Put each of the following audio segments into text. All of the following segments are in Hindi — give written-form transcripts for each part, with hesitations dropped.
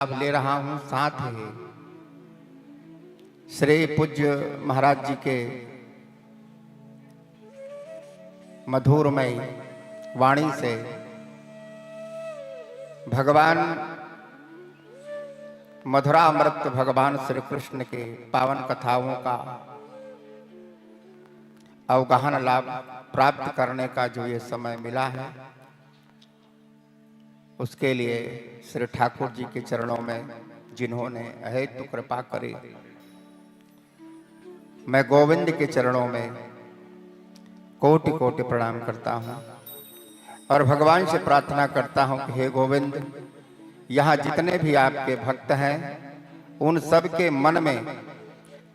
लाभ ले रहा हूं। साथ ही श्री पूज्य महाराज जी के मधुरमय वाणी से भगवान मधुरामृत भगवान श्री कृष्ण के पावन कथाओं का अवगाहन लाभ प्राप्त करने का जो ये समय मिला है, उसके लिए श्री ठाकुर जी के चरणों में जिन्होंने अहेतु कृपा करी, मैं गोविंद के चरणों में कोटि कोटि प्रणाम करता हूं और भगवान से प्रार्थना करता हूं कि हे गोविंद, यहाँ जितने भी आपके भक्त हैं उन सब के मन में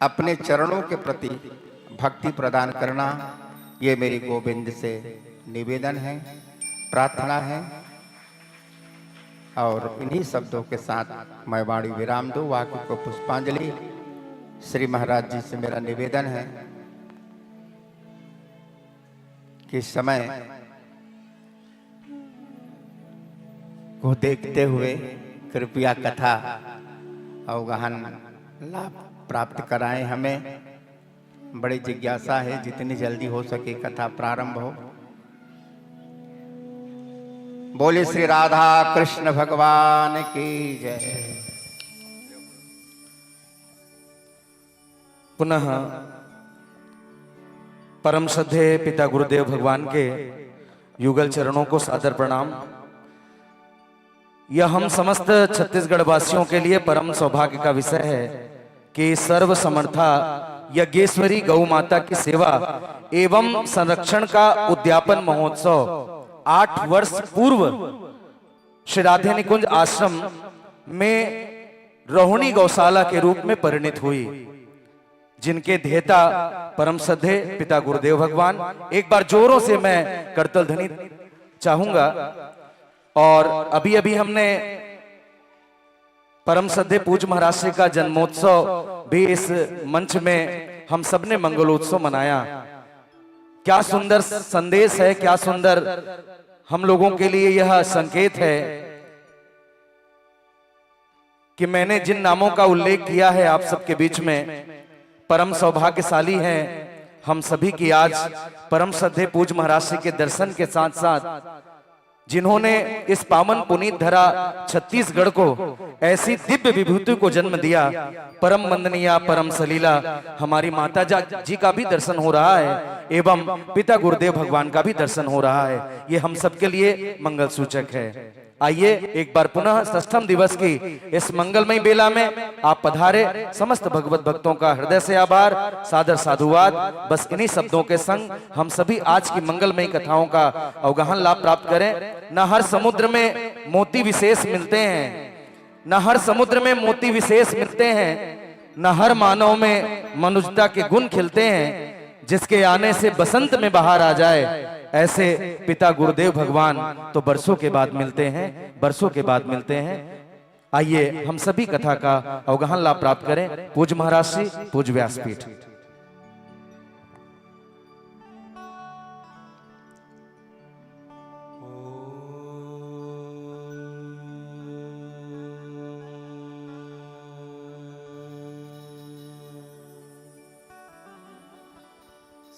अपने चरणों के प्रति भक्ति प्रदान करना, ये मेरी गोविंद से निवेदन है, प्रार्थना है। और इन्हीं शब्दों के साथ मैं वाणी विराम दूं। वाक्य को पुष्पांजलि। श्री महाराज जी से मेरा निवेदन है कि समय को देखते हुए कृपया कथा अवगाहन लाभ प्राप्त कराएं। हमें बड़ी जिज्ञासा है, जितनी जल्दी हो सके कथा प्रारंभ हो। बोले श्री राधा कृष्ण भगवान की जय। पुनः परम श्रद्धेय पिता गुरुदेव भगवान के युगल चरणों को सादर प्रणाम। यह हम समस्त छत्तीसगढ़ वासियों के लिए परम सौभाग्य का विषय है कि सर्व समर्था यज्ञेश्वरी गौ माता की सेवा एवं संरक्षण का उद्यापन महोत्सव 8 वर्ष पूर्व श्री राधे निकुंज आश्रम में रोहिणी गौशाला के रूप में परिणित हुई, जिनके ध्येता परम श्रद्धेय पिता गुरुदेव भगवान। एक बार जोरों से मैं करतल ध्वनि चाहूंगा। और अभी अभी हमने परम श्रद्धेय पूज्य महाराज जी का जन्मोत्सव भी इस मंच में हम सबने मंगलोत्सव मनाया। क्या सुंदर संदेश है, क्या सुंदर हम लोगों के लिए यह संकेत है कि मैंने जिन नामों का उल्लेख किया है आप सबके बीच में, परम सौभाग्यशाली हैं हम सभी की आज परम श्रद्धेय पूज्य महाराज जी के दर्शन के साथ साथ जिन्होंने इस पावन पुनीत धरा छत्तीसगढ़ को ऐसी दिव्य विभूति को जन्म दिया। परम वंदनीय परम सलीला हमारी माता जी का भी दर्शन हो रहा है एवं पिता गुरुदेव भगवान का भी दर्शन हो रहा है। ये हम सबके लिए मंगल सूचक है। आइए एक बार पुनः षष्ठम दिवस की इस मंगलमय बेला में आप पधारे। समस्त भगवत भक्तों का हृदय से आभार, सादर साधुवाद। बस इन्हीं शब्दों के संग हम सभी आज की मंगलमय कथाओं का अवगाहन लाभ प्राप्त करें। न हर समुद्र में मोती विशेष मिलते हैं, न हर समुद्र में मोती विशेष मिलते हैं, न हर मानव में मनुष्यता के गुण खिलते हैं। जिसके आने से बसंत में बाहर आ जाए, ऐसे पिता गुरुदेव भगवान तो बरसों के बाद मिलते हैं, बरसों के बाद मिलते हैं। आइए हम सभी कथा का अवगाहन लाभ प्राप्त करें। पूज्य महाराज जी, पूज्य व्यासपीठ।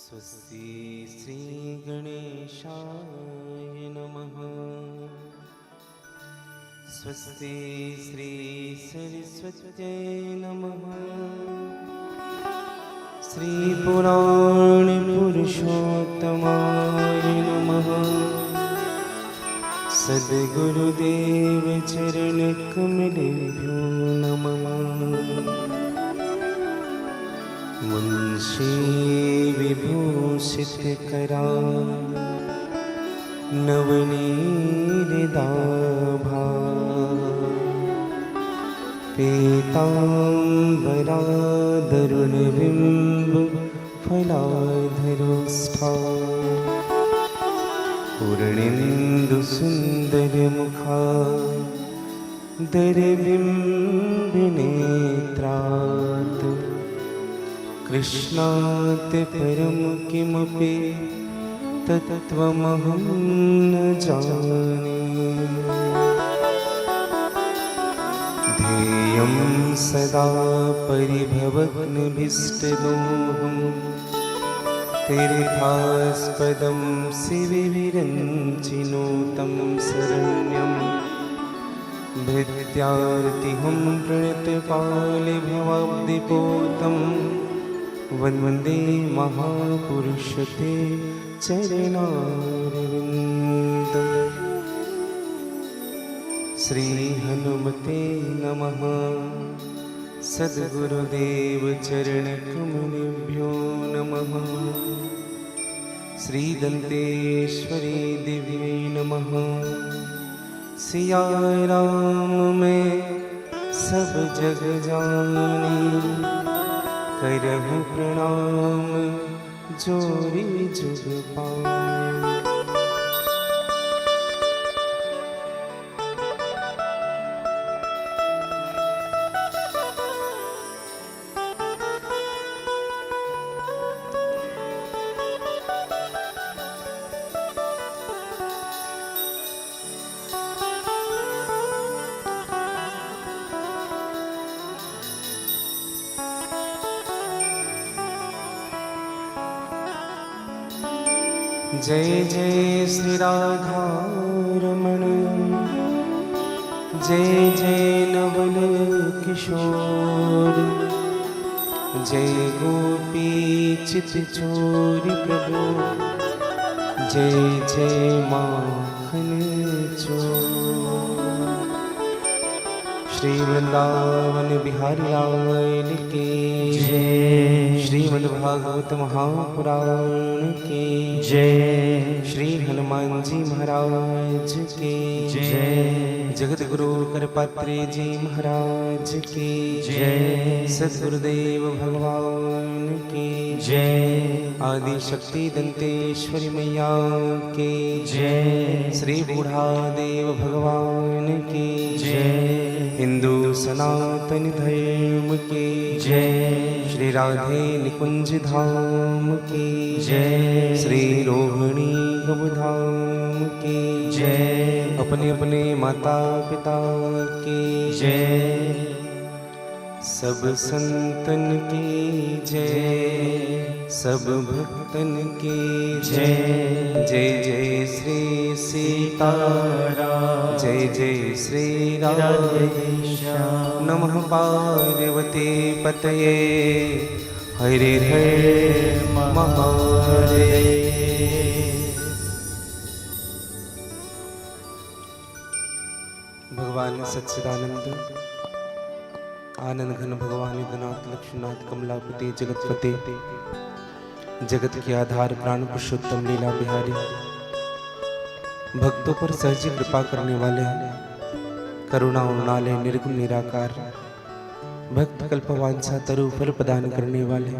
स्वस्ति श्री गणेशाय नमः। स्वस्ति श्री सरस्वत्यै नमः। श्री पुराण पुरुषोत्तमाय नमः। सद्गुरुदेव चरण कमलेभ्यो नमः। मुंशी विभूषित करा नवनीरदाभा। पीतांबरा दरुणबिंब फलाधरोष्ठा। पूर्णेन्दु सुंदर मुखा दरबिंब नेत्रात्। कृष्णात् परम किमपि तत्त्वमहं न जाने। ध्येयं सदा परिभवग्नभीष्टदोहम् तीर्थास्पदं शिविविरञ्चिनोतं शरण्यं भृत्यार्तिहं प्रणतपालिभवाब्धिपोतं वन्दे महापुरुषते चरणारविन्दम्। श्री हनुमते नमः। सद्गुरुदेव चरणकमलेभ्यो नमः। श्री दंतेश्वरी देवी नमः। सिया राम में सब जग जानी, करहु प्रणाम जोरी जुग पानी। जय जय श्री राधा रमण, जय जय नवल किशोर, जय गोपी चित चोरी प्रभु, जय जय माखन चोर। श्री वृंदावन बिहारी लाल की जय। श्रीमद् भागवत महापुराण की जय। श्री हनुमान जी महाराज की जय। जगत गुरु करपात्री जी महाराज की जय। सद्गुरुदेव भगवान की जय। आदि शक्ति दंतेश्वरी मैया की जय। श्री बूढ़ादेव भगवान की जय। हिंदू सनातन धर्म की जय। श्री राधे निकुंज धाम की जय। श्री रोहिणी गौधाम की जय। अपने अपने माता पिता की जय। सब संतन की जय। सब भक्तन की जय। जय जय श्री सीताराम, जय जय श्री राधेश्याम। नमः पार्वती पतये हरे हरे महादेव। भगवान सच्चिदानंद आनंद घन भगवान विद्यनाथ लक्ष्मीनाथ कमलापति जगतपति, जगत के आधार प्राण पुरुषोत्तम लीला बिहारी, भक्तों पर सहज कृपा करने वाले, करुणा उन्नाले निर्गुण निराकार, भक्त कल्पवांछा तरु फल प्रदान करने वाले,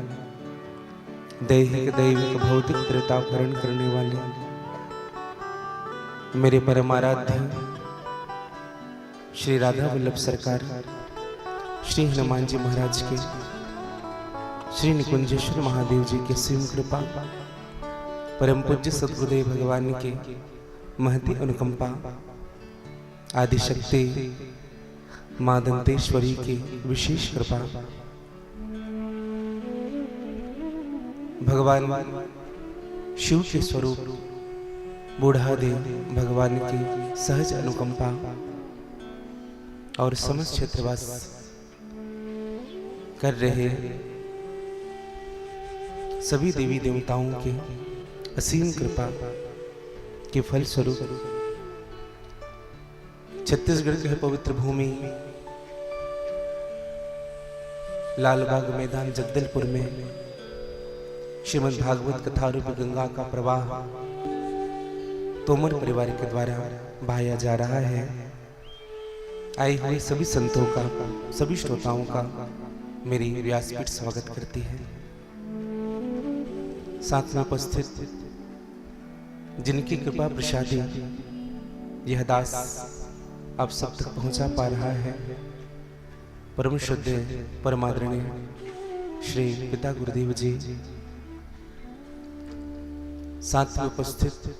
दैहिक दैविक भौतिक प्रताप हरण करने वाले, मेरे परमाराध्य श्री राधा वल्लभ सरकार श्री हनुमान जी महाराज के, श्री निकुंजेश्वर महादेव जी के सिंह कृपा, परम पूज्य सद्गुरुदेव भगवान के महती अनुकंपा, आदि शक्ति मां दंतेश्वरी की विशेष कृपा, भगवान शिव के स्वरूप बूढ़ादेव भगवान की सहज अनुकंपा और समस्त क्षेत्रवास कर रहे सभी देवी देवताओं के असीम कृपा के फल स्वरूप छत्तीसगढ़ के पवित्र भूमि लालबाग मैदान जगदलपुर में श्रीमद् भागवत कथा रूपी गंगा का प्रवाह तोमर परिवार के द्वारा बहाया जा रहा है। आए हुए सभी संतों का, सभी श्रोताओं का मेरी व्यासपीठ स्वागत करती है। साथ में उपस्थित जिनकी कृपा प्रसादी यह दास आप सब तक पहुंचा पा रहा है, परम शुद्ध परमादरणीय श्री पिता गुरुदेव जी, साथ में उपस्थित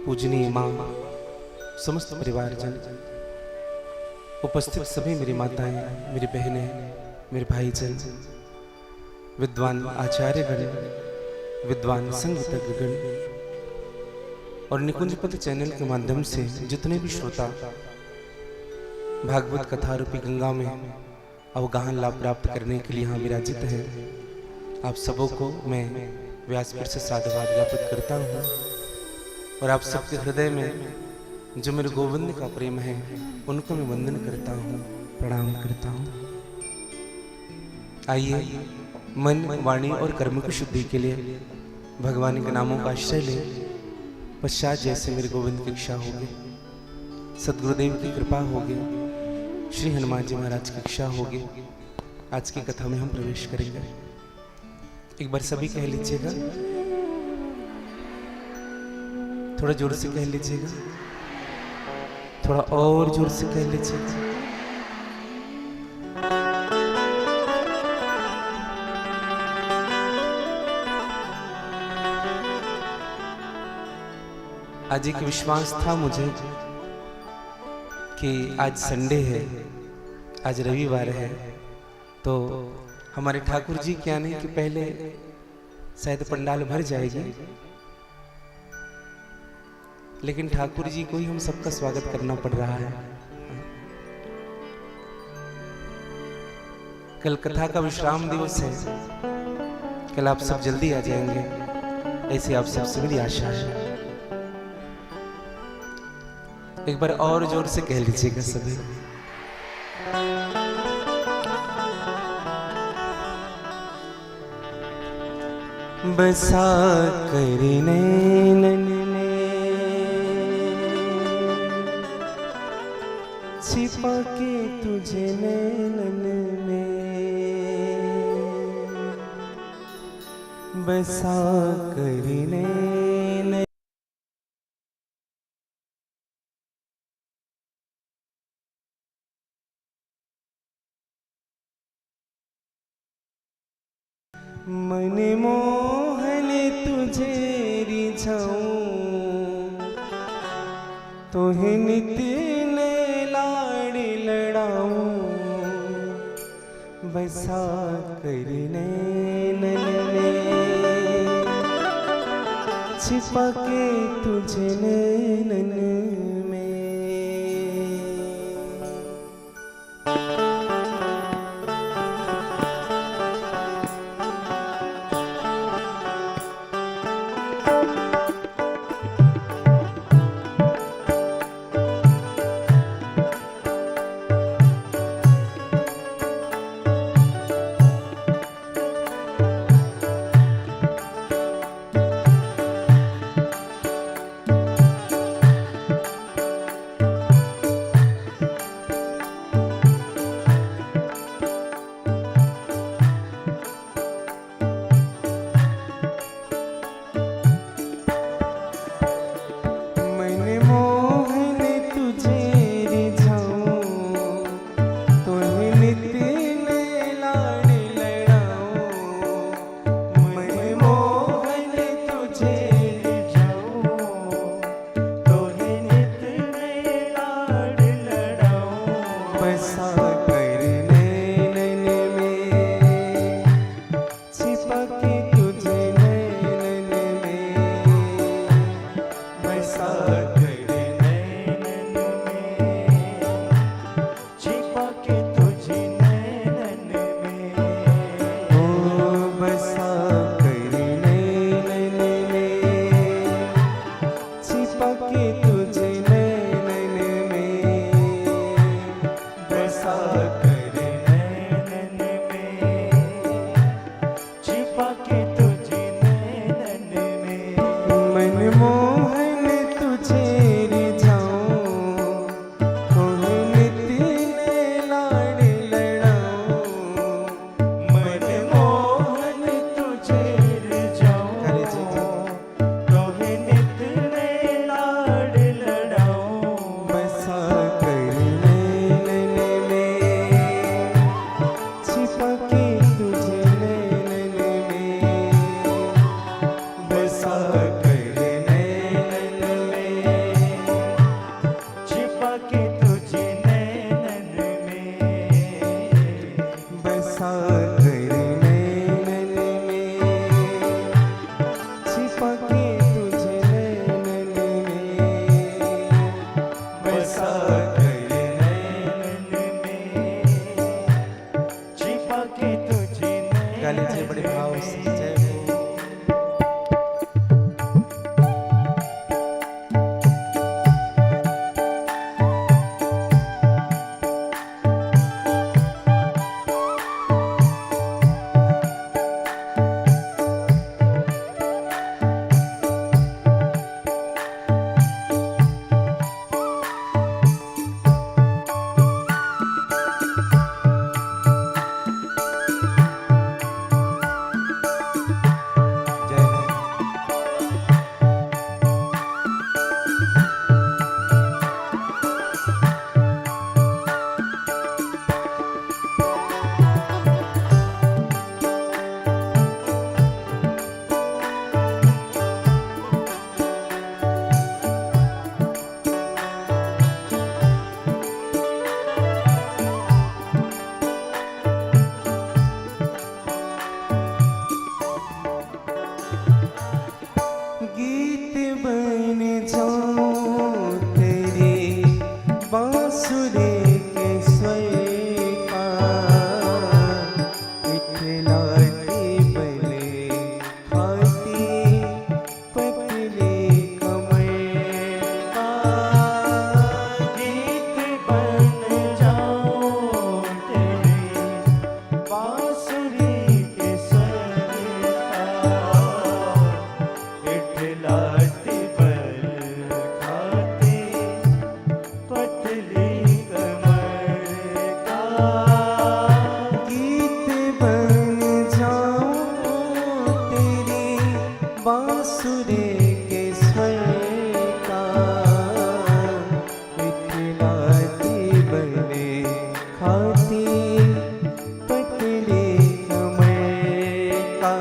पूजनीय मां, समस्त परिवारजन, उपस्थित सभी मेरी माताएं, मेरी बहनें, मेरे भाईजन, विद्वान आचार्यगण, विद्वान संगीतज्ञगण और निकुंज पथ चैनल के माध्यम से जितने भी श्रोता भागवत कथा रूपी गंगा में अवगाहन लाभ प्राप्त करने के लिए यहाँ विराजित हैं, आप सबों को मैं व्यासपीठ से साधुवाद ज्ञापित करता हूँ और आप सबके हृदय में जो मेरे गोविंद का प्रेम है उनको मैं वंदन करता हूँ, प्रणाम करता हूँ। आइए मन, वाणी और कर्म की शुद्धि के लिए भगवान के नामों का आश्रय ले। पश्चात जैसे मेरे गोविंद की इच्छा होगी, सदगुरुदेव की कृपा होगी, श्री हनुमान जी महाराज की इच्छा होगी, आज की कथा में हम प्रवेश करेंगे। एक बार सभी कह लीजिएगा, थोड़ा जोर से कह लीजिएगा, थोड़ा और जोर से कह लीजिएगा। आज एक विश्वास था मुझे कि आज संडे है, आज रविवार है, तो हमारे ठाकुर जी के आने के पहले शायद पंडाल भर जाएगी, लेकिन ठाकुर जी को ही हम सबका स्वागत करना पड़ रहा है। कल कथा का विश्राम दिवस है, कल आप सब जल्दी आ जाएंगे, ऐसी आप सबसे मेरी आशा है। एक बार और जोर से कह लीजिएगा सभी। बसा कर नैनन में छिपा के तुझे नैनन में, बसा कर नैनन मन मोहन तुझे रिझाऊं, तोहे नित्य ने लाड़ लड़ाऊं, बसा कर नैनन में छिपा के तुझे नैनन में। तुझे नैनन में बसा गीत बन जाऊं तेरी बांसुरी के स्वर का, इतलाती बने खाती पतली कमर का,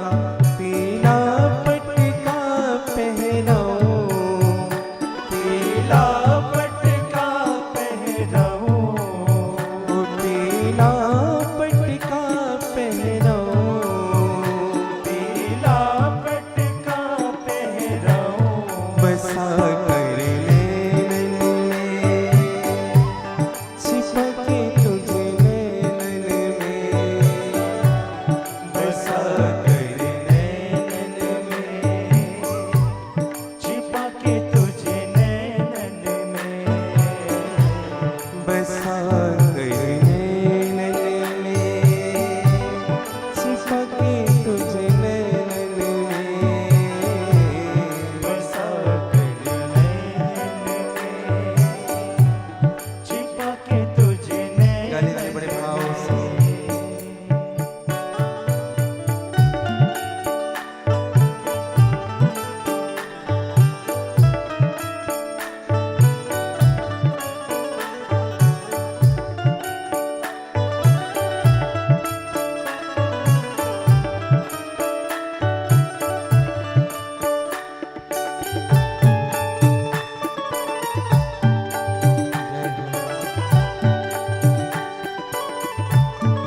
पीला पटका पहनाऊं, पीला पटका पहनाऊं, पीला पटका पहनाऊं, पीला पटका पहनाऊं, बसा कर नैनन में छिपके तुझे नैनन में, बसा कर नैनन में छिपा के तुझे नैनन में, बसा कर नैनन में छिपके तुझे नैनन में, बसा कर नैनन में, छिपा के तुझे गाली नैनन से बड़े भाव से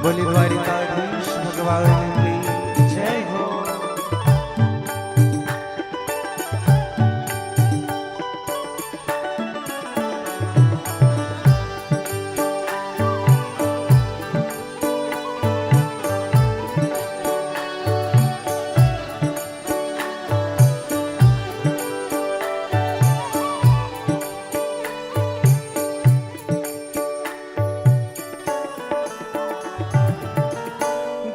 बोली द्वारिकाधीश भगवान की जय हो।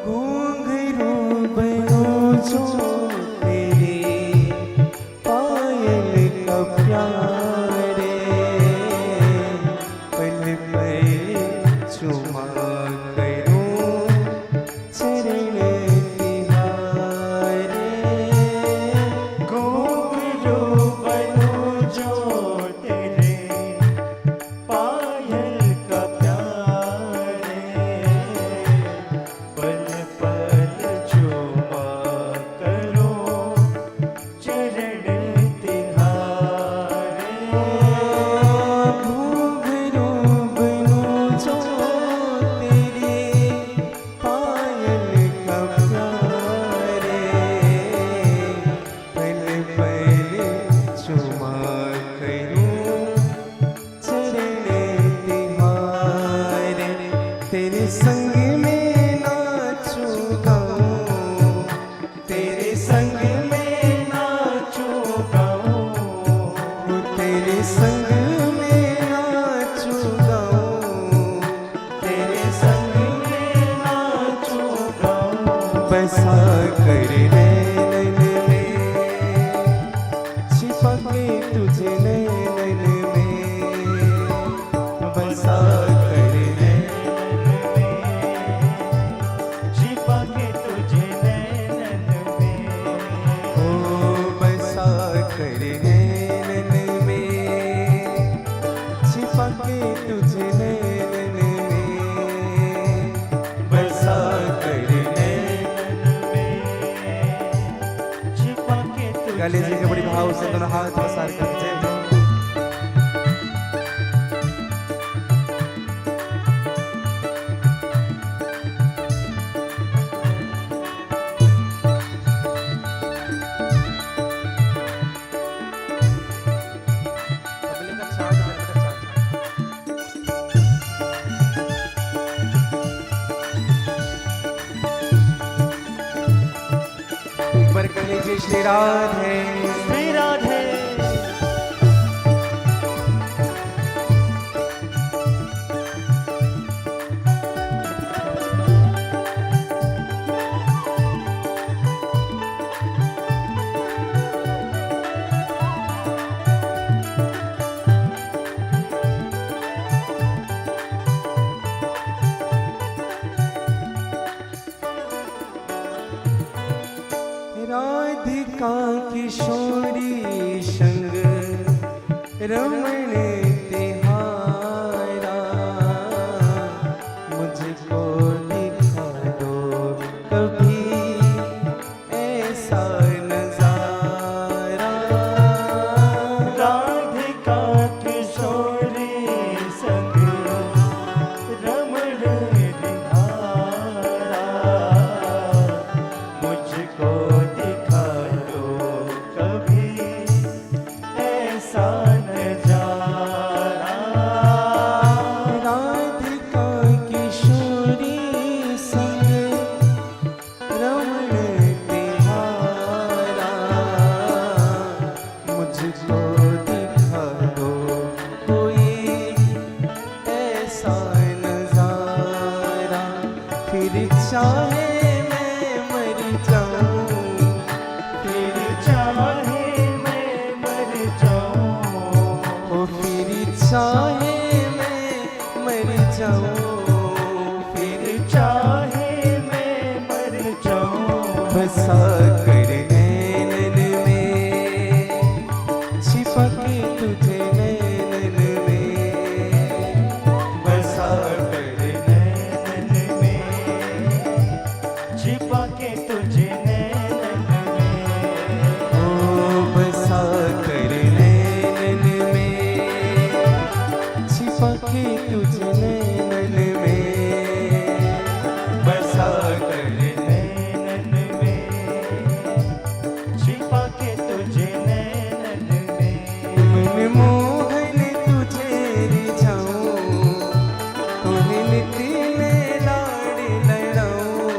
घूंघरू बनो जो तेरे पायल का प्यारे, पल पल चुमा करूं चरण तिहारे, घुंघरू बनूं जो तेरे पायल का प्यारे, पल पल चुमा करूं चरण तिहारे। घूंघरू बनो जो तेरे पायल का प्यारे, पल पल चुमा करूं चरण तिहारे, तेरे संग में नाचूं गाऊं, तेरे संग में नाचूं गाऊं, तेरे संग में नाचूं गाऊं, तेरे संग में नाचूं गाऊं, बसा कर नैनन में छिपा के तुझे नैनन में, बसा कर छिपा के तुझे नैनन में, ओ बसा कर नैनन में छिपा के तुझे नैनन में, बसा कर छिपा के तुझे गले जी के बड़ी भाव से दोनों हाथ पसार कर जय हो। एक बार कह लीजिए श्री राधे श्री राधे। किशोरी संग रमण तिहारा, मुझको दिखा दो कभी ऐसा नजारा। राधिका किशोरी संग रमण निहारा, मुझको दिखा दो कभी ऐसा नजारा। राधिका किशोरी संग रमण तिहारा, मुझको दिखा दो कोई ऐसा नजारा। फिर चाहे मैं मर जाऊं, फिर चाहे मैं मर जाऊं, ओ फिर चाहे मैं मर जाऊं, फिर चाहे मैं मर जाऊं, बसा कर नैनन में, छिपा के तुझे नैनन में, बसा कर नैनन में, छिपा के तुझे नैनन में, ओ बसा कर नैनन में, छिपा के तुझे नैनन में, बसा कर नैनन में, छिपा के तुझे नैनन में। मन मोहन तुझे रिझाऊं, तुम्हें नित में लाड़ लड़ाऊं।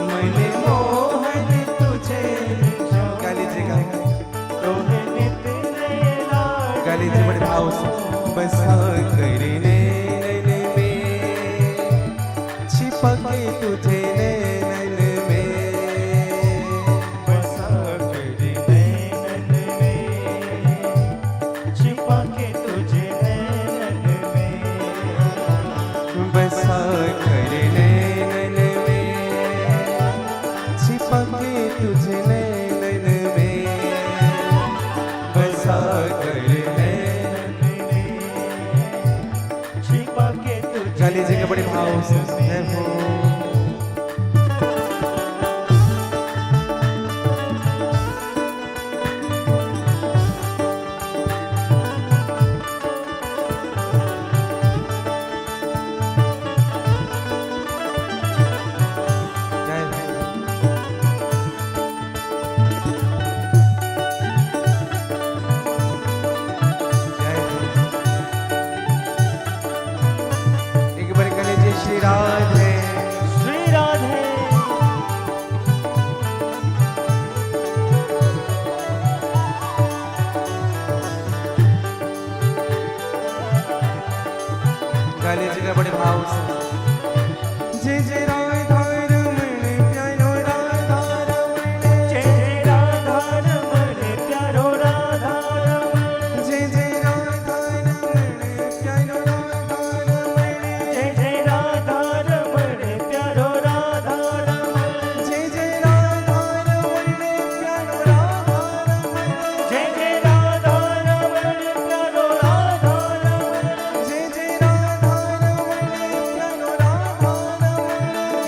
मन मोहन तुझे रिझाऊं, गा लीजिएगा, तोहे नित लेला गा लीजिए बड़े भाव से। बसा कर नैनन में, छिपा के तुझे नैनन में, बसा कर नैनन में, छिपा के तुझे नैनन में, बसा कर नैनन में, छिपा के तुझे नैनन में, बसा कर नैनन में, छिपा के तुझे। गा लीजिएगा बड़े भाव से। जय हो। जय हो। जय हो। एक बार कह लीजिए श्री राधे। श्री राधे। गा लीजिएगा बड़े भाव से। जय जय राधा रमण प्यारो राधा रमण, जय जय राधा रमण प्यारो राधा रमण, जय जय राधा रमण प्यारो राधा रमण, जय जय राधा रमण प्यारो राधा रमण, जय जय राधा रमण प्यारो राधा रमण, जय जय राधा रमण प्यारो राधा रमण, जय जय राधा रमण प्यारो राधा रमण,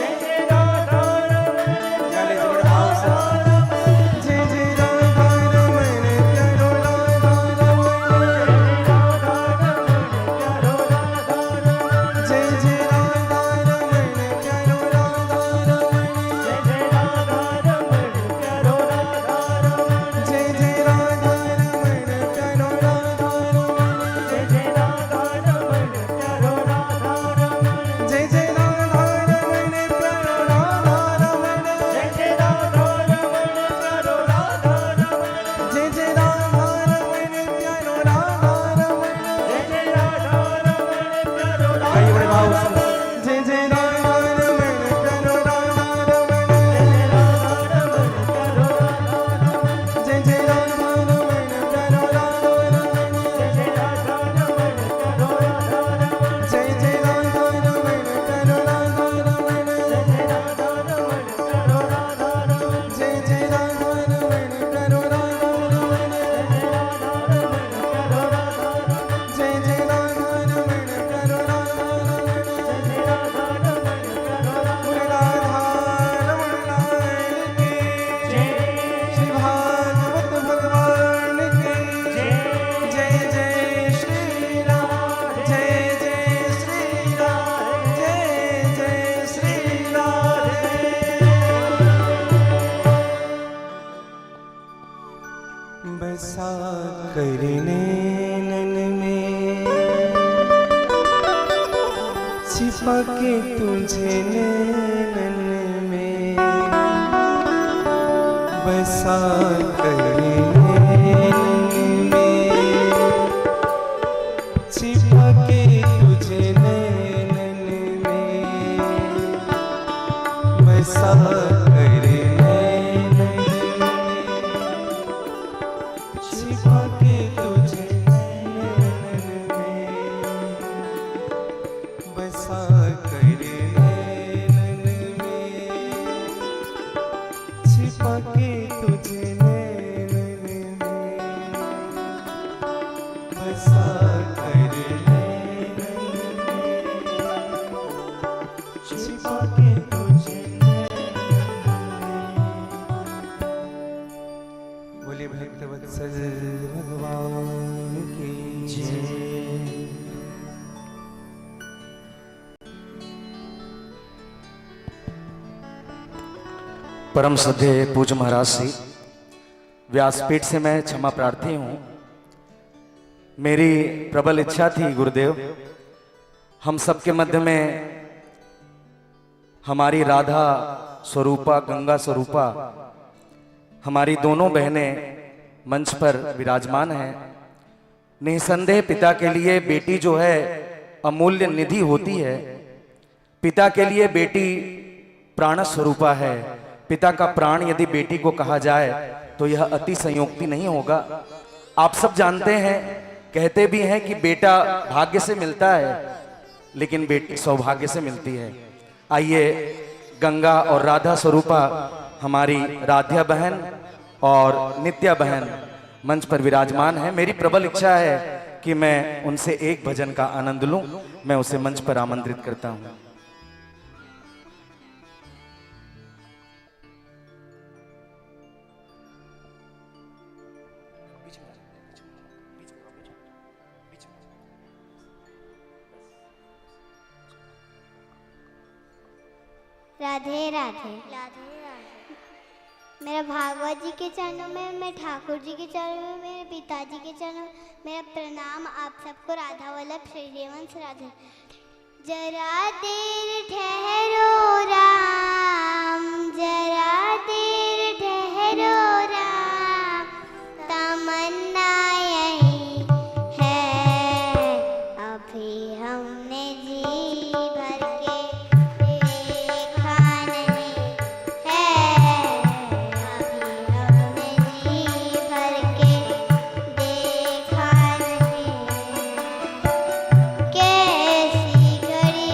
छिपा के तुझे नैनन में बसा कर नैनन में, छिपा के तुझे नैनन में बसा कर नैनन में, छिपा के तुझे नैनन में बसा कर नैनन में, छिपा के तुझे नैनन में बसा कर नैनन में, छिपा के तुझे बोले भक्त वत्सल भगवान की जय। परम श्रद्धेय पूज्य महाराज श्री व्यासपीठ से मैं क्षमा प्रार्थी हूँ। मेरी प्रबल इच्छा थी गुरुदेव, हम सबके मध्य में हमारी राधा स्वरूपा, गंगा स्वरूपा, हमारी दोनों बहनें मंच पर विराजमान हैं। निसंदेह पिता के लिए बेटी जो है अमूल्य निधि होती है। पिता के लिए बेटी प्राण स्वरूपा है। पिता का प्राण यदि बेटी को कहा जाए तो यह अति संयोक्ति नहीं होगा। आप सब जानते हैं, कहते भी हैं कि बेटा भाग्य से मिलता है लेकिन बेटी सौभाग्य से मिलती है। आइए गंगा और राधा स्वरूपा हमारी राध्या बहन और नित्या बहन मंच पर विराजमान है। मेरी प्रबल इच्छा है कि मैं उनसे एक भजन का आनंद लूं। मैं उसे मंच पर आमंत्रित करता हूं। राधे राधे। मेरा भागवत जी के चरणों में, मैं ठाकुर जी के चरणों में, मेरे पिताजी के चरणों में मेरा प्रणाम आप सबको। राधा वल्लभ श्री देवंश राधे। जरा देर ठहरो राम, जरा देर ठहरो राम, तमन्ना यही है अभी हमने जी भर के देखा नहीं है, अभी हमने जी भर के देखा नहीं। कैसी घड़ी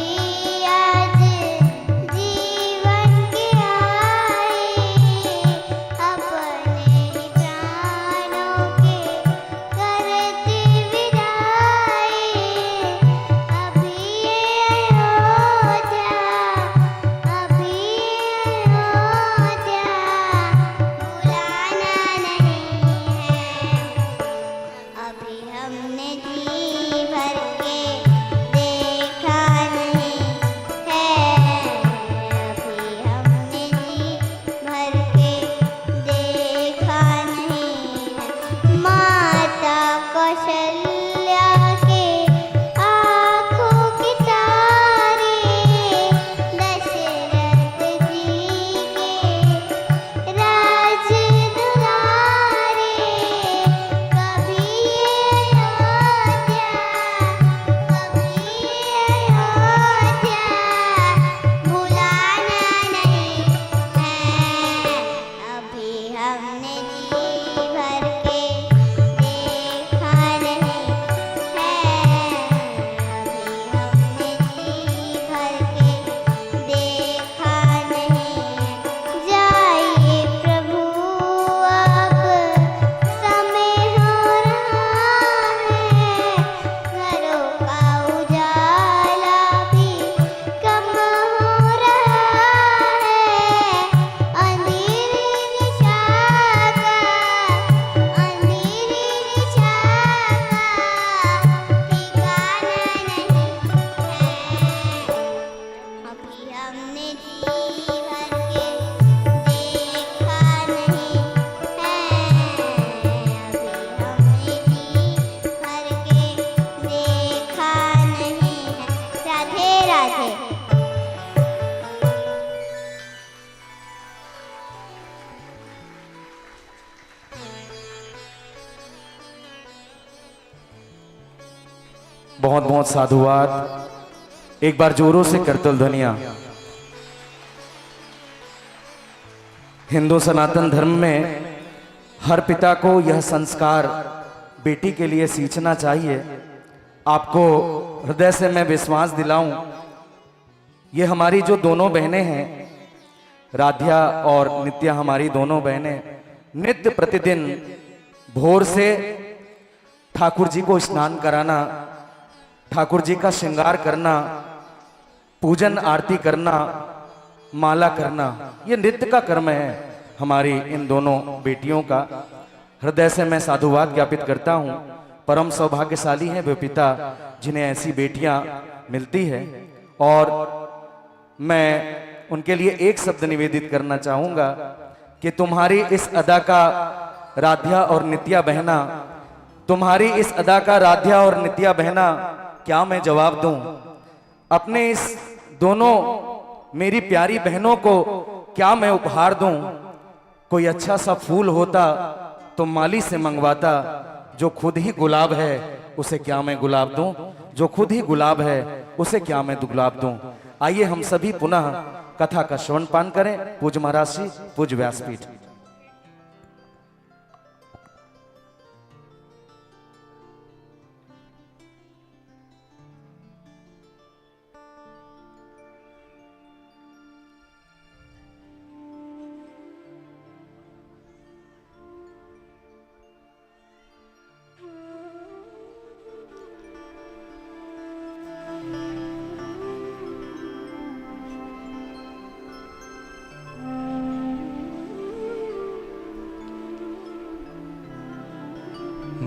है। बहुत बहुत साधुवाद। एक बार जोरों से करतल ध्वनिया। हिंदू सनातन धर्म में हर पिता को यह संस्कार बेटी के लिए सींचना चाहिए। आपको हृदय से मैं विश्वास दिलाऊं, ये हमारी जो दोनों बहनें हैं, राध्या और नित्या, हमारी दोनों बहनें नित्य प्रतिदिन भोर से ठाकुर जी को स्नान कराना, ठाकुर जी का श्रृंगार करना, पूजन आरती करना, माला करना, ये नित्य का कर्म है हमारी इन दोनों बेटियों का। हृदय से मैं साधुवाद ज्ञापित करता हूँ। परम सौभाग्यशाली हैं वे पिता जिन्हें ऐसी बेटियां मिलती है। और मैं उनके लिए एक शब्द निवेदित करना चाहूंगा कि तुम्हारी इस अदा का राध्या और नित्या बहना, तुम्हारी इस अदा का राध्या और नित्या बहना क्या मैं जवाब दूं? अपने इस दोनों मेरी प्यारी बहनों को क्या मैं उपहार दूं? कोई अच्छा सा फूल होता तो माली से मंगवाता, जो खुद ही गुलाब है उसे क्या मैं गुलाब दूं? जो खुद ही गुलाब है उसे क्या मैं गुलाब दूं? आइए हम सभी पुनः कथा का श्रवण पान करें। पूज्य महाराज जी, पूज्य व्यासपीठ।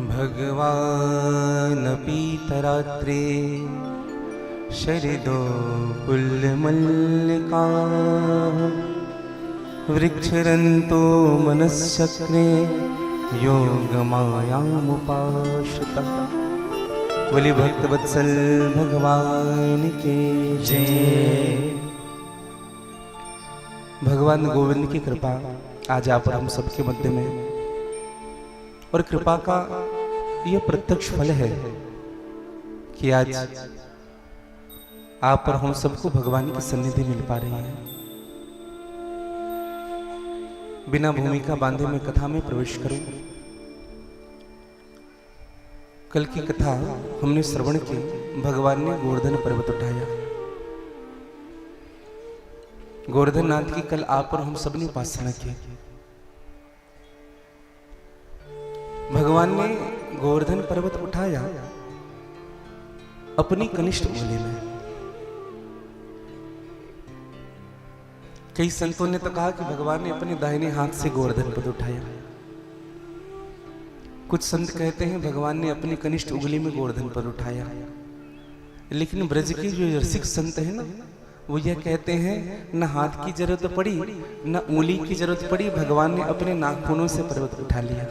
भगवान पीतरात्रे शरदो पुल्यमल्लिका वृक्षरन्तो मनश्चक्रे योगमायामुपाश्रिता। बोले भक्तवत्सल भगवान के जय। भगवान गोविंद की कृपा आज आप और हम सबके मध्य में, और कृपा का यह प्रत्यक्ष फल है कि आज आप और हम सबको भगवान की सन्निधि मिल पा रही है। बिना भूमिका बांधे मैं कथा में प्रवेश करूं। कल की कथा हमने श्रवण की, भगवान ने गोवर्धन पर्वत उठाया। गोवर्धन नाथ की कल आप और हम सब ने उपासना की। भगवान ने गोवर्धन पर्वत उठाया अपनी कनिष्ठ उंगली में। कई संतों ने तो कहा कि भगवान ने अपने दाहिने हाथ से गोवर्धन पर्वत उठाया। कुछ संत कहते हैं भगवान ने अपनी कनिष्ठ उंगली में गोवर्धन पर्वत उठाया। लेकिन ब्रज के जो रसिक संत है ना, वो यह कहते हैं न हाथ की जरूरत पड़ी न उंगली की जरूरत पड़ी, भगवान ने अपने नाखूनों से पर्वत उठा लिया।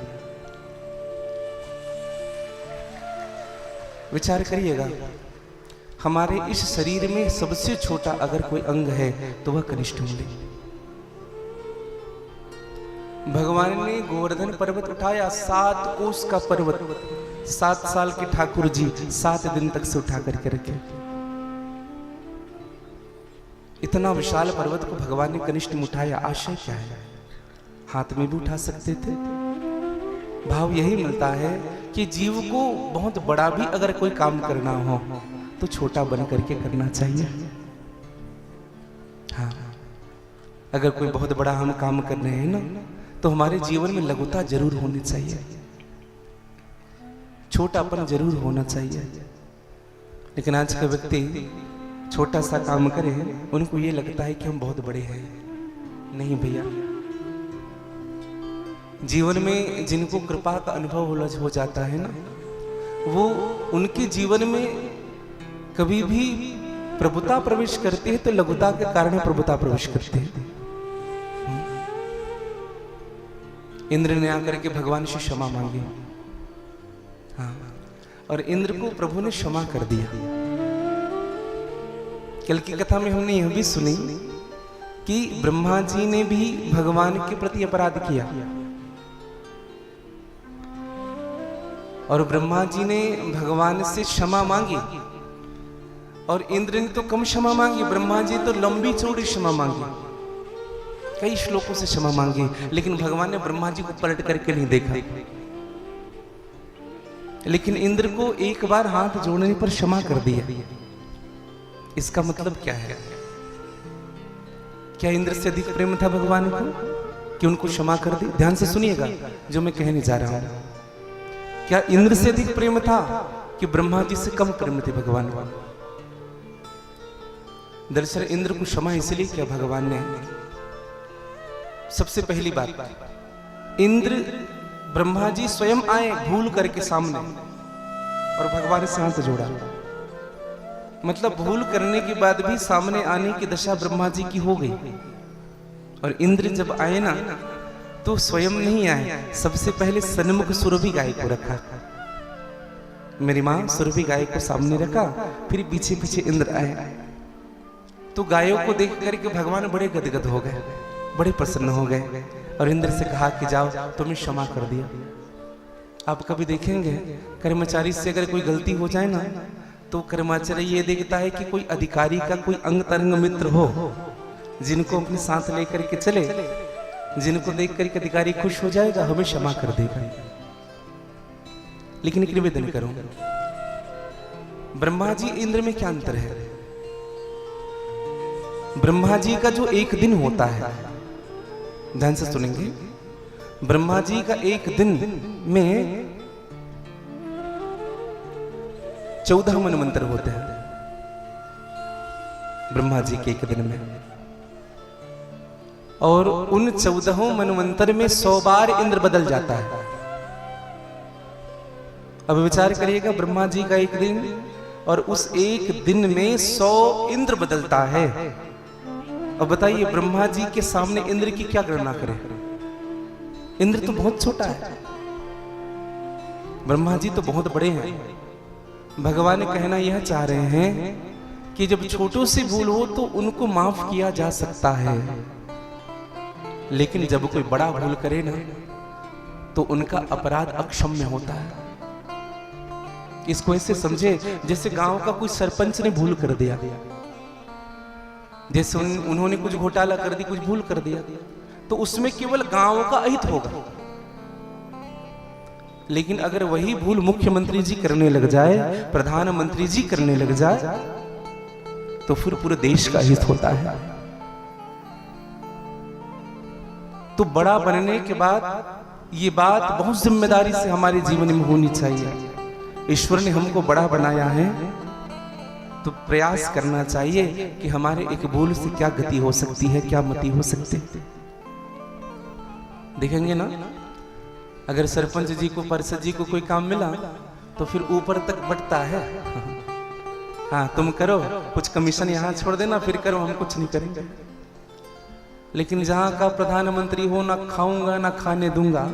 विचार करिएगा, हमारे इस शरीर में सबसे छोटा अगर कोई अंग है तो वह कनिष्ठ उंगली। भगवान ने गोवर्धन पर्वत उठाया, 7 कोस का पर्वत। 7 साल के ठाकुर जी 7 दिन तक से उठा करके रखे। इतना विशाल पर्वत को भगवान ने कनिष्ठ में उठाया। आशय क्या है? हाथ में भी उठा सकते थे। भाव यही मिलता है कि जीव को बहुत बड़ा भी अगर कोई काम करना हो तो छोटा बन करके करना चाहिए। हाँ, अगर कोई बहुत बड़ा हम काम कर रहे हैं ना, तो हमारे जीवन में लघुता जरूर होनी चाहिए, छोटापन जरूर होना चाहिए। लेकिन आज का व्यक्ति छोटा सा काम करे, उनको ये लगता है कि हम बहुत बड़े हैं। नहीं भैया, जीवन में जिनको कृपा का अनुभव हो जाता है ना, वो उनके जीवन में कभी भी प्रभुता प्रवेश करती है तो लघुता के कारण प्रभुता प्रवेश करते हैं। इंद्र ने आकर के भगवान से क्षमा मांगी। हाँ, और इंद्र को प्रभु ने क्षमा कर दिया। कल की कथा में हमने यह भी सुनी कि ब्रह्मा जी ने भी भगवान के प्रति अपराध किया और ब्रह्मा जी ने भगवान से क्षमा मांगी और इंद्र ने तो कम क्षमा मांगी, ब्रह्मा जी तो लंबी चौड़ी क्षमा मांगी, कई श्लोकों से क्षमा मांगी, लेकिन भगवान ने ब्रह्मा जी को पलट करके नहीं देखा। लेकिन इंद्र को एक बार हाथ जोड़ने पर क्षमा कर दिया। इसका मतलब क्या है? क्या इंद्र से अधिक प्रेम था भगवान को कि उनको क्षमा कर दी? ध्यान से सुनिएगा जो मैं कहने जा रहा हूं। क्या इंद्र से अधिक प्रेम था कि ब्रह्मा जी से कम प्रेम थे भगवान को? दरअसल इंद्र को क्षमा इसलिए किया भगवान ने, सबसे पहली बात, इंद्र ब्रह्मा जी स्वयं आए भूल करके सामने और भगवान से हाथ जोड़ा। मतलब भूल करने के बाद भी सामने आने की दशा ब्रह्मा जी की हो गई। और इंद्र जब आए ना तो स्वयं नहीं आए, सबसे पहले सन्मुख सुरभि गाय को रखा। मेरी माँ सुरभि गाय को सामने रखा, फिर पीछे पीछे इंद्र आए। तो गायों को देख करके भगवान बड़े गदगद हो गए, बड़े प्रसन्न हो गए और इंद्र से कहा कि जाओ तुम्हें क्षमा कर दिया। आप कभी देखेंगे कर्मचारी से अगर कोई गलती हो जाए ना तो कर्मचारी ये देखता है कि कोई अधिकारी का कोई अंग तरंग मित्र हो जिनको अपने साथ लेकर के चले, जिनको देख करके अधिकारी खुश हो जाएगा, हमें क्षमा कर देगा। लेकिन एक निवेदन करूं, ब्रह्मा जी इंद्र में क्या अंतर है? ब्रह्मा जी का जो एक दिन होता है, ध्यान से सुनेंगे, ब्रह्मा जी का एक दिन में 14 मनवंतर होते हैं। ब्रह्मा जी के एक दिन में, और उन 14 मनवंतर में 100 बार इंद्र बदल जाता है। अब विचार करिएगा, ब्रह्मा जी का एक दिन और उस एक दिन में 100 इंद्र बदलता है। अब बताइए ब्रह्मा जी के सामने इंद्र की क्या गणना करें? इंद्र तो बहुत छोटा है, ब्रह्मा जी तो बहुत बड़े हैं। भगवान कहना यह चाह रहे हैं कि जब छोटों से भूल हो तो उनको माफ किया जा सकता है, लेकिन जब कोई बड़ा भूल करे ना तो उनका अपराध अक्षम्य होता है। इसको ऐसे समझे जैसे गांव का कोई सरपंच ने भूल कर दिया, जैसे उन्होंने कुछ घोटाला कर दी, कुछ भूल कर दिया, तो उसमें केवल गांव का अहित होगा। लेकिन अगर वही भूल मुख्यमंत्री जी करने लग जाए, प्रधानमंत्री जी करने लग जाए, तो फिर पूरे देश का अहित होता है। तो बड़ा बनने के बाद ये बात बहुत जिम्मेदारी से हमारे जीवन में होनी चाहिए। ईश्वर ने हमको बड़ा बनाया है तो प्रयास करना चाहिए कि हमारे एक भूल से क्या गति हो सकती है, क्या मति हो सकती है। देखेंगे ना, अगर सरपंच जी को, पार्षद जी को कोई काम मिला तो फिर ऊपर तक बढ़ता है, हाँ तुम करो, कुछ कमीशन यहाँ छोड़ देना, फिर करो, हम कुछ नहीं करेंगे। लेकिन जहां का प्रधानमंत्री हो, ना खाऊंगा ना खाने दूंगा,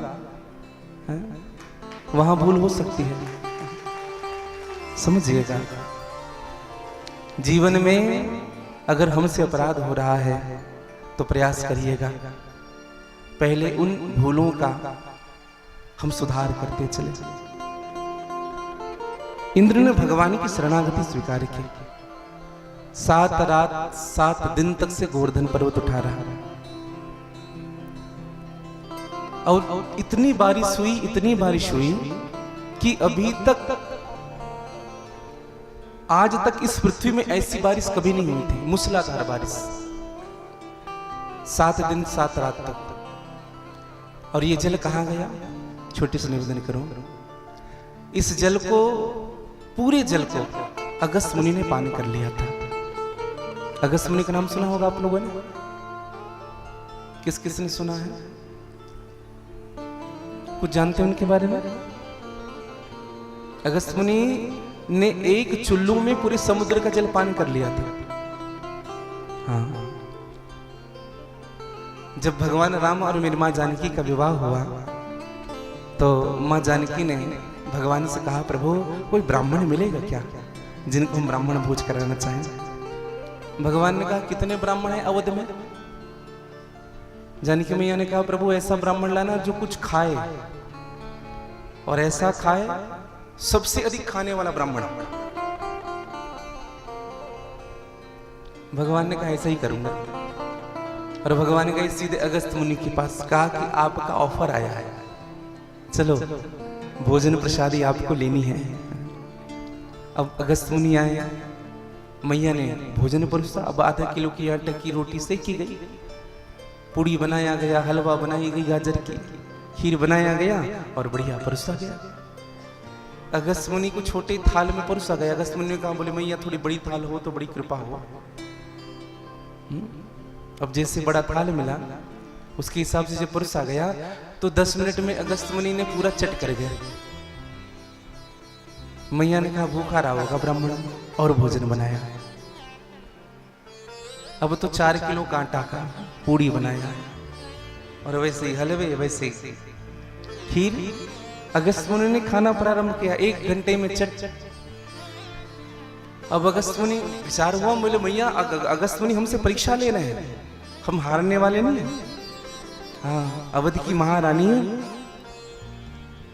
वहां भूल हो सकती है। समझिएगा, जीवन में अगर हमसे अपराध हो रहा है तो प्रयास करिएगा पहले उन भूलों का हम सुधार करते चले। इंद्र ने भगवान की शरणागति स्वीकार की। 7 रात 7 दिन तक से गोवर्धन पर्वत उठा रहा है और इतनी बारिश हुई कि अभी तक, आज तक इस पृथ्वी में ऐसी बारिश कभी नहीं हुई थी, मूसलाधार बारिश 7 दिन 7 रात तक। और ये जल कहां गया? छोटे से निवेदन करूं, इस जल को, पूरे जल को अगस्त मुनि ने पान कर लिया था। अगस्त मुनि का नाम सुना होगा आप लोगों ने? किस किस ने सुना है? कुछ जानते हैं उनके बारे में? अगस्त मुनि ने एक चुल्लू में पूरे समुद्र का जल पान कर लिया था। हाँ, जब भगवान राम और मेरी माँ जानकी का विवाह हुआ तो माँ जानकी ने भगवान से कहा, प्रभु कोई ब्राह्मण मिलेगा क्या जिनको हम ब्राह्मण भोज कराना चाहें? भगवान ने कहा कितने ब्राह्मण हैं अवध में? जानकी मैया ने कहा प्रभु ऐसा ब्राह्मण लाना जो कुछ खाए, और ऐसा खाए सबसे अधिक खाने वाला ब्राह्मण। भगवान ने कहा ऐसा ही करूंगा। और भगवान ने कहा सीधे अगस्त मुनि के पास कहा कि आपका ऑफर आया है, चलो भोजन प्रसादी आपको लेनी है। अब अगस्त मुनि आए, मैया ने भोजन परोसा। अब आधा किलो की आटे की रोटी सेकी गई, पूड़ी बनाया गया, हलवा बनाई गई, गाजर की खीर बनाया गया और बढ़िया परोसा गया। अगस्त मुनि को छोटे थाल में परोसा गया। अगस्त मुनि ने कहा बोले मैया थोड़ी बड़ी थाल हो तो बड़ी कृपा हो। अब जैसे बड़ा थाल मिला उसके हिसाब से जब परोसा गया तो 10 मिनट में अगस्त मुनि ने पूरा चट कर गया। मैया ने कहा भूखा रहा होगा ब्राह्मण, और भोजन बनाया। अब तो 4 किलो का आटा का पूड़ी बनाया, और वैसे ही हलवे, वैसे ही खीर। अगस्त मुनि ने खाना प्रारंभ किया, 1 घंटे में चट। अब अगस्त मुनि विचार हुआ, बोले मैया अगस्त मुनि हमसे परीक्षा ले रहे हैं, हम हारने वाले नहीं हैं। हाँ, अवध की महारानी है।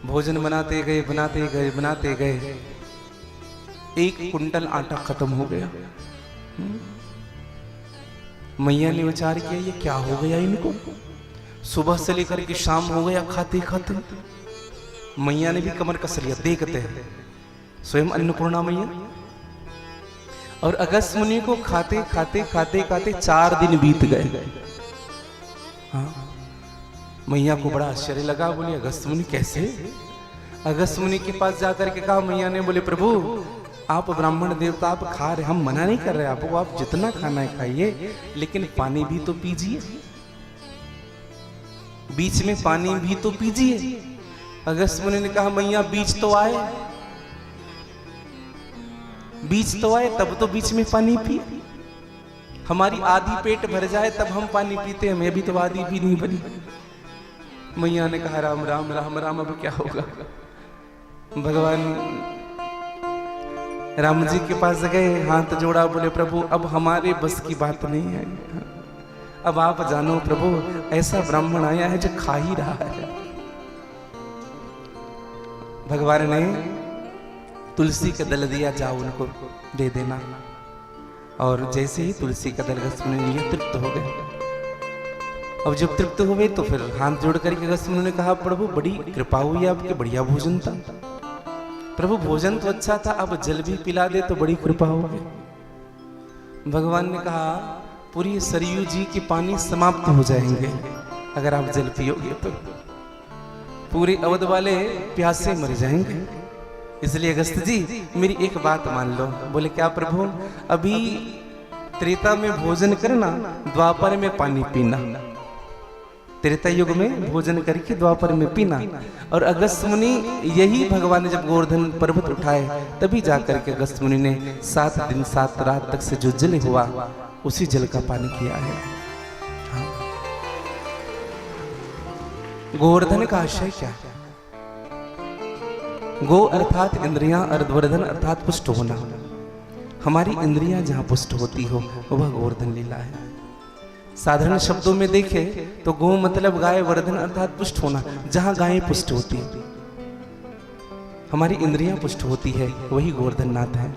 भोजन बनाते गए, बनाते गए, बनाते गए, 1 कुंटल आटा खत्म हो गया। मैया ने विचार किया ये क्या हो गया इनको, सुबह से लेकर के शाम हो गया खाते खाते। मैया ने भी कमर कस लिया, देखते हैं स्वयं अन्नपूर्णा मैया। और अगस्त मुनि को खाते खाते खाते खाते 4 दिन बीत गए। हाँ, मैया को बड़ा आश्चर्य लगा, बोले अगस्त मुनि कैसे? अगस्त मुनि के पास जाकर के कहा, मैया ने बोले प्रभु आप ब्राह्मण देवता, आप खा रहे, हम मना नहीं कर रहे आपको, आप जितना खाना है खाइए, लेकिन पानी भी तो पीजिए, बीच में पानी भी तो पीजिए। अगस्त मुनि ने कहा मैया बीच तो आए, बीच तो आए तब तो बीच में पानी पिए, हमारी आधी पेट भर जाए तब हम पानी पीते हैं, मैं भी तो आधी भी नहीं बनी। मैया ने कहा राम राम राम राम, अब क्या होगा? भगवान राम जी के पास गए, हाथ जोड़ा, बोले प्रभु अब हमारे बस की बात नहीं है, अब आप जानो प्रभु, ऐसा ब्राह्मण आया है जो खा ही रहा है। भगवान ने तुलसी का दल दिया, जाओ उनको दे देना। और जैसे ही तुलसी का दल अगस्त मुनि ने तृप्त हो गए। अब जब तृप्त हो गए तो फिर हाथ जोड़ करके अगस्त मुनि ने कहा प्रभु बड़ी कृपा हुई आपके, बढ़िया भोजन था प्रभु, भोजन तो अच्छा था, अब जल भी पिला दे तो बड़ी कृपा होगी। भगवान ने कहा पूरी सरयू जी के पानी समाप्त हो जाएंगे अगर आप जल पियोगे तो, पूरे अवध वाले प्यासे मर जाएंगे। इसलिए अगस्त जी मेरी एक बात मान लो। बोले क्या प्रभु? अभी त्रेता में भोजन करना, द्वापर में पानी पीना, त्रेता युग में भोजन करके द्वापर में पीना। और अगस्त मुनि यही भगवान ने जब गोवर्धन पर्वत उठाए तभी जाकर के अगस्त मुनि ने 7 दिन 7 रात तक से जो जल हुआ उसी जल का पानी किया है। हाँ। गोवर्धन का आशय क्या है? गो अर्थात इंद्रियां, अर्धवर्धन अर्थात पुष्ट होना। हमारी इंद्रियां जहां पुष्ट होती हो वह गोवर्धन लीला है। साधारण शब्दों में देखे तो गो मतलब गाय, वर्धन अर्थात पुष्ट होना, जहां गायें पुष्ट होती है, हमारी इंद्रियां पुष्ट होती है, वही गोवर्धन नाथ है।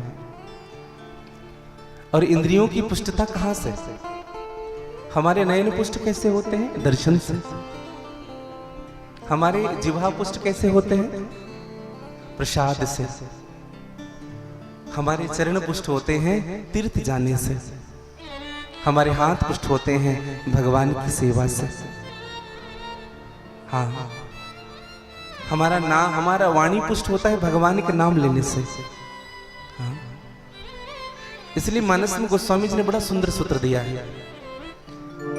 और इंद्रियों की पुष्टता कहां से? हमारे नयन पुष्ट कैसे होते हैं? दर्शन से। हमारे जिह्वा पुष्ट कैसे होते हैं? प्रसाद से। हमारे चरण पुष्ट होते हैं तीर्थ जाने से। हमारे हाथ पुष्ट होते हैं भगवान की सेवा से। हाँ, हमारा वाणी पुष्ट होता है भगवान के नाम लेने से। हाँ, इसलिए मानस में गोस्वामी जी ने बड़ा सुंदर सूत्र दिया है,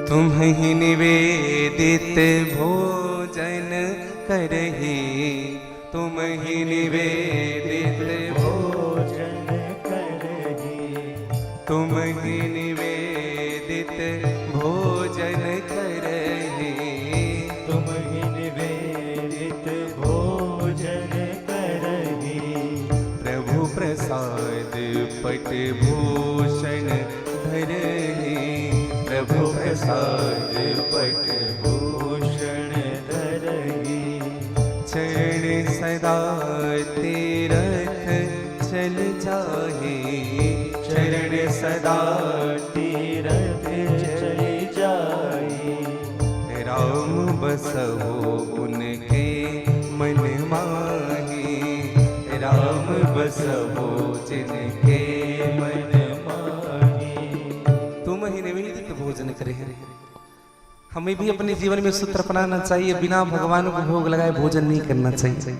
तुम्हीं निवेदित भोजन करहि, तुम्हीं निवेदित भोजन करहि, तुम्हीं निवेदित भोजन करहि, तुम्हीं निवेदित भोजन करहि, प्रभु प्रसाद पट भूषण धरहि, प्रभु प्रसाद पट भूषण धरही चरण सदा तीरथ चल जाहे चरण सदा तीरथ चले जाए राम बसहो उनके मन माहे राम बसहो जिनके मन माही तुम ही निवेदित भोजन करे हैं। हमें भी अपने जीवन में सूत्र अपनाना चाहिए, बिना भगवान को भोग लगाए भोजन नहीं करना चाहिए।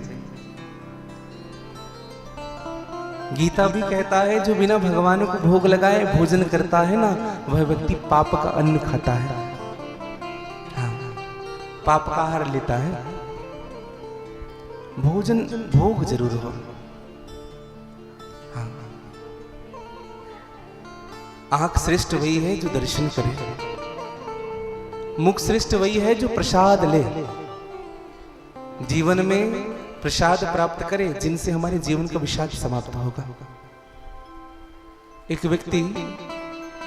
गीता भी कहता है जो बिना भगवान को भोग लगाए भोजन करता है ना, वह व्यक्ति पाप का अन्न खाता है। हाँ, पाप का आहार लेता है। भोजन भोग जरूर हो। हाँ, आंख श्रेष्ठ वही है जो दर्शन करे, मुख श्रेष्ठ वही है जो प्रसाद ले। जीवन में प्रसाद प्राप्त करे जिनसे हमारे जीवन का विषाद समाप्त होगा। एक व्यक्ति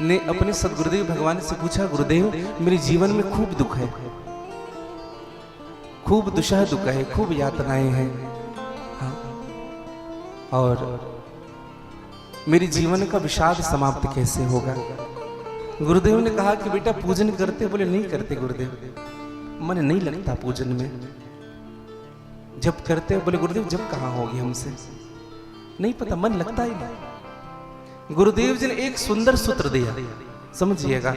ने अपने सदगुरुदेव भगवान से पूछा, गुरुदेव मेरे जीवन में खूब दुख है, खूब दुशह दुख है, खूब यातनाएं हैं। हाँ, और मेरे जीवन का विषाद समाप्त कैसे होगा? गुरुदेव ने कहा कि बेटा पूजन करते? बोले नहीं करते गुरुदेव, मन नहीं लगता पूजन में। जब करते? बोले गुरुदेव जब कहाँ होगी हमसे, नहीं पता, मन लगता ही नहीं। गुरुदेव जी ने एक सुंदर सूत्र दिया, समझिएगा।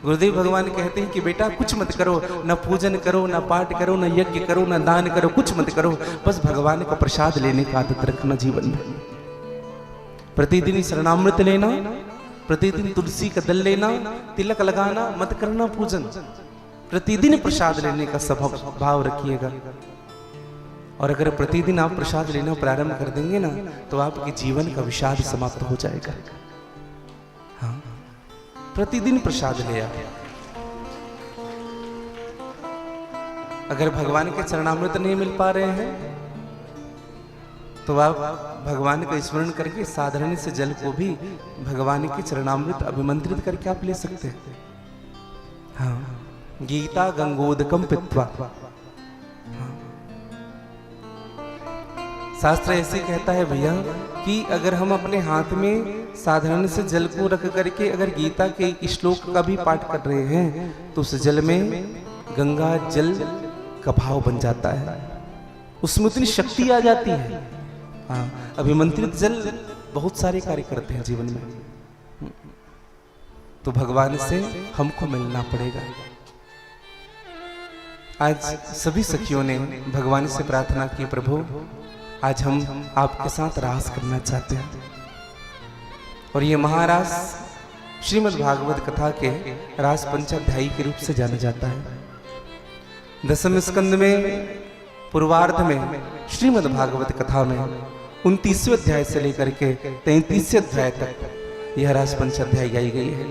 गुरुदेव भगवान कहते हैं कि बेटा कुछ मत करो, ना पूजन करो, ना पाठ करो, ना यज्ञ करो, ना दान करो, कुछ मत करो, बस भगवान का प्रसाद लेने का आदत रखना जीवन में। प्रतिदिन शरणामृत लेना, प्रतिदिन तुलसी का दल लेना, तिलक लगाना, मत करना पूजन। प्रतिदिन प्रसाद लेने का स्वभाव रखिएगा। और अगर प्रतिदिन आप प्रसाद लेना प्रारंभ कर देंगे ना, तो आपके जीवन का विषाद समाप्त हो जाएगा। हाँ, प्रतिदिन प्रसाद ले आप। अगर भगवान के चरणामृत नहीं मिल पा रहे हैं तो आप भगवान का स्मरण करके साधारण से जल को भी भगवान के चरणामृत अभिमंत्रित करके आप ले सकते हैं। हाँ, गीता गंगोदकम पित्वा। हाँ, शास्त्र ऐसे कहता है भैया कि अगर हम अपने हाथ में साधारण से जल को रख करके अगर गीता के श्लोक का भी पाठ कर रहे हैं तो उस जल में गंगा जल का भाव बन जाता है, उसमें उतनी शक्ति आ जाती है। हाँ, अभिमंत्रित जल बहुत सारे कार्य करते हैं जीवन में। तो भगवान से हमको मिलना पड़ेगा। आज सभी सखियों ने भगवान से प्रार्थना की, प्रभु आज हम आपके साथ रास करना चाहते हैं। और ये महारास श्रीमद् भागवत कथा के रास पंचाध्यायी के रूप से जाना जाता है। दसम स्कंद में पूर्वार्ध में श्रीमद् भागवत कथा में 29वें अध्याय से लेकर के 33वें अध्याय तक यह रास पंचाध्यायी गाई गई है।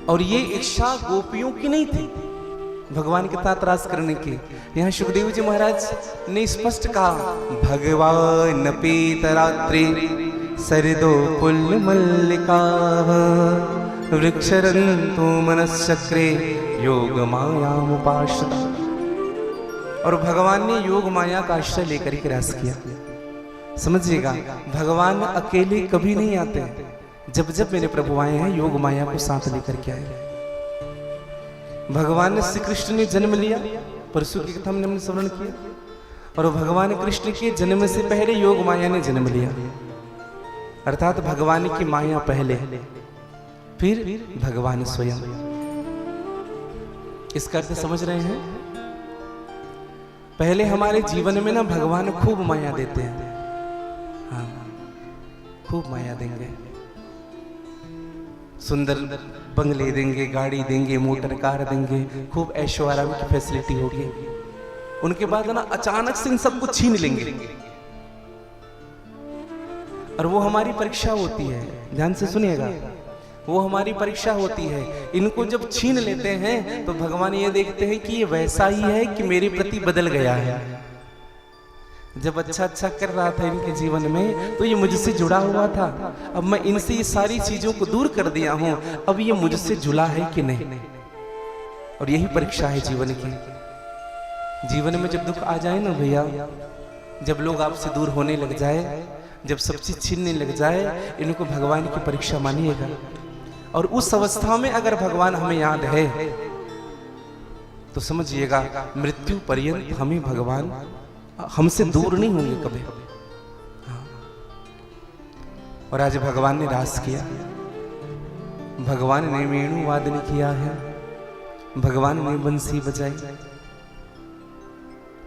और ये इच्छा गोपियों की नहीं थी भगवान के साथ रास करने की। यहाँ सुखदेव जी महाराज ने स्पष्ट कहा, भगवान पीतरात्रि सरदो पुल मल्लिका वृक्षरंतो मनश्चक्रे योग मायामुपाश्रिता। और भगवान ने योग माया का आश्रय लेकर के रास किया। समझिएगा, भगवान अकेले कभी नहीं आते। जब जब मेरे प्रभु आए हैं योग माया को साथ लेकर के आए। भगवान श्री कृष्ण ने जन्म लिया, परसों की कथा हमने स्मरण किया। और भगवान कृष्ण के जन्म से पहले योग माया ने जन्म लिया, अर्थात भगवान की माया पहले, फिर भगवान स्वयं। इसका अर्थ समझ रहे हैं? पहले हमारे जीवन में ना भगवान खूब माया देते हैं। हाँ, खूब माया देंगे, सुंदर बंगले देंगे, गाड़ी देंगे, मोटर कार देंगे, खूब ऐशो आराम की फैसिलिटी होगी। उनके बाद ना अचानक से इन सबको छीन लेंगे। और वो हमारी परीक्षा होती है, ध्यान से सुनिएगा, वो हमारी परीक्षा होती है। इनको जब छीन लेते हैं तो भगवान ये देखते हैं कि ये वैसा ही है कि मेरे प्रति बदल गया है। जब अच्छा अच्छा कर रहा था इनके जीवन में तो ये मुझसे जुड़ा हुआ था। अब मैं इनसे ये सारी चीजों को दूर कर दिया हूं, अब ये मुझसे जुड़ा है कि नहीं। और यही परीक्षा है जीवन की। जीवन में जब दुख आ जाए ना भैया, जब लोग आपसे दूर होने लग जाए, जब सब चीज छीनने लग जाए, इनको भगवान की परीक्षा मानिएगा। और उस अवस्था में अगर भगवान हमें याद है तो समझिएगा मृत्यु पर्यंत हमें भगवान हमसे दूर नहीं होंगे कभी। और आज भगवान ने रास किया, भगवान ने वेणु वादन किया है, भगवान ने बंसी बजाई।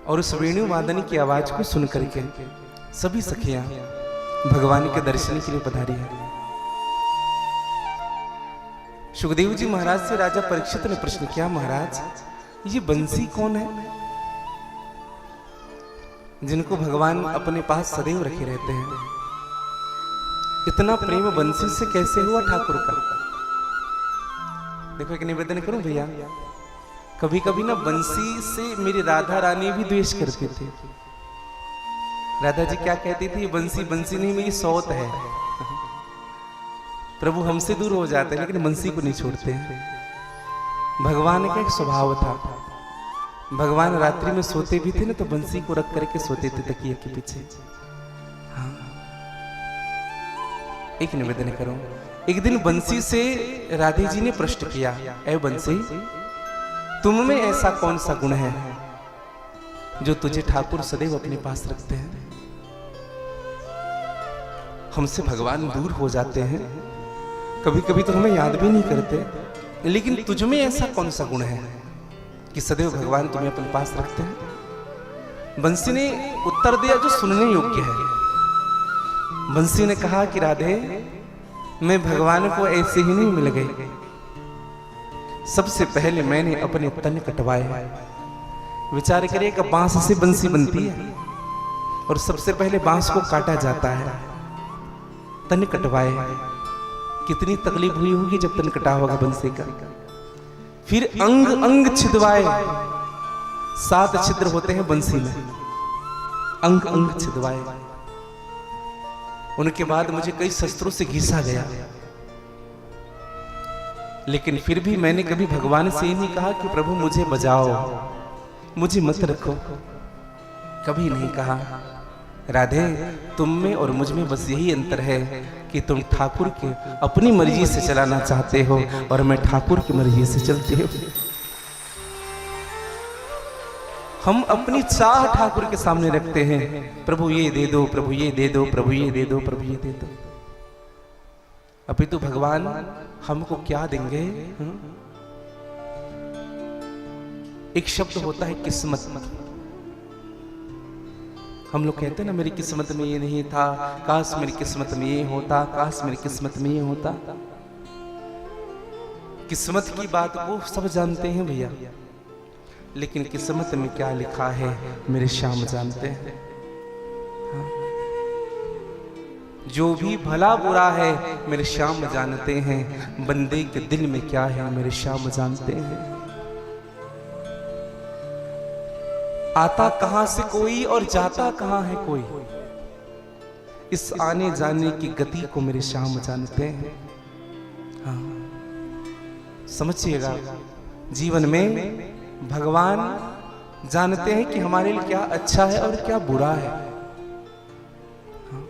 और उस वेणु वादन की आवाज को सुन करके सभी सखियां भगवान के दर्शन के लिए पधारी है। सुखदेव जी महाराज से राजा परीक्षित ने प्रश्न किया, महाराज ये बंसी कौन है जिनको भगवान अपने पास सदैव रखे रहते हैं? इतना प्रेम बंसी से कैसे हुआ ठाकुर का? देखो एक निवेदन करूं भैया, कभी कभी ना बंसी से मेरी राधा रानी भी द्वेष करती थी। राधा जी क्या कहती थी, बंसी बंसी नहीं मेरी सौत है। प्रभु हमसे दूर हो जाते हैं लेकिन बंसी को नहीं छोड़ते हैं। भगवान का एक स्वभाव था, भगवान रात्रि में सोते भी थे ना तो बंसी को रख करके सोते थे तकिए के पीछे। हाँ। एक निवेदन करो, एक दिन बंसी से राधे जी ने प्रश्न किया, ऐ बंसी तुम में ऐसा कौन सा गुण है जो तुझे ठाकुर सदैव अपने पास रखते हैं? हमसे भगवान दूर हो जाते हैं, कभी कभी तो हमें याद भी नहीं करते, लेकिन तुझ में ऐसा कौन सा गुण है कि सदैव भगवान तुम्हें अपने पास रखते हैं? बंसी ने उत्तर दिया जो सुनने योग्य है। बंसी ने कहा कि राधे मैं भगवान को ऐसे ही नहीं मिल गई, सबसे पहले मैंने अपने तन कटवाए। विचार करिए कि बांस से बंसी बनती है और सबसे पहले बांस को काटा जाता है, तन कटवाए। कितनी तकलीफ हुई होगी जब तन कटा होगा बंसी का। फिर अंग अंग छिदवाए, 7 छिद्र होते हैं बंसी में, अंग अंग छिदवाए। उनके बाद मुझे कई शस्त्रों से घिसा गया, लेकिन फिर भी मैंने कभी भगवान से नहीं कहा कि प्रभु मुझे बजाओ, मुझे मत रखो, कभी नहीं कहा। राधे तुम में और मुझ में बस यही अंतर है कि तुम ठाकुर के अपनी मर्जी से चलाना चाहते हो और मैं ठाकुर की मर्जी से चलते हो। हम अपनी चाह ठाकुर के सामने रखते हैं, प्रभु ये दे दो, प्रभु ये दे दो, प्रभु ये दे दो, प्रभु ये दे दो। अभी तो भगवान हमको क्या देंगे? एक शब्द होता है किस्मत। हम लोग कहते हैं ना मेरी किस्मत में ये नहीं था, काश मेरी किस्मत में ये होता, काश मेरी किस्मत में ये होता। किस्मत की बात वो सब जानते हैं भैया, लेकिन किस्मत में क्या लिखा है मेरे श्याम जानते हैं। हाँ। जो भी भला बुरा है मेरे श्याम जानते हैं, बंदे के दिल में क्या है मेरे श्याम जानते हैं। आता कहां से कोई और जाता कहां है कोई, इस आने जाने की गति को मेरे श्याम जानते हैं। हाँ। समझिएगा जीवन में भगवान जानते हैं कि हमारे लिए क्या अच्छा है और क्या बुरा है। हाँ।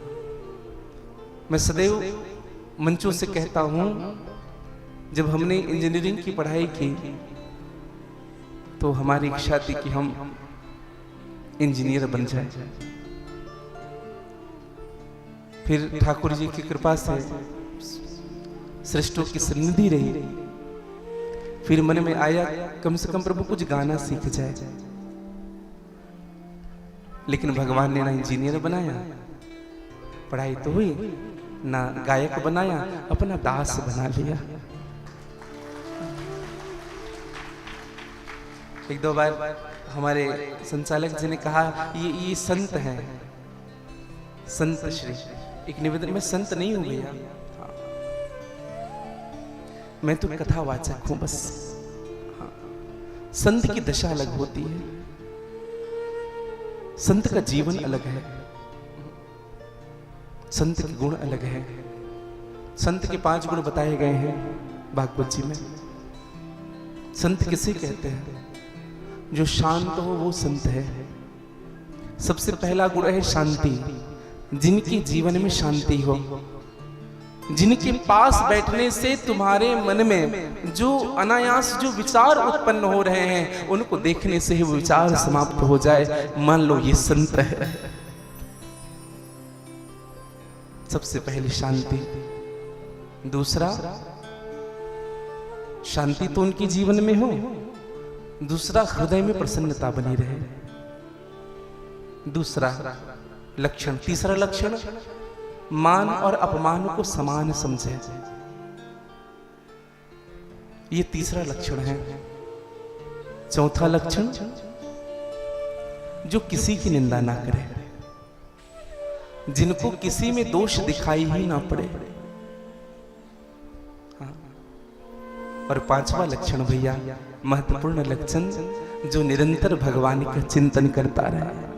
मैं सदैव मंचों से कहता हूं, जब हमने इंजीनियरिंग की पढ़ाई की तो हमारी इच्छा थी कि हम इंजीनियर बन जाए। फिर ठाकुर जी की कृपा से सृष्टों की सन्निधि रही, फिर मन में आया कम से कम प्रभु कुछ गाना सीख जाए। लेकिन भगवान ने ना इंजीनियर बनाया, पढ़ाई तो हुई, ना गायक बनाया, अपना दास बना लिया। एक दो बार हमारे संचालक जी ने कहा ये संत हैं, संत श्री। एक निवेदन, मैं संत नहीं हूं भैया, मैं तो कथावाचक हूं बस। हाँ। संत की दशा अलग होती है। संत का जीवन अलग है, संत के गुण अलग है। संत के 5 गुण बताए गए हैं भागवत जी में। संत किसे कहते हैं? जो शांत हो वो संत है। सबसे पहला गुण है शांति। जिनके जीवन में शांति हो, जिनके पास बैठने से तुम्हारे मन में जो अनायास जो विचार उत्पन्न हो रहे हैं, उनको देखने से ही वो विचार समाप्त हो जाए, मान लो ये संत है। सबसे पहले शांति। दूसरा, शांति तो उनके जीवन में हो, दूसरा हृदय में प्रसन्नता बनी रहे। दूसरा लक्षण। तीसरा लक्षण, मान और अपमान को समान समझे। ये तीसरा लक्षण है। चौथा लक्षण, जो किसी की निंदा ना करे, जिनको किसी में दोष दिखाई ही ना पड़े। हाँ। और 5वां लक्षण भैया, महत्वपूर्ण लक्षण, जो निरंतर भगवान का चिंतन करता रहे।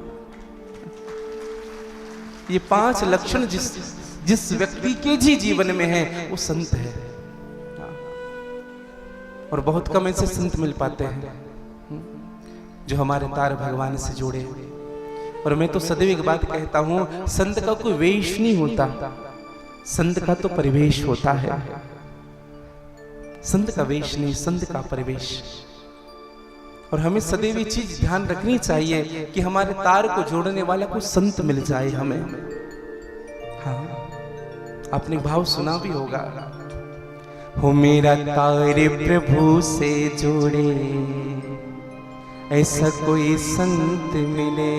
ये 5 लक्षण जिस व्यक्ति के जीवन में है वो संत है। और बहुत कम ऐसे संत मिल पाते हैं जो हमारे तार भगवान से जुड़े। और मैं तो सदैव एक बात कहता हूं, संत का कोई वेश नहीं होता, संत का तो परिवेश होता है। संत का वेश नहीं, संत का परिवेश। और हमें सदैव ये चीज ध्यान रखनी चाहिए कि हमारे तार को जोड़ने वाला कोई संत मिल जाए हमें। हाँ, आपने भाव सुना भी होगा, हो मेरा तारे प्रभु से जोड़े, ऐसा कोई संत मिले,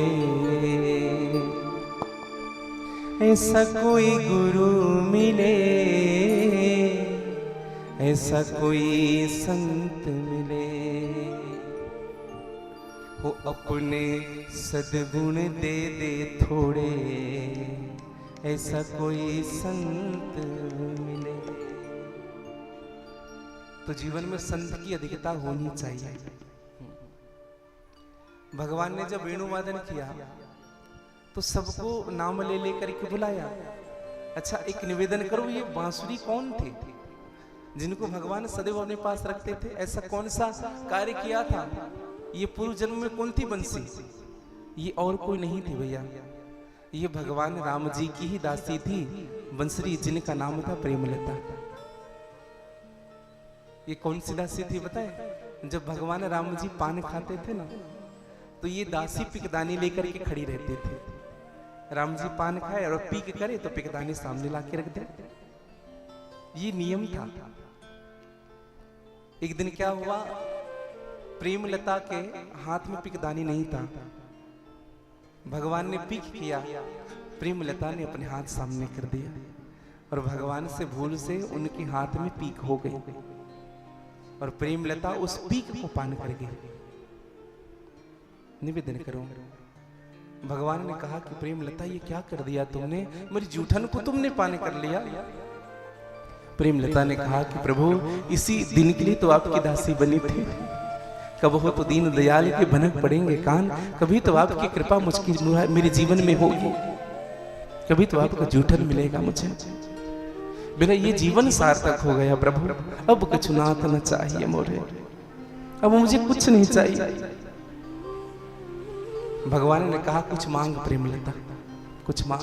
ऐसा कोई गुरु मिले, ऐसा कोई संत मिले, वो अपने सद्गुण दे दे थोड़े, ऐसा कोई संत मिले। तो जीवन में संत की अधिकता होनी चाहिए। भगवान ने जब वेणुवादन किया तो सबको नाम ले लेकर के बुलाया। अच्छा, एक निवेदन करो, ये बांसुरी कौन थे जिनको भगवान सदैव अपने पास रखते थे? ऐसा कौन सा कार्य किया था? ये पूर्व जन्म में कौन थी बंसी? ये और कोई नहीं थी भैया, ये भगवान राम जी की ही दासी थी बंसरी, जिनका नाम था प्रेमलता। ये कौन सी दासी थी बताए? जब भगवान राम जी पान खाते थे ना, तो ये दासी पिकदानी लेकर के खड़ी रहती थी। राम जी पान खाए और पीक करे तो पिकदानी सामने ला के रख दे। ये नियम था। एक दिन क्या हुआ, प्रेमलता के हाथ में पिकदानी नहीं था। भगवान ने पीक किया, प्रेमलता ने अपने हाथ सामने कर दिया और भगवान से भूल से उनके हाथ में पीक हो गई और प्रेमलता उस पीक को पान कर गई। निवेदन करो, भगवान ने कहा कि प्रेमलता ये क्या कर दिया तुमने, मेरी जूठन को तुमने पान कर लिया। प्रेमलता ने कहा कि प्रभु, इसी दिन के लिए तो आपकी दासी बनी थी, कब हो तो दीन दयाल के भनक पड़ेंगे कान, कभी तो आपकी कृपा मुझकी मेरे जीवन में होगी, कभी तो आपका जूठन मिलेगा मुझे। मेरा ये जीवन सार्थक हो गया प्रभु, अब कुछ नाथ न चाहिए मोरे, अब मुझे कुछ नहीं चाहिए। भगवान ने कहा कुछ मांग प्रेमलता, कुछ मांग।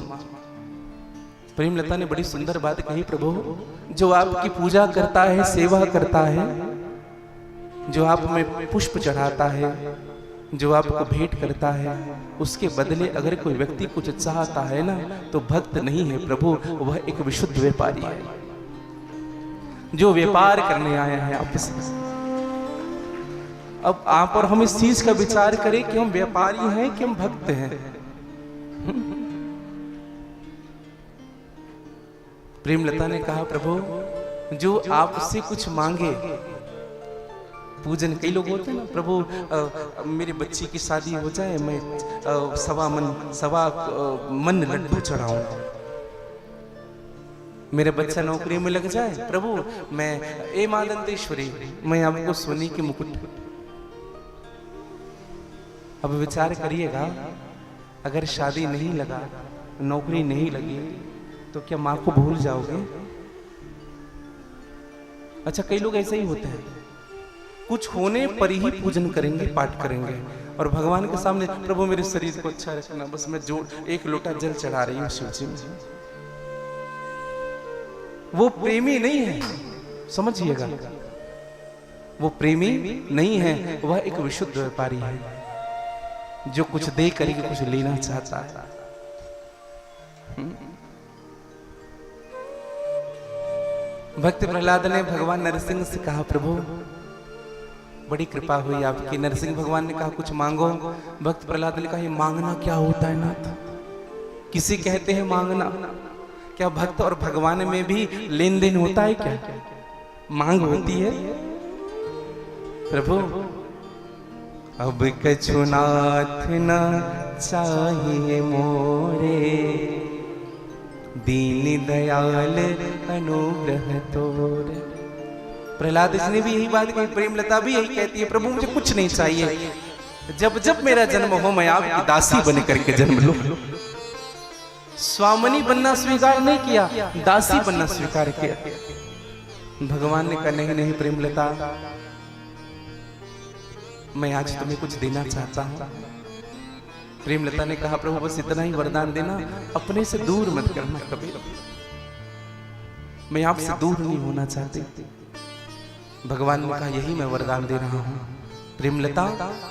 प्रेमलता ने बड़ी सुंदर बात कही, प्रभु जो आपकी पूजा करता है, सेवा करता है, जो आप में पुष्प चढ़ाता है, जो आपको भेंट करता है, उसके बदले अगर कोई व्यक्ति कुछ चाहता है ना, तो भक्त नहीं है प्रभु, वह एक विशुद्ध व्यापारी है, जो व्यापार करने आया है आपसे। अब आप और हम इस चीज का विचार करें कि हम व्यापारी हैं कि हम भक्त हैं। प्रेमलता ने कहा प्रभु जो आपसे कुछ मांगे, पूजन कई लोग होते हैं ना, प्रभु मेरे बच्चे की शादी हो जाए, मैं 1.25 मन लड्डू चढ़ाऊं, मेरा बच्चा नौकरी में लग जाए, प्रभु मैं ए मां दंतेश्वरी, मैं आपको सोने की मुकुट। अब विचार करिएगा, अगर शादी नहीं लगा, नौकरी नहीं लगी, तो क्या माँ को भूल जाओगे? अच्छा, कई लोग ऐसे ही होते हैं, कुछ होने पर ही पूजन करेंगे, पाठ करेंगे, और भगवान के सामने प्रभु मेरे शरीर को अच्छा रखना, बस मैं जो एक लोटा जल चढ़ा रही हूँ शिव जी में। वो प्रेमी नहीं है, समझिएगा, वो प्रेमी नहीं है, वह एक विशुद्ध व्यापारी है, जो कुछ दे करके कुछ लेना चाहता है। भक्त प्रहलाद ने भगवान नरसिंह से कहा, प्रभु बड़ी कृपा हुई आपकी। नरसिंह भगवान ने कहा कुछ मांगो। भक्त प्रहलाद ने कहा ये मांगना क्या होता है नाथ? किसी कहते हैं मांगना, क्या भक्त और भगवान में भी लेन देन होता है? क्या मांग होती है? प्रभु अब कछु नाथ न चाहिए मोरे, दीन दयाल अनुग्रह तोर। प्रहलाद जी ने भी यही बात कही, प्रेमलता भी यही कहती है, प्रभु मुझे कुछ नहीं चाहिए, जब जब मेरा जन्म हो मैं आपकी दासी बन करके जन्म लूं। स्वामिनी बनना स्वीकार नहीं किया, दासी बनना स्वीकार किया। भगवान ने कहा नहीं नहीं प्रेमलता, मैं आज तुम्हें कुछ देना चाहता हूं। प्रेमलता ने कहा प्रभु बस इतना ही वरदान देना, अपने से दूर मत करना कभी, मैं आपसे दूर नहीं होना चाहती। भगवान ने कहा यही मैं वरदान दे रहा हूं, प्रेमलता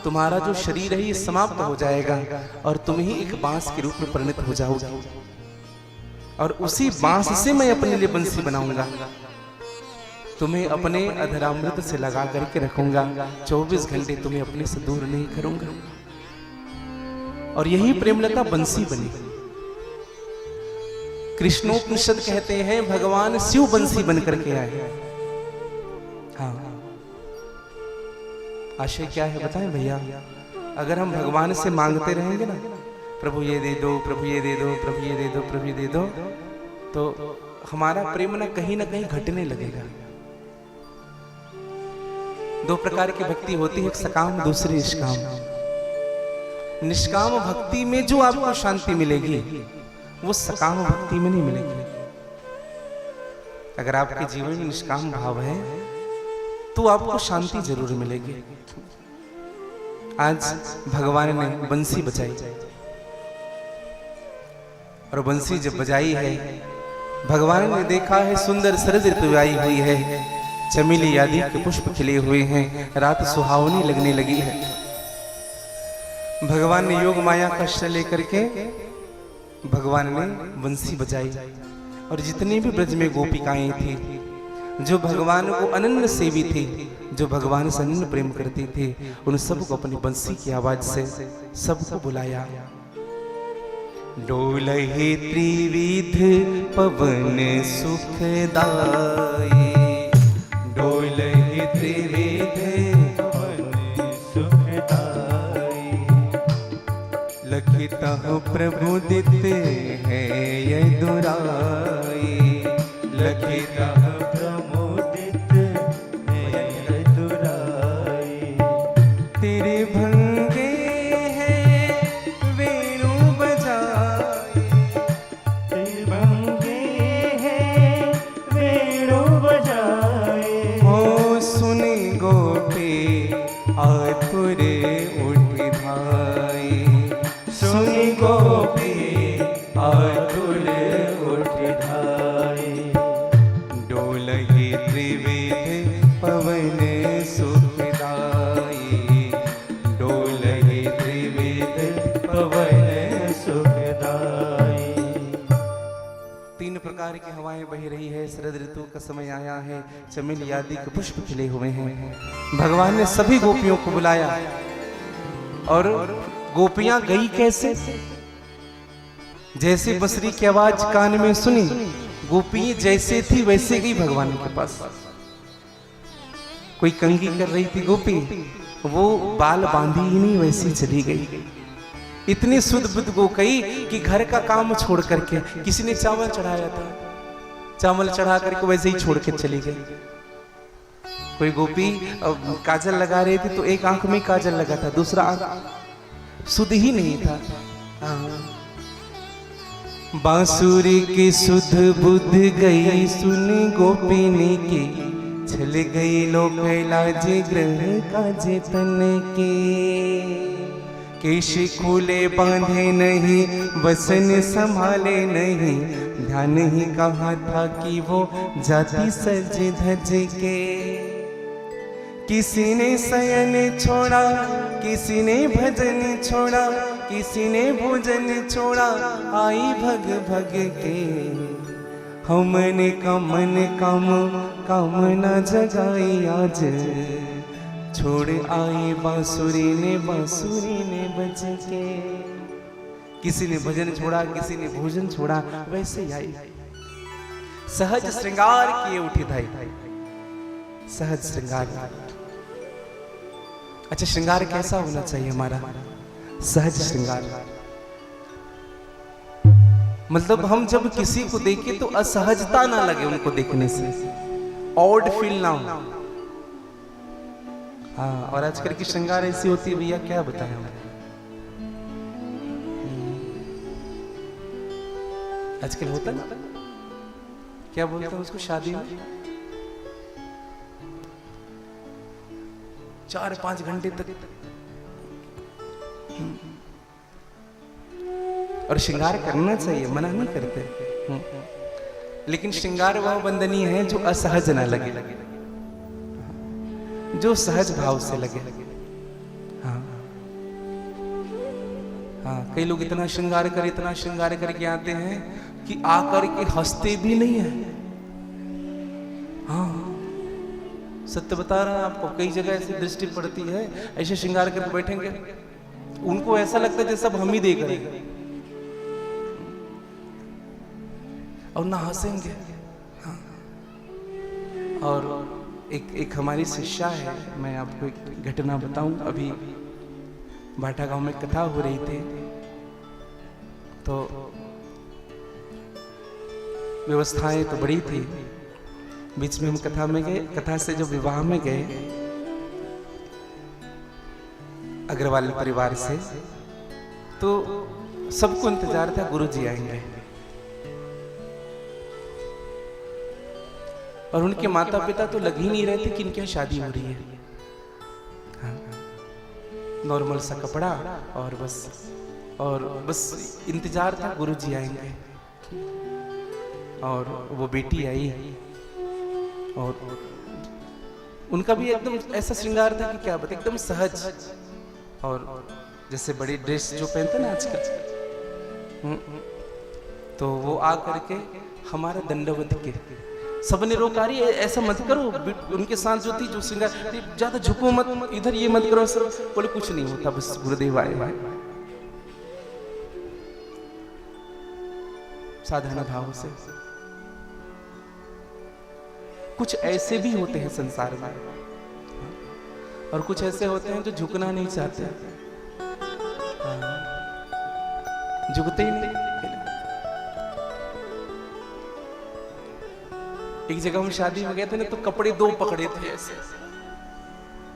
तुम्हारा जो शरीर है ये समाप्त हो जाएगा और तुम ही एक बांस के रूप में परिणत हो जाओगी, और उसी बांस से मैं अपने लिए बंसी बनाऊंगा, तुम्हें अपने अधरामृत से लगा करके रखूंगा, 24 घंटे तुम्हें अपने से दूर नहीं करूंगा। और यही प्रेमलता बंसी बनी। कृष्णोपनिषद कहते हैं भगवान शिव बंसी बन करके आए। हाँ, आशय क्या है बताएं भैया? अगर हम भगवान से मांगते रहेंगे ना, प्रभु ये दे दो, प्रभु ये दे दो, प्रभु ये दे दो, प्रभु ये दे दो, तो हमारा प्रेम ना कहीं घटने लगेगा। दो प्रकार की भक्ति होती है, एक सकाम, दूसरी निष्काम। निष्काम भक्ति में जो आपको शांति मिलेगी वो सकाम भक्ति में नहीं मिलेगी। अगर आपके जीवन में निष्काम भाव है तो आपको शांति जरूर मिलेगी। आज भगवान ने बंसी बजाई, और बंसी जब बजाई है, भगवान ने देखा है सुंदर शरद ऋतु आई हुई है, चमेली आदि के पुष्प खिले हुए हैं, रात सुहावनी लगने लगी है। भगवान ने योग माया का शस्त्र लेकर के भगवान ने बंसी बजाई, और जितनी भी ब्रज में गोपिकाएं थी जो भगवान को अनन्य सेवी थी, जो भगवान से अनन्य प्रेम करती थी, उन सबको अपनी बंसी की आवाज से सबको बुलाया। डोलहि त्रिविध पवन सुखदाई, डोलहि त्रिविध पवन सुखदाई, लखितहु प्रभु दिते हैं ये दुराई, लखितहु प्रभु दिते हैं ये दुराई। तेरे भंगे हैं वेणु बजाए, तेरे भंगे हैं वेणु बजाए, हो सुने गोपी आतुर उठ धाई, सुनी गोपी आतुर उठ धाई। डोलहि त्रिविध पवन सुखदाई, डोलहि त्रिविध पवन सुखदाई। तीन प्रकार की हवाएं बह रही है, शरद ऋतु का समय आया है, चमेली आदि के पुष्प खिले हुए हैं। भगवान ने सभी गोपियों को बुलाया, और गोपियां गई कैसे? जैसे बंसुरी की आवाज कान में सुनी, गोपी जैसे थी वैसे गई भगवान के पास। कोई कंघी कर रही थी गोपी, वो बाल बांधी ही नहीं वैसी चली गई। इतनी शुद्ध बुद्ध गो गई कि घर का काम छोड़ करके, किसी ने चावल चढ़ाया था, चावल चढ़ा करके वैसे ही छोड़ के चली गई। कोई गोपी काजल लगा रही थी तो एक आंख में काजल लगा था, दूसरा आंख शुद्ध ही नहीं था। बांसुरी की सुध बुध गई सुन गोपिनी की, छल गई लोक लाज ग्रह काजे तन के। केश खोले बांधे नहीं, वसन संभाले नहीं, ध्यान ही कहा था कि वो जाति सज धज के। किसी ने शयन छोड़ा, किसी ने भजन छोड़ा, किसी ने भोजन छोड़ा, आई भग भग के। हमने कमन काम कामना जगाई आज, छोड़ आई बांसुरी ने बज के। किसी ने भजन छोड़ा, किसी ने भोजन छोड़ा, वैसे ही आई सहज श्रृंगार किए उठी धाई। सहज श्रृंगार। अच्छा, श्रृंगार कैसा होना चाहिए हमारा? सहज श्रृंगार मतलब हम जब किसी को देखें तो असहजता ना लगे उनको देखने से, ऑड फील ना हो। हाँ, और आजकल की श्रृंगार ऐसी होती है भैया, क्या बताएं हम। आजकल होता ना, क्या बोलते हैं उसको, शादी में 4-5 घंटे तक और श्रृंगार करना चाहिए, मना नहीं करते, लेकिन श्रृंगार वह वंदनीय है जो असहज ना लगे, जो सहज भाव से लगे। हाँ हाँ, कई लोग इतना श्रृंगार करके आते हैं कि आकर के हंसते भी नहीं है। हाँ, सत्य बता रहा हूं आपको, कई जगह ऐसी दृष्टि पड़ती है, ऐसे श्रृंगार करके बैठेंगे, उनको ऐसा लगता है जैसे सब हम ही देख रहे हैं और ना हंसेंगे। हाँ। और एक हमारी शिष्या है, मैं आपको एक घटना बताऊं। अभी बाटा गांव में कथा हो रही थी, तो व्यवस्थाएं तो बड़ी थी। बीच में हम कथा में गए, कथा से जब विवाह में गए अग्रवाल परिवार से, तो सबको इंतजार था गुरुजी आएंगे। और उनके माता पिता तो लग ही नहीं रहे थे कि इनकी शादी हो रही है। हाँ, नॉर्मल सा कपड़ा और बस इंतजार था गुरुजी आएंगे। और वो बेटी आई और उनका भी एकदम ऐसा श्रृंगार था कि क्या बता, एकदम सहज। और जैसे बड़ी ड्रेस जो पहनते ना आजकल, तो वो आ करके हमारा दंडवत के सबने रोका, रही ऐसा मत करो। उनके साथ जो थी, जो श्रृंगार, ज्यादा झुको मत, इधर ये मत करो, सर बोले कुछ नहीं होता, बस गुरुदेव आए। साधारण भाव से। कुछ ऐसे भी होते हैं संसार में, और कुछ ऐसे होते हैं जो झुकना नहीं चाहते, झुकते ही नहीं। एक जगह हम शादी में गए थे ना, तो कपड़े 2 पकड़े थे ऐसे,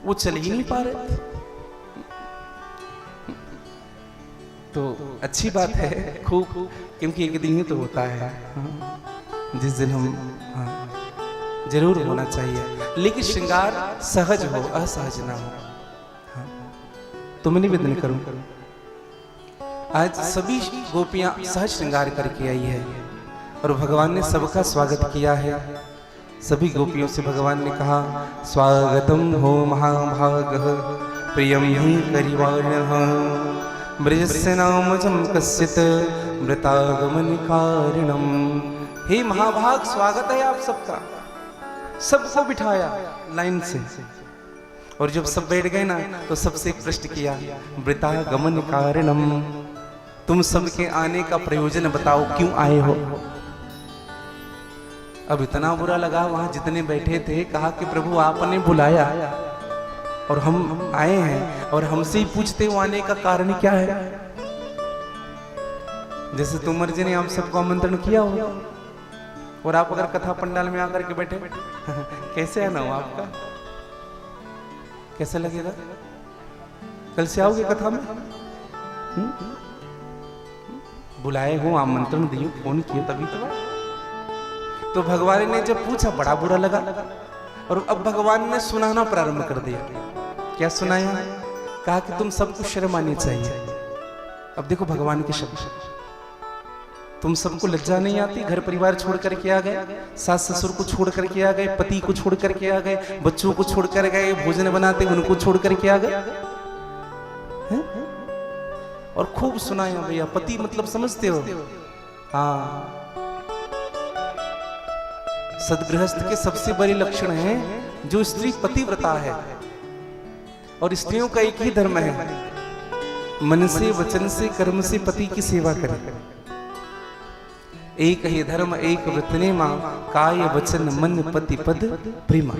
वो चल ही नहीं पा रहे थे। तो अच्छी बात है खूब, क्योंकि एक दिन ही तो होता है जिस दिन हम जरूर होना चाहिए, लेकिन श्रृंगार सहज हो, असहज ना हो। हाँ। तो मैं निवेदन करूं, आज सभी गोपियां सहज श्रृंगार करके आई है और भगवान ने सबका स्वागत किया है। सभी गोपियों से भगवान ने कहा, स्वागतम हो महाभागः प्रियम ही करिवाणः ब्रजस्य नामजं कस्यत मृतागमन कारणम। हे महाभाग, स्वागत है आप सबका। सबको बिठाया लाइन से, और जब सब बैठ गए ना, तो सबसे प्रश्न किया, वृतागमन कारणम, तुम सबके आने का प्रयोजन बताओ, क्यों आए हो। अब इतना बुरा लगा वहां जितने बैठे थे, कहा कि प्रभु आपने बुलाया और हम आए हैं, और हमसे ही पूछते हो आने का कारण क्या है। जैसे तुमर जी ने हम सबको आमंत्रण किया हो, और आप अगर कथा पंडाल में आकर के बैठे कैसे आना हो आपका, कैसा लगेगा? कल से आओगे कथा में? बुलाए हो, आमंत्रण दियो, फोन किए तभी तो भगवान ने जब पूछा बड़ा बुरा लगा, और अब भगवान ने सुनाना प्रारंभ कर दिया। क्या सुनाया? कहा कि तुम सबको शर्म आनी चाहिए। अब देखो भगवान के शब्द, तुम सबको लज्जा नहीं आती? घर परिवार छोड़ करके आ गए, सास ससुर को छोड़ करके आ गए, पति को छोड़ करके आ गए, बच्चों को छोड़ कर गए, भोजन बनाते उनको छोड़ करके आ गए हैं? और खूब सुनाया भैया। पति मतलब समझते हो? हाँ, सदगृहस्थ के सबसे बड़े लक्षण है जो स्त्री पतिव्रता है। और स्त्रियों का एक ही धर्म है, मन से, वचन से, कर्म से पति की सेवा करें। एक ही धर्म एक व्रतने मां, काय वचन मन पति पद प्रेमा।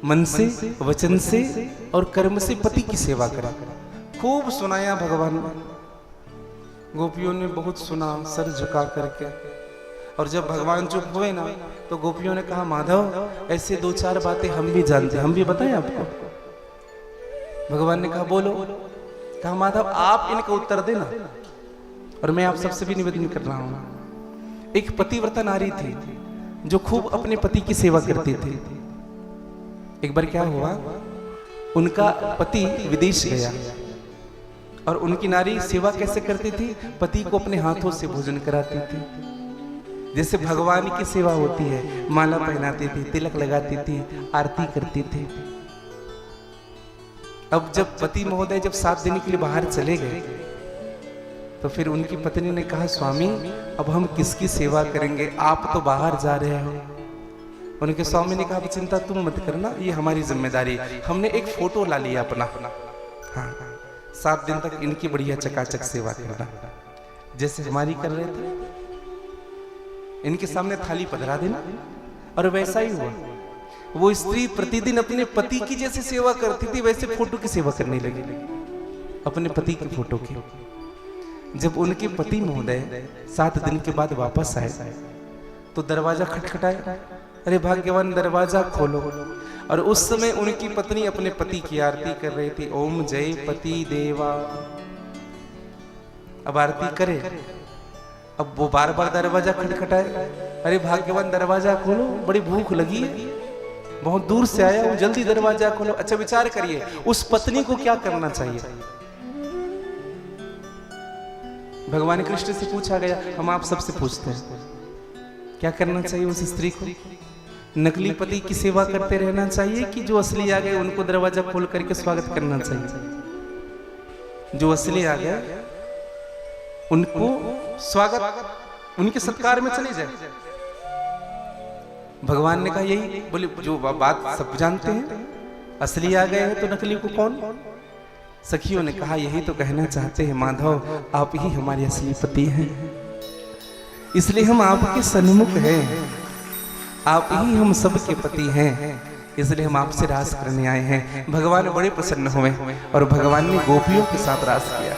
मन से, वचन से और कर्म से पति की सेवा करें। खूब सुनाया भगवान ने। गोपियों ने बहुत सुना सर झुका करके। और जब भगवान चुप हुए ना, तो गोपियों ने कहा माधव ऐसे दो चार बातें हम भी जानते हैं, हम भी बताएं आपको। भगवान ने कहा बोलो। कहा माधव आप इनका उत्तर देना, और मैं आप सबसे भी निवेदन कर रहा हूं। एक पतिव्रता नारी थी जो खूब अपने पति की सेवा करती थी। एक बार क्या हुआ, उनका पति विदेश गया और उनकी नारी सेवा कैसे करती थी? पति को अपने हाथों से भोजन कराती थी, जैसे भगवान की सेवा होती है। माला पहनाती थी, तिलक लगाती थी, आरती करती थी। अब जब पति महोदय जब 7 दिन के लिए बाहर चले गए, तो फिर उनकी पत्नी ने कहा स्वामी अब हम किसकी सेवा करेंगे, आप तो बाहर जा रहे हो। उनके स्वामी ने कहा चिंता तुम मत करना, ये हमारी जिम्मेदारी। हमने एक फोटो ला लिया अपना। हाँ, 7 दिन तक इनकी बढ़िया चकाचक सेवा करना, जैसे हमारी कर रहे थे। इनके सामने थाली पधरा देना। और वैसा ही हुआ। वो स्त्री प्रतिदिन अपने पति की जैसे सेवा करती थी, वैसे फोटो की सेवा करने लगी, अपने पति की फोटो की। जब उनके पति महोदय 7 दिन के बाद वापस आए, तो दरवाजा खटखटाया। अरे भाग्यवान दरवाजा खोलो। और उस समय उनकी पत्नी अपने पति की आरती कर रही थी। ओम जय पति देवा। अब आरती करे, अब वो बार बार दरवाजा खटखटाए। अरे भाग्यवान दरवाजा खोलो, बड़ी भूख लगी है, बहुत दूर से आया हूं, जल्दी दरवाजा खोलो। अच्छा विचार करिए उस पत्नी को क्या करना चाहिए? भगवान कृष्ण से पूछा गया, हम आप सबसे पूछते हैं क्या करना चाहिए उस स्त्री को? नकली पति की सेवा करते रहना चाहिए कि जो असली आ गए उनको दरवाजा खोल करके स्वागत करना चाहिए? जो असली आ गए उनको स्वागत, उनके सत्कार में चले जाए। भगवान ने कहा यही बोले, जो बात सब जानते हैं, असली आ गए हैं तो नकली को कौन? सखियों ने कहा यही तो कहना चाहते हैं माधव, आप ही हमारे असली पति हैं, इसलिए हम आपके सन्मुख हैं, आप ही हम सबके पति हैं, इसलिए हम आपसे रास करने आए हैं। भगवान बड़े प्रसन्न हुए और भगवान ने गोपियों के साथ रास किया।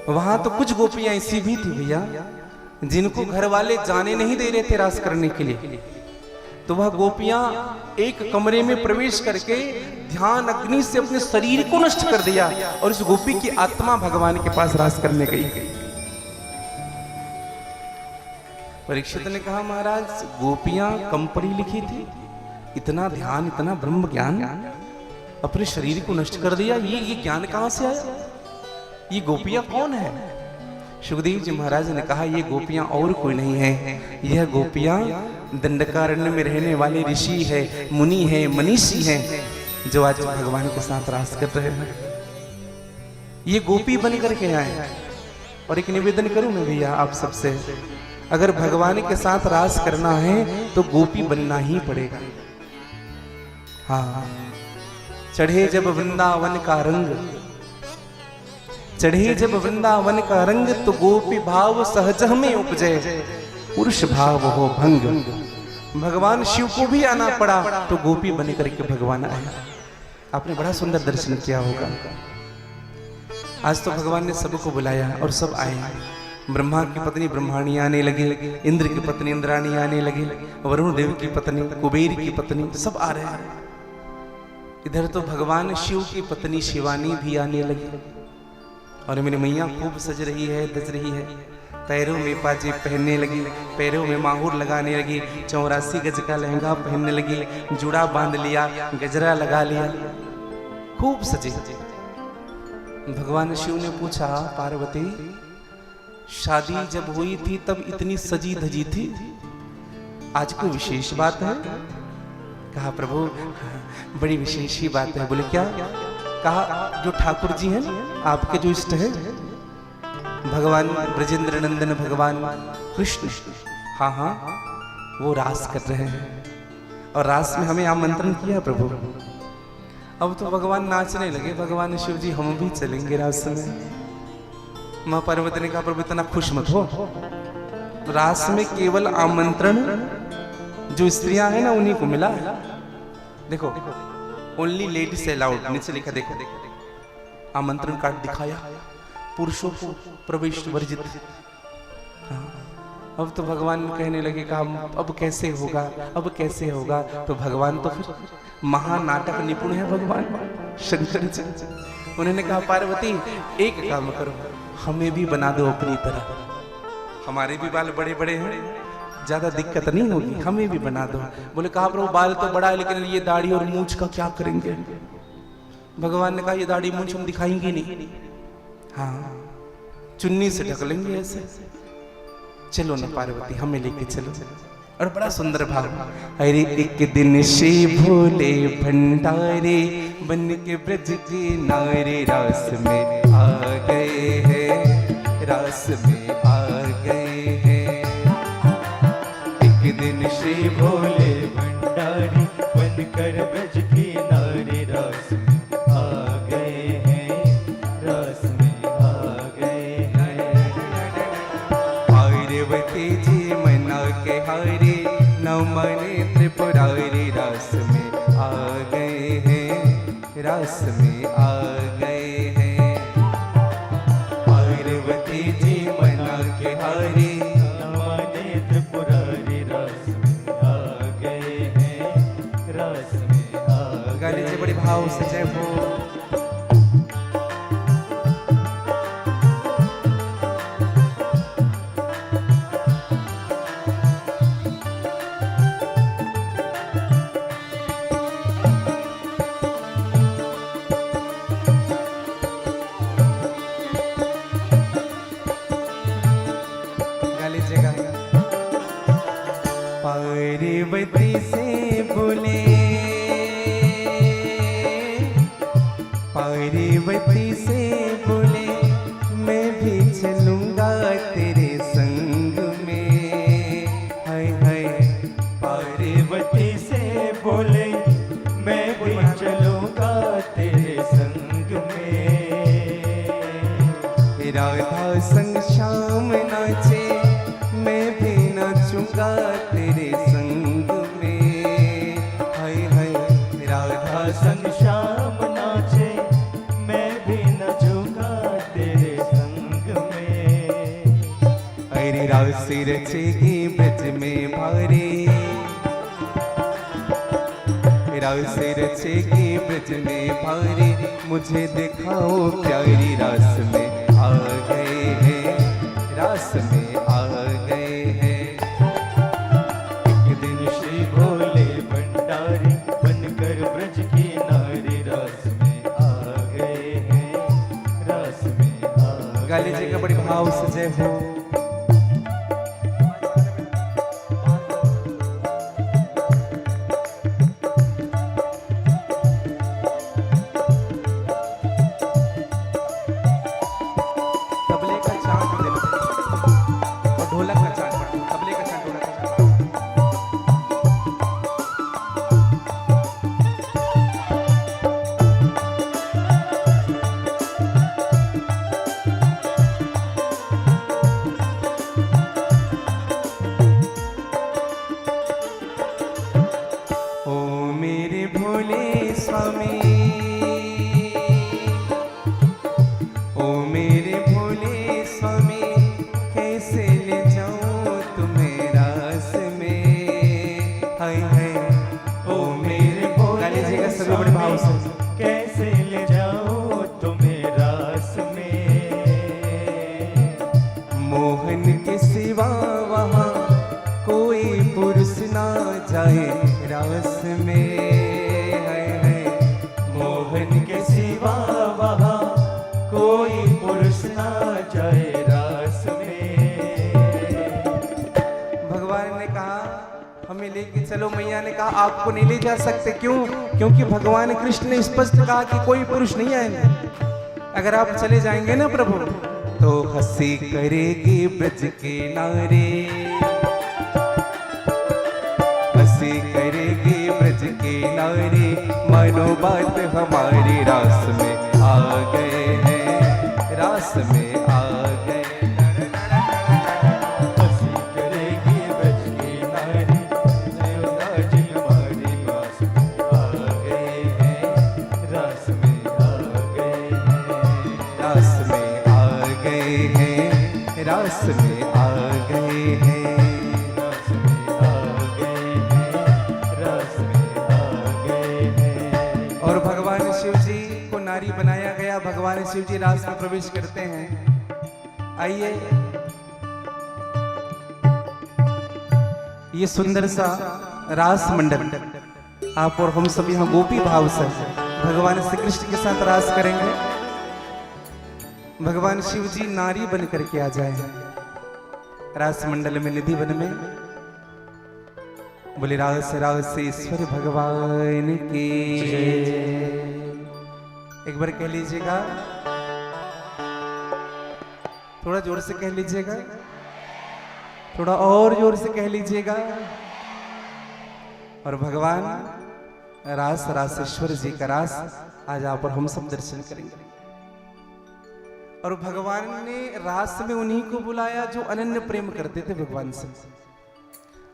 वहां तो कुछ गोपियां ऐसी भी थी भैया जिनको घर वाले जाने नहीं दे रहे थे रास करने के लिए। तो वह गोपियां एक कमरे में प्रवेश करके ध्यान अग्नि से अपने शरीर को नष्ट कर दिया और इस गोपी की आत्मा भगवान के पास रास करने गई। परीक्षित ने कहा महाराज गोपियां कम पढ़ी लिखी थी, इतना ध्यान, इतना ब्रह्म ज्ञान, अपने शरीर को नष्ट कर दिया, ये ज्ञान कहां से आया? ये गोपियां कौन है? सुखदेव जी महाराज ने कहा ये गोपियां और कोई नहीं है, यह गोपियां दंडकारण्य में रहने वाले ऋषि है, मुनि है, मनीषी है, जो आज भगवान के साथ रास कर रहे हैं। ये गोपी बन करके आए। और एक निवेदन करूं मैं भैया आप सबसे, अगर भगवान के साथ रास करना है तो गोपी बनना ही पड़ेगा। हाँ, चढ़े जब वृंदावन का रंग, चढ़े जब वृंदावन का रंग, तो गोपी भाव सहज में उपजे, पुरुष भाव हो भंग। भगवान शिव को भी आना पड़ा तो गोपी बन करके भगवान आया। आपने बड़ा सुंदर दर्शन किया होगा। आज तो भगवान ने सबको बुलाया और सब आए। ब्रह्मा की पत्नी ब्रह्माणी आने लगे, इंद्र की पत्नी इंद्राणी आने लगे, वरुण देव की पत्नी, कुबेर की पत्नी, सब आ रहे हैं। इधर तो भगवान शिव की पत्नी शिवानी भी आने लगी। और मेरी मैया खूब सज रही है, दज रही है, पैरों में पाजे पहनने लगी, पैरों में माहूर लगाने लगी, 84 गज का लहंगा पहनने लगी, जुड़ा बांध लिया, गजरा लगा लिया, खूब सजी। भगवान शिव ने पूछा, पार्वती शादी जब हुई थी तब इतनी सजी धजी थी, आज कोई विशेष बात है? कहा प्रभु बड़ी विशेष ही बात है। बोले क्या? कहा जो ठाकुर जी हैं आपके जो इष्ट हैं भगवान ब्रजेंद्र नंदन भगवान कृष्ण, हाँ हाँ वो रास कर रहे हैं और रास में हमें आमंत्रण किया प्रभु। अब तो भगवान नाचने लगे, भगवान शिव जी हम भी चलेंगे रास में। माँ पार्वती ने कहा प्रभु इतना खुश मत हो, रास में केवल आमंत्रण जो स्त्रियां हैं ना उन्हीं को मिला है। देखो ओनली लेडीज अलाउड, नीचे लिखा देखो, आमंत्रण कार्ड दिखाया, पुरुषों को प्रवेश वर्जित। हाँ, अब तो भगवान कहने लगे कि अब कैसे होगा, अब कैसे होगा? तो भगवान तो फिर महानाटक निपुण है भगवान शंकर जी। उन्होंने कहा पार्वती एक काम करो, हमें भी बना दो अपनी तरह, हमारे भी बाल बड़े बड़े हैं, ज्यादा दिक्कत नहीं होगी, हमें भी बना दो। बोले कहा प्रभु बाल तो बड़ा है लेकिन ये दाढ़ी और मूंछ का क्या करेंगे? भगवान ने कहा ये दाढ़ी मूंछ हम दिखाएंगे नहीं, हाँ चुन्नी से ढक लेंगे ऐसे। चलो ना पार्वती हमें लेके चलो। और बड़ा सुंदर भाव, अरे एक दिन से भोले भंडारे बन के ब्रज के नारे रास में आ गए हैं, रास में आ गए हैं। एक दिन से भोले भंडारी बनकर ब्रज के नारे रास में आ गए हैं, रास में आ गए हैं। पार्वती जी मना के हारे न मने त्रिपुरारी रास में आ गए हैं, रास में आ गए हैं। पार्वती जी मना के हारे न माने त्रिपुरारी रास में आ गए हैं, रास में आ गए। गाने से बड़े भाव से जय हो। पार्वती से बोले, पार्वती से बोले मैं भी चलूंगा तेरे संग में। हाय हाय पार्वती से बोले मैं भी चलूंगा तेरे संग में। राधा संग श्याम नाचे मैं भी नाचूंगा तेरे संग में। हाय हाय राधा संग श्याम नाचे मैं भी नाचूंगा तेरे संग में। अरे रास रचेगी ब्रज में भारी, रास रचेगी ब्रज में भारी, मुझे दिखाओ प्यारी रास में आ गए हैं, रास में आ गए हैं। एक दिन श्री भोले भंडारी बनकर ब्रज के नारे रास में आ गए हैं, रास में आ गए। गाली जी का बड़ी भाव से जय हो। तबले का चांद दे दो और ढोलक का चांद पड़, तबले का चांद ढोलक का चांद। ना जाए रास में, है मोहन के सिवा वहाँ कोई पुरुष ना जाए रास में। भगवान ने कहा हमें लेके चलो, मैया ने कहा आपको नहीं ले जा सकते। क्यों? क्योंकि भगवान कृष्ण ने स्पष्ट कहा कि कोई पुरुष नहीं आएगा। अगर आप चले जाएंगे ना प्रभु तो हंसी करेगी ब्रज के नारे, हंसी करेगी ब्रज के नारे, मानो बात हमारी रास में आ गए हैं, रास में आ गए। हंसी करेगी ब्रज की नारी, देवराज हमारी रास में आ गए हैं, रास में आ गए हैं, रास में आ गए हैं, रास में आ गए हैं। रास में आ गए हैं, रास में आ गए हैं। और भगवान शिव जी को नारी बनाया गया। भगवान शिव जी रास में प्रवेश करते हैं। आइए, ये सुंदर सा रास मंडल आप और हम सब यहाँ गोपी भाव से भगवान श्री कृष्ण के साथ रास करेंगे। भगवान शिव जी नारी बन करके आ जाए रास मंडल में, निधि वन में। बोले रास रासेश्वर भगवान की। एक बार कह लीजिएगा, थोड़ा जोर से कह लीजिएगा, थोड़ा और जोर से कह लीजिएगा। और भगवान रास रासेश्वर जी का रास आज आप और हम सब दर्शन करेंगे। और भगवान ने रास में उन्हीं को बुलाया जो अनन्य प्रेम करते थे भगवान से।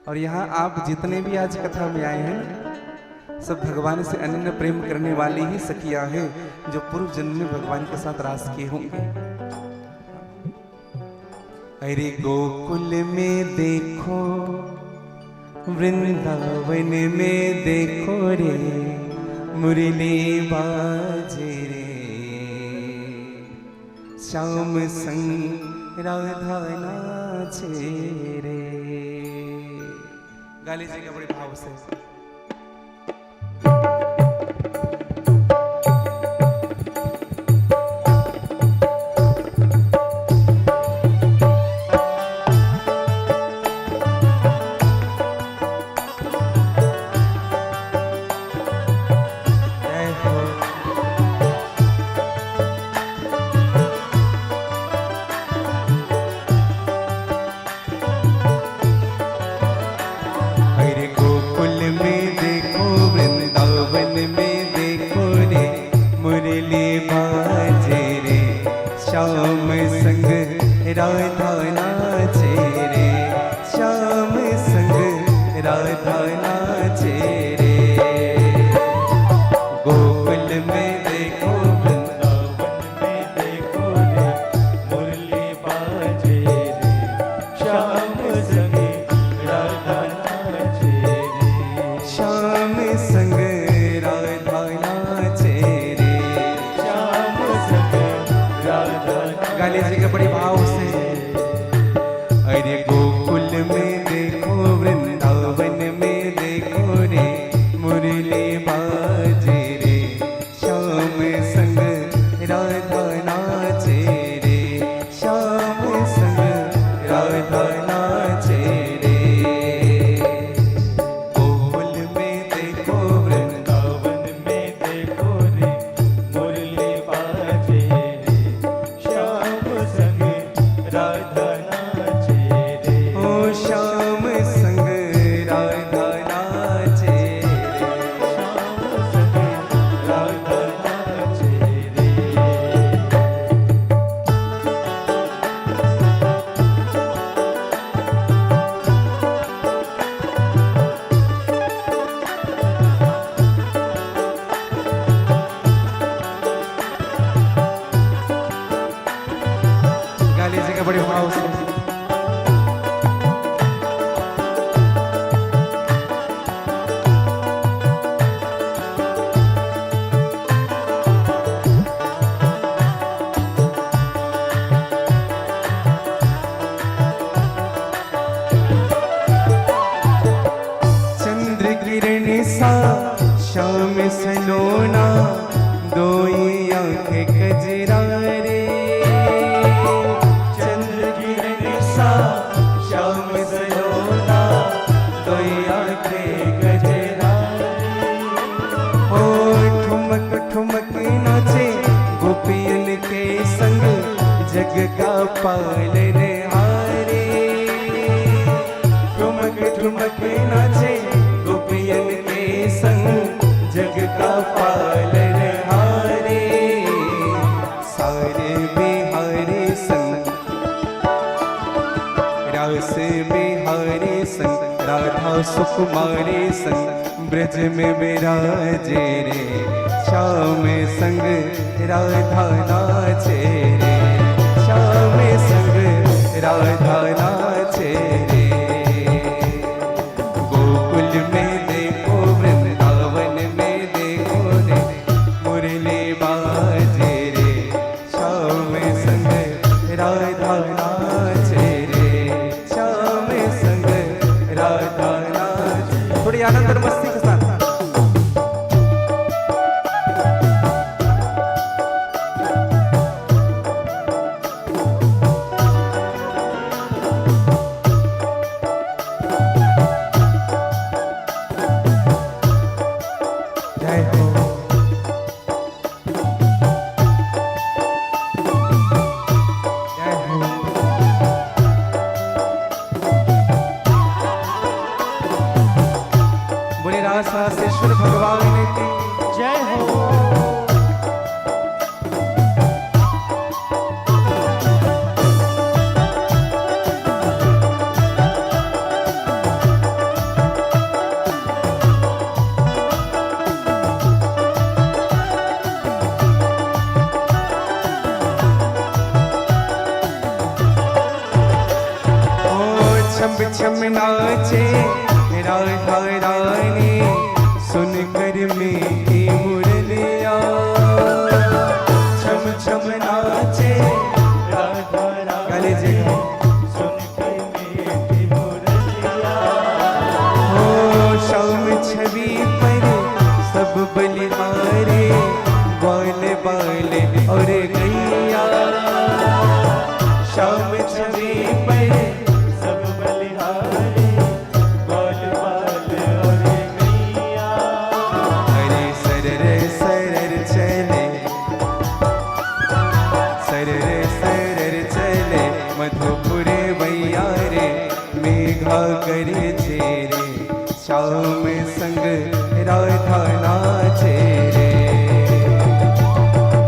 और यहाँ आप जितने भी आज कथा में आए हैं ना, सब भगवान से अनन्य प्रेम करने वाली ही सखियां हैं जो पूर्व जन्म में भगवान के साथ रास किए होंगे। अरे गोकुल में देखो, वृंदावन में देखो रे, मुरली बाजे रे, श्याम संग राधा नाचे रे। गा लीजिएगा बड़े भाव से। राधा नाचे रे, श्याम संग राधा नाचे रे। गोकुल में देखो, वृंदावन में देखो रे, मुरली बाजे रे, श्याम संग राधा नाचे रे, श्याम संग राधा नाचे रे, श्याम संग राधा। गा लीजिएगा बड़ी भाव से। अरे गोकुल में देखो, वृंदावन में देखो रे, किरण सा श्याम सलोना दोई आंखें कजरा रे। चंद्र किरण सा श्याम सलोना दोई आंखें गजरा। ओ ठुमक ठुमक नाचे गोपियन के संग जग का पालन हारे। ठुमक ठुमक नाचे गोपियन के संग जग का पालन हारे। सारे बिहारी संग रास बिहारी संग राधा सुकुमारी संग ब्रज में विराजे रे। श्याम संग राधा नाचे रे। श्याम संग राधा नाचे रे। गोकुल में देखो वृंदावन में देखो रे मुरली बाजे रे। श्याम संग राधा नाचे रे। श्याम संग राधा नाचे। थोड़ी आनंद और मस्ती के साथ रासेश्वर भगवान की जय हो। छम छम नाचे राधा रानी सुन कर मीठी मुरलिया। छम छम नाचे राधा गले रानी जे सुन के मीठी मुरलिया। हो श्याम छवि पर सब बलिहारे बाल बाल और गैया। श्याम छवि पर सब बलिहारी बाल बाल और गैया। हरे सरर सरर चले सरर सरर चले मधुपुरे भैया रे। मेघा करे चेरे श्याम संग राधा नाचे रे।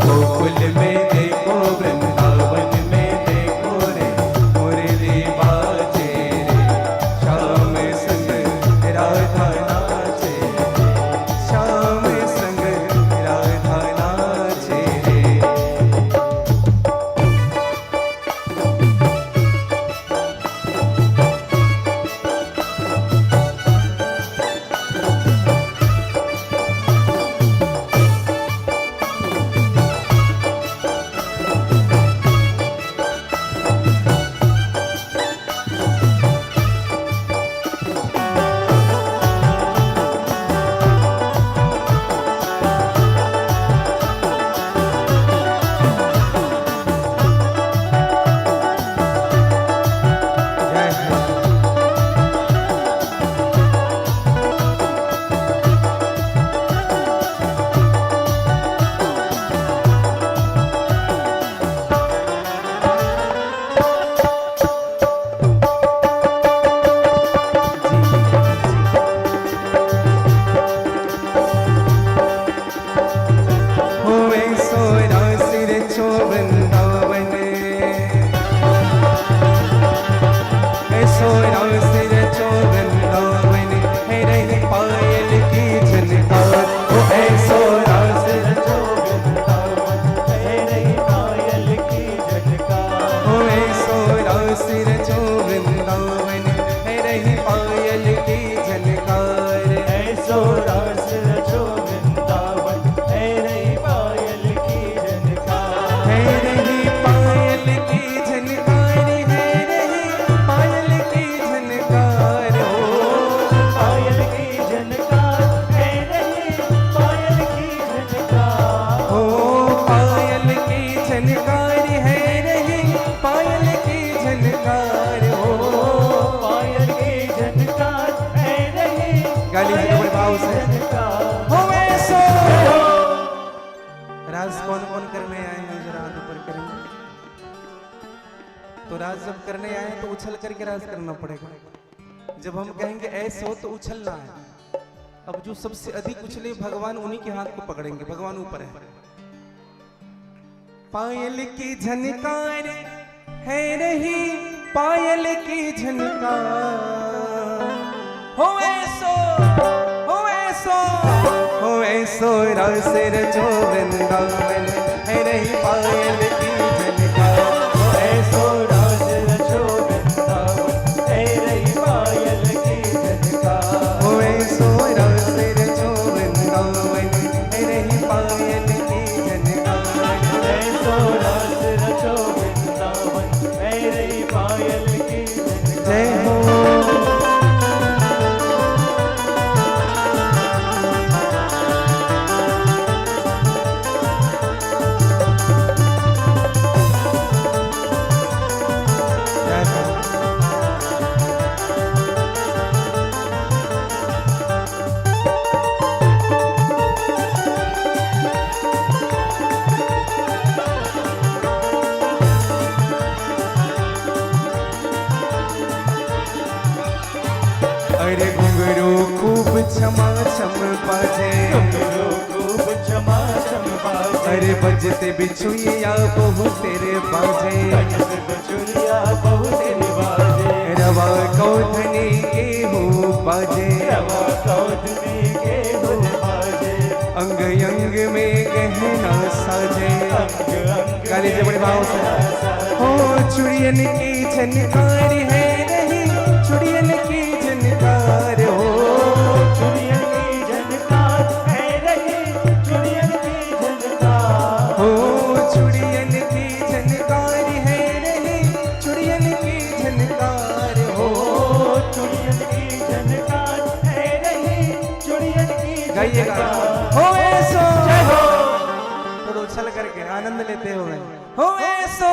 गोकुल में देखो वृंदावन में देखो रे मुरली बाजे रे। श्याम संग राधा नाचे रे। श्याम संग राधा नाचे रे। गाली से बड़े भाव से होवे सो। राज कौन कौन करने आए हैं जरा हाथ ऊपर करेंगे। तो राज जब करने आए तो उछल करके राज करना पड़ेगा। जब हम कहेंगे ऐसे हो तो उछलना है। अब जो सबसे अधिक उछले भगवान उन्हीं के हाथ को पकड़ेंगे। भगवान ऊपर है। पायल की झनकार है रही पायल की झनकार हो ऐसो रस रचो वृंदावन है रही पायल की झनकार हो ऐसो राज रचो वृंदावन है रही पायल की झनकार हो ऐसो रस रचो वृंदावन है रही पायल की झनकार ऐसो राज रचो वृंदावन है रही पायल की झनकार। जय हो। अरे घुंघरू खूब क्षमा क्षम बाजे खूब क्षमा क्षम बाजे अरे बजते बिछुइया बहु तेरे बाजे बजते बिछुइया बहु तेरे बाजे रवा कौधनी के हो बाजे रवा कौधनी के हो बाजे अंग अंग में गहना साजे अंग अंग गाली से बड़े भाव से हो चुड़ियन की झनकार है रही चुड़ियन की झनकार हो चुड़ियन की झनकार है रही चुड़ियन की झनकार हो चुड़ियन की झनकार है रही चुड़ियन की झनकार हो चुड़ियन की झनकार है रही चुड़ियन की गाइएगा हो ऐसो थोड़ा उछल करके आनंद लेते हुए हो ऐसो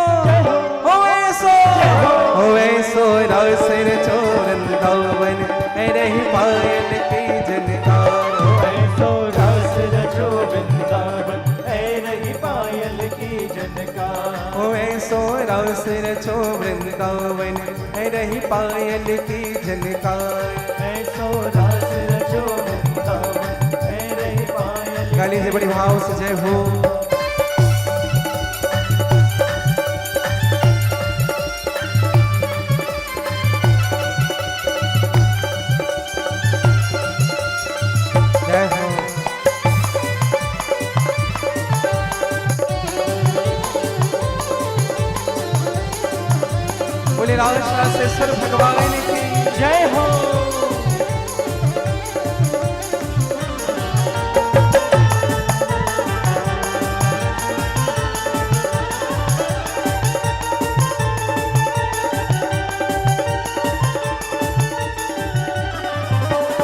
रस रचो वृंदावन है रही पायल की झनकार हो ऐसो रस रचो वृंदावन है रही पायल की झनकार हो ऐसो रस रचो वृंदावन है रही पायल की झनकार ऐसो रस रचो वृंदावन है रही पायल। गाली से बड़ी भाव से जय हो। जय हो। बोले राजेश्वर भगवान की जय हो।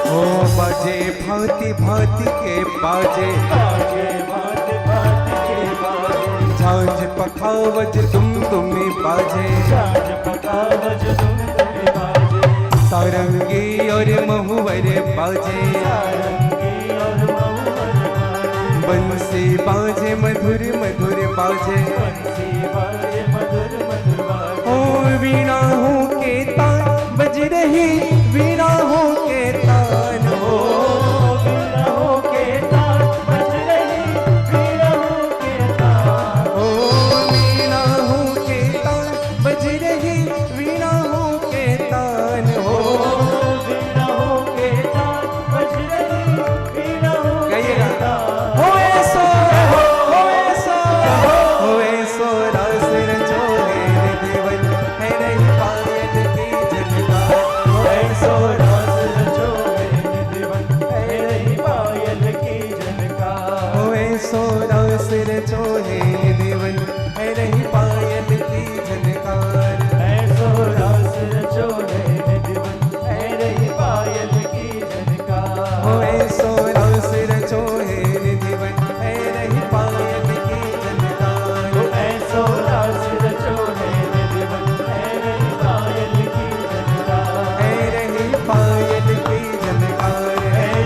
ओ बाजे भांति भांति के बाजे बाजे भांति भांति के बाजे झांझ पखावज तुम तुम्हें बाजे झांझ पखावज तुम तुम्हें बाजे सारंगी और महुवर बाजे सारंगी और महुवर बाजे बंसी बाजे मधुर मधुर बाजे बंसी बाजे मधुर मधुर बाजे ओ वीणा हो के तान बज रही वीणा हो के तान हो वीणा हो के तान बज रही वीणा हो के तान ओ वीणा हो के तान बज रही वीणा हो के तान हो वीणा हो के तान बज रही वीणा हो के गाइएगा तान। हो ऐसो रस रचो रे देवन है रही पायल की झनकार ऐसो रस रचो रे देवन है रही पायल की झनकार हो ऐसो रस रचो हे देवन है रही पायल की झनकार ऐसो रस रचो रे देवन है रही पायल की झनकार हो ऐसो रस रचो हे देवन है रही पायल की झनकार ऐसो रस रचो रे देवन है रही पायल की झनकार है रही पायल की झनकार ऐसो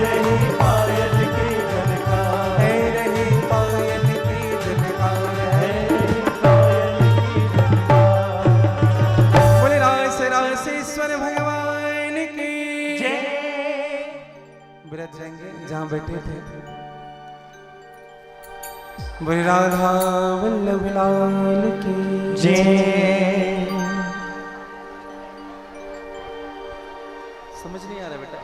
विराज जाएंगे जहां बैठे थे। बोले राधा वल्लभ लाल की जय। समझ नहीं आ रहा बेटा।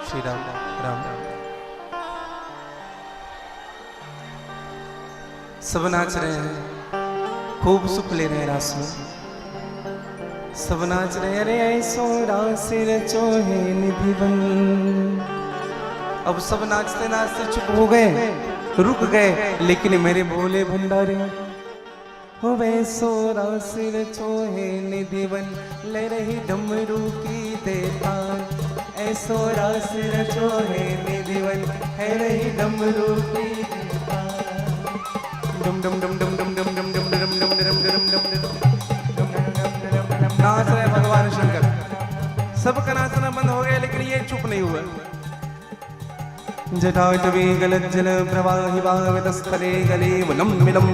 श्री राम राम सब नाच रहे हैं, खूब सुख ले रहे हैं रास में। सब नाच रहे हैं, अरे ऐसो रास रचो है निधि बन। अब सब नाचते नाचते चुप हो गए, रुक गए, लेकिन मेरे भोले भंडारी हो वैसो रास रचो है निधि बन। ले रही डमरू की देतान, ऐसो रास रचो है निधि बन, है रही डमरू की डम डम डम डम डम डम डम डम डम डम डम डम डम नाच रहे भगवान शंकर। सबका नाचना बंद हो गया, लेकिन ये चुप नहीं हुआ। जटाटवी गलज्जल प्रवाहि भावितस्थले गले वनं मिलं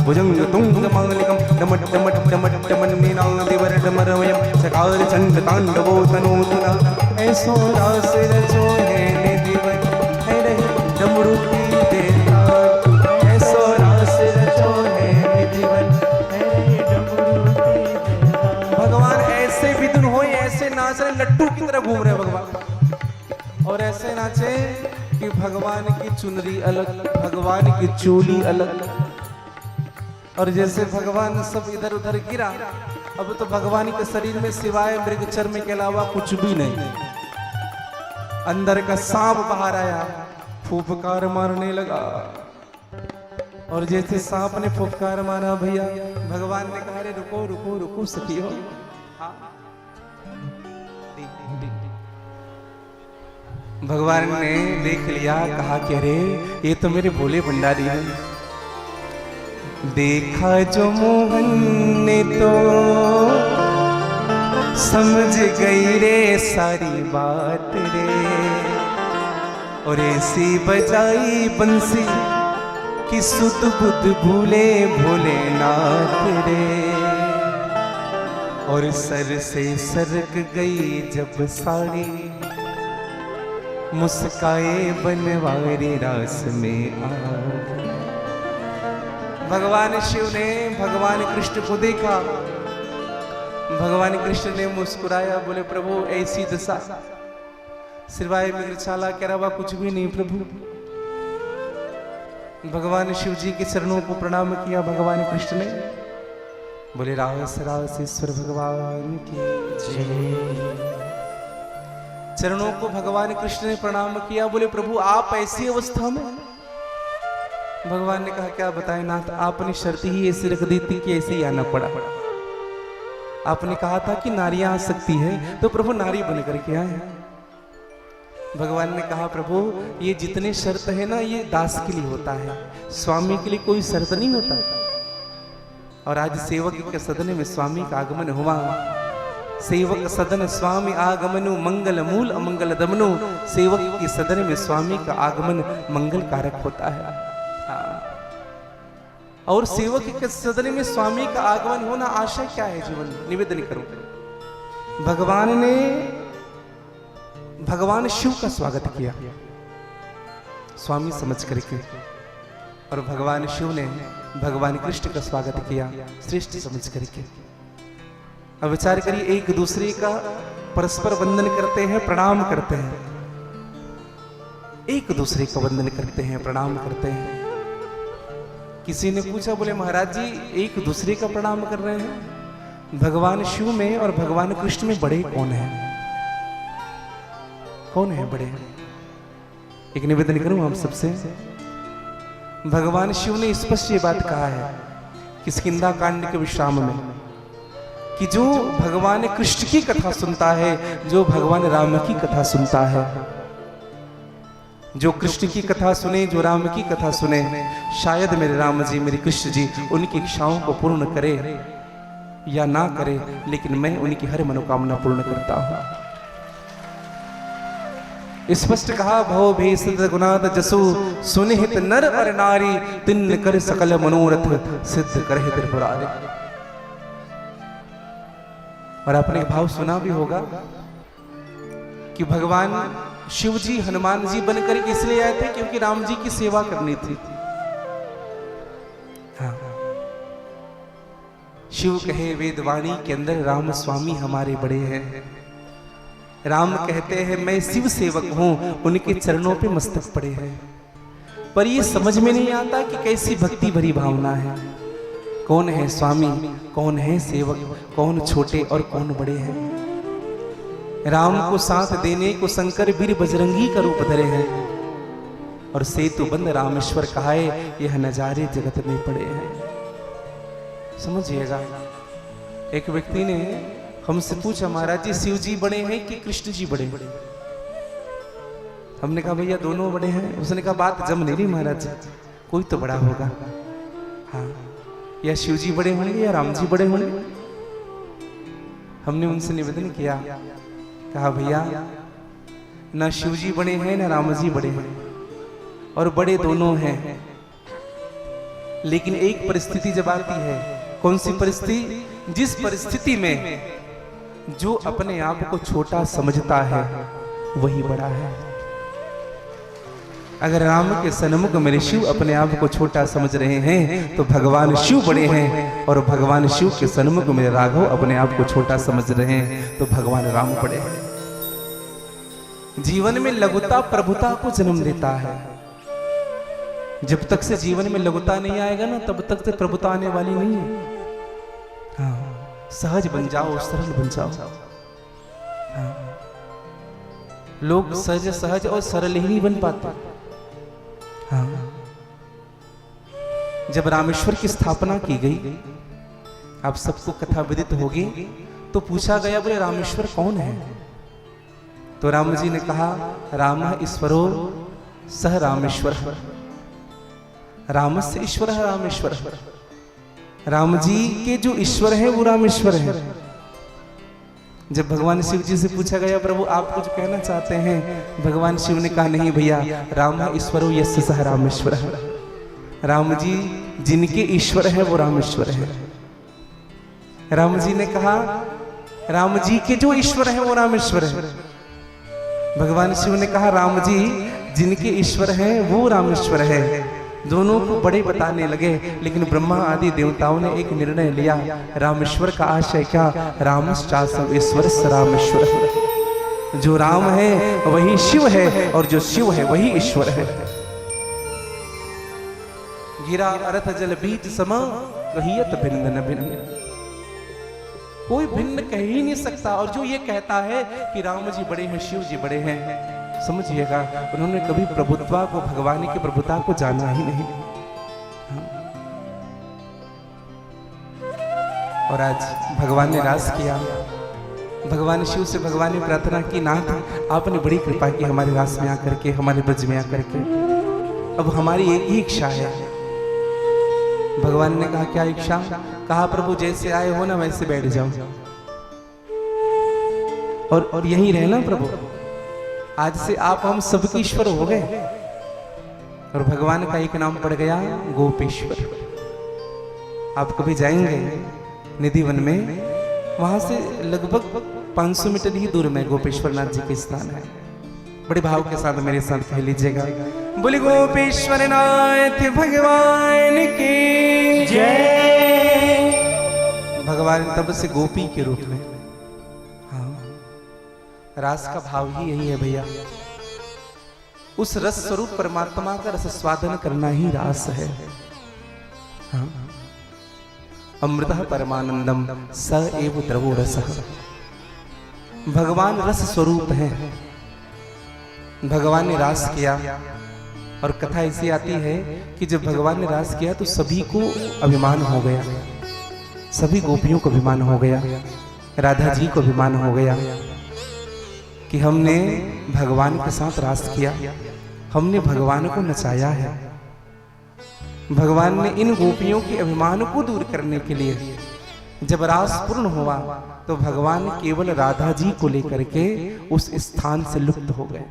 भुजंग तुंग मालिकं डमट डमट डमट डमन मीनादिवर डमरवयं चकार चंड तांडवो तनोतुना। ऐसो रास रचो है निधि बन, है रही डमरू की देता। ऐसो रास रचो है निधि बन, है रही डमरू की देता। भगवान ऐसे विधुन होए, ऐसे नाच रहे, लट्टू की तरह घूम रहे भगवान। और ऐसे नाचे कि भगवान की चुनरी अलग, भगवान की चोली अलग। और जैसे भगवान सब इधर उधर गिरा, अब तो भगवान के शरीर में सिवाय मृग चर्म के अलावा कुछ भी नहीं। अंदर का सांप बाहर आया, फुफकार मारने लगा। और जैसे सांप ने फुफकार मारा भैया, भगवान ने कहा, रे रुको रुको रुको सखियो। भगवान ने देख लिया, कहा कि अरे ये तो मेरे भोले भंडारी हैं। देखा जो मोहन ने तो समझ गई रे सारी बात रे। और ऐसी बजाई बंसी कि सुध बुध भूले भोलेनाथ रे। और सर से सरक गई जब साड़ी, मुस्काए बनवारी रास में आ। भगवान शिव ने भगवान कृष्ण को देखा, भगवान कृष्ण ने मुस्कुराया, बोले प्रभु ऐसी दशा सिवाय मृगशाला के अलावा कुछ भी नहीं प्रभु। भगवान शिव जी के चरणों को प्रणाम किया भगवान कृष्ण ने। बोले रास रासेश्वर भगवान की जय। चरणों को भगवान कृष्ण ने प्रणाम किया। बोले प्रभु आप ऐसी अवस्था में। भगवान ने कहा क्या बताएं नाथ, आपने शर्त ही ऐसी रख दी थी कि ऐसे ही आना पड़ा। आपने कहा था कि नारियां आ सकती है, तो प्रभु नारी बन करके आए। भगवान ने कहा प्रभु ये जितने शर्त है ना, ये दास के लिए होता है, स्वामी के लिए कोई शर्त नहीं होता। और आज सेवक के सदन में स्वामी का आगमन हुआ। सेवक सदन स्वामी आगमनु मंगल मूल अमंगल दमनु। सेवक के सदन में स्वामी का आगमन मंगल कारक होता है। और सेवक के सदन में स्वामी का आगमन होना आशा क्या है जीवन निवेदन करूं। भगवान शिव का स्वागत किया स्वामी समझ करके, और भगवान शिव ने भगवान कृष्ण का स्वागत किया श्रेष्ठ समझ करके। अब विचार करिए, एक दूसरे का परस्पर वंदन करते हैं, प्रणाम करते हैं, एक दूसरे का वंदन करते हैं, प्रणाम करते हैं। किसी ने पूछा, बोले महाराज जी एक दूसरे का प्रणाम कर रहे हैं, भगवान शिव में और भगवान कृष्ण में बड़े कौन है? कौन है बड़े? एक निवेदन करूं आप सबसे। भगवान शिव ने स्पष्ट ये बात कहा है किष्किंधा कांड के विश्राम में कि जो भगवान कृष्ण की कथा सुनता है, जो भगवान राम की कथा सुनता है, जो कृष्ण की कथा सुने, जो राम की कथा सुने, शायद मेरे राम जी मेरे कृष्ण जी उनकी इच्छाओं को पूर्ण करे या ना करे, लेकिन मैं उनकी हर मनोकामना पूर्ण करता हूं। स्पष्ट कहा भव भी सिद्ध गुणात जसु सुनिहित नर और नारी तिन कर सकल मनोरथ सिद्ध करहि त्रिपुरारी। और आपने भाव सुना भी होगा कि भगवान शिव जी हनुमान जी बनकर इसलिए आए थे क्योंकि राम जी की सेवा करनी थी। हाँ। शिव कहे वेदवाणी के अंदर राम स्वामी हमारे बड़े हैं। राम कहते हैं मैं शिव सेवक हूं, उनके चरणों पे मस्तक पड़े हैं। पर ये समझ में नहीं आता कि कैसी भक्ति भरी भावना है। कौन है स्वामी, कौन है सेवक, कौन छोटे और कौन बड़े हैं। राम को साथ देने को शंकर वीर बजरंगी का रूप धरे हैं और सेतु बंद रामेश्वर कहाए यह नजारे जगत में पड़े हैं। समझिएगा, एक व्यक्ति ने हमसे पूछा महाराज जी शिव जी बड़े हैं कि कृष्ण जी बड़े हैं? हमने कहा भैया दोनों बड़े हैं। उसने कहा बात जम नहीं रही महाराज जी, कोई तो बड़ा होगा। हाँ, या शिव जी बड़े होंगे या राम जी बड़े होंगे। हमने उनसे निवेदन किया, कहा भैया ना शिव जी बड़े हैं ना राम जी बड़े हैं, और बड़े दोनों हैं। लेकिन एक परिस्थिति जब आती है, कौन सी परिस्थिति? जिस परिस्थिति में जो अपने आप को छोटा समझता है वही बड़ा है। अगर राम के सन्मुख मेरे शिव अपने आप को छोटा समझ रहे हैं तो भगवान शिव बड़े हैं, और भगवान शिव के सन्मुख मेरे राघव अपने आप को छोटा समझ रहे हैं तो भगवान राम बड़े हैं। जीवन में लघुता प्रभुता को जन्म देता है। जब तक से जीवन में लघुता नहीं आएगा ना, तब तक से प्रभुता आने वाली नहीं है। हाँ, सहज बन जाओ, सरल बन जाओ। हाँ, लोग सहज सहज और सरल ही नहीं बन पाते। हाँ, जब रामेश्वर की स्थापना की गई, आप सबको कथा विदित होगी, तो पूछा गया बोले रामेश्वर कौन है? तो राम जी ने कहा राम ईश्वरो सह रामेश्वर। रामस्य ईश्वर है रामेश्वर। राम जी के जो ईश्वर है वो रामेश्वर है। जब भगवान शिव जी से पूछा गया प्रभु आप कुछ कहना चाहते हैं? भगवान शिव ने कहा नहीं भैया, राम ईश्वरो यस्य सह रामेश्वर है। राम जी जिनके ईश्वर है वो रामेश्वर है। राम जी ने कहा राम जी के जो ईश्वर है वो रामेश्वर है। भगवान शिव ने कहा राम जी जिनके ईश्वर है वो रामेश्वर है। दोनों को बड़े बताने लगे, लेकिन ब्रह्मा आदि देवताओं ने एक निर्णय लिया, रामेश्वर का आशय क्या? रामश्चासम ईश्वर रामेश्वर। जो राम है वही शिव है, और जो शिव है वही ईश्वर है। गिरा अर्थ जल बीज समा कहियत भिन्न न भिन्न। कोई भिन्न कह ही नहीं सकता। और जो ये कहता है कि राम जी बड़े हैं, शिव जी बड़े हैं, समझिएगा उन्होंने कभी प्रभुत्वा को, भगवान की प्रभुता को जाना ही नहीं। और आज भगवान ने रास किया। भगवान शिव से भगवान ने प्रार्थना की, नाथ आपने बड़ी कृपा की हमारे रास में आकर के, हमारे ब्रज में आकर के। अब हमारी एक ही इच्छा है। भगवान ने कहा क्या इच्छा? कहा प्रभु जैसे आए हो ना वैसे बैठ जाओ, और यहीं रहना प्रभु। आज से आप हम सबके ईश्वर हो गए। और भगवान का एक नाम पड़ गया गोपेश्वर। आप कभी जाएंगे निधिवन में, वहां से लगभग 500 मीटर ही दूर में गोपेश्वर नाथ जी के स्थान है। बड़े भाव के साथ मेरे साथ कह लीजिएगा, बोले गोपेश्वर नाथ भगवान की जय। भगवान तब से गोपी के रूप में। रास का भाव ही यही है भैया। उस रस स्वरूप परमात्मा का रस स्वादन करना ही रास है। हाँ। अमृतः परमानंदम स एव द्रवो रसः। भगवान रस स्वरूप है। भगवान ने रास किया, और कथा ऐसी आती है कि जब भगवान ने रास किया तो सभी को अभिमान हो गया। सभी गोपियों को अभिमान हो गया, राधा जी को अभिमान हो गया कि हमने भगवान के साथ रास किया, हमने भगवान को नचाया है। भगवान ने इन गोपियों के अभिमान को दूर करने के लिए जब रास पूर्ण हुआ तो भगवान केवल राधा जी को लेकर के उस स्थान से लुप्त हो गए।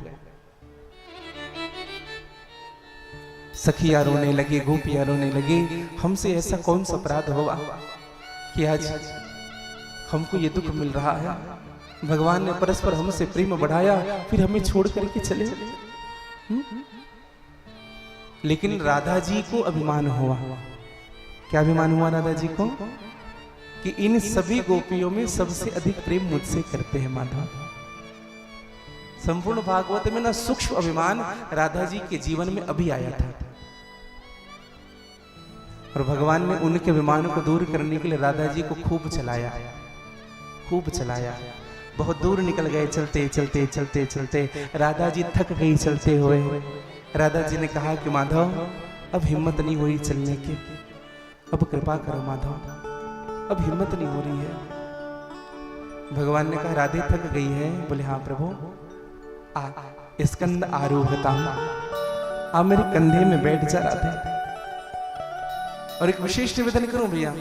सखियां रोने लगी, गोपियां रोने लगी। हमसे ऐसा कौन सा अपराध हुआ कि आज हमको ये दुख मिल रहा है? भगवान ने परस्पर हमसे प्रेम बढ़ाया, फिर हमें छोड़ करके चले। लेकिन राधा जी को अभिमान हुआ। क्या अभिमान हुआ राधा जी को? कि इन सभी गोपियों में सबसे अधिक प्रेम मुझसे करते हैं माधव। संपूर्ण भागवत में ना सूक्ष्म अभिमान राधा जी के जीवन में अभी आया था, और भगवान ने उनके अभिमान को दूर करने के लिए राधा जी को खूब चलाया, खूब चलाया। बहुत दूर निकल गए, चलते चलते चलते चलते राधा जी थक गई चलते हुए। राधा जी ने कहा कि माधव अब हिम्मत नहीं हो रही चलने की, अब कृपा करो माधव, अब हिम्मत नहीं हो रही है। भगवान ने कहा राधे थक गई है? बोले हाँ प्रभु। स्कंद आरूढ़ता, आप मेरे कंधे में बैठ जा राधे। और एक विशेष निवेदन करूं भैया,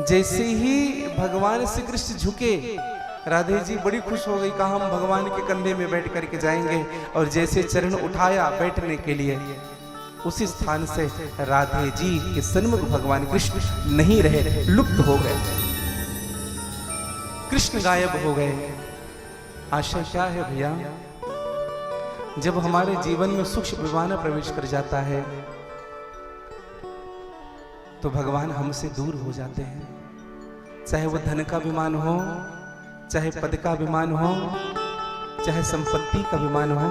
जैसे ही भगवान श्री कृष्ण झुके, राधे जी बड़ी खुश हो गई, कहा हम भगवान के कंधे में बैठ करके जाएंगे। और जैसे चरण उठाया बैठने के लिए, उसी स्थान से राधे जी के सन्मुख भगवान कृष्ण नहीं रहे, लुप्त हो गए, कृष्ण गायब हो गए। आशा क्या है भैया? जब हमारे जीवन में सूक्ष्म अभिमान प्रवेश कर जाता है तो भगवान हमसे दूर हो जाते हैं। चाहे वो धन का अभिमान हो, चाहे पद का अभिमान हो, चाहे संपत्ति का अभिमान हो।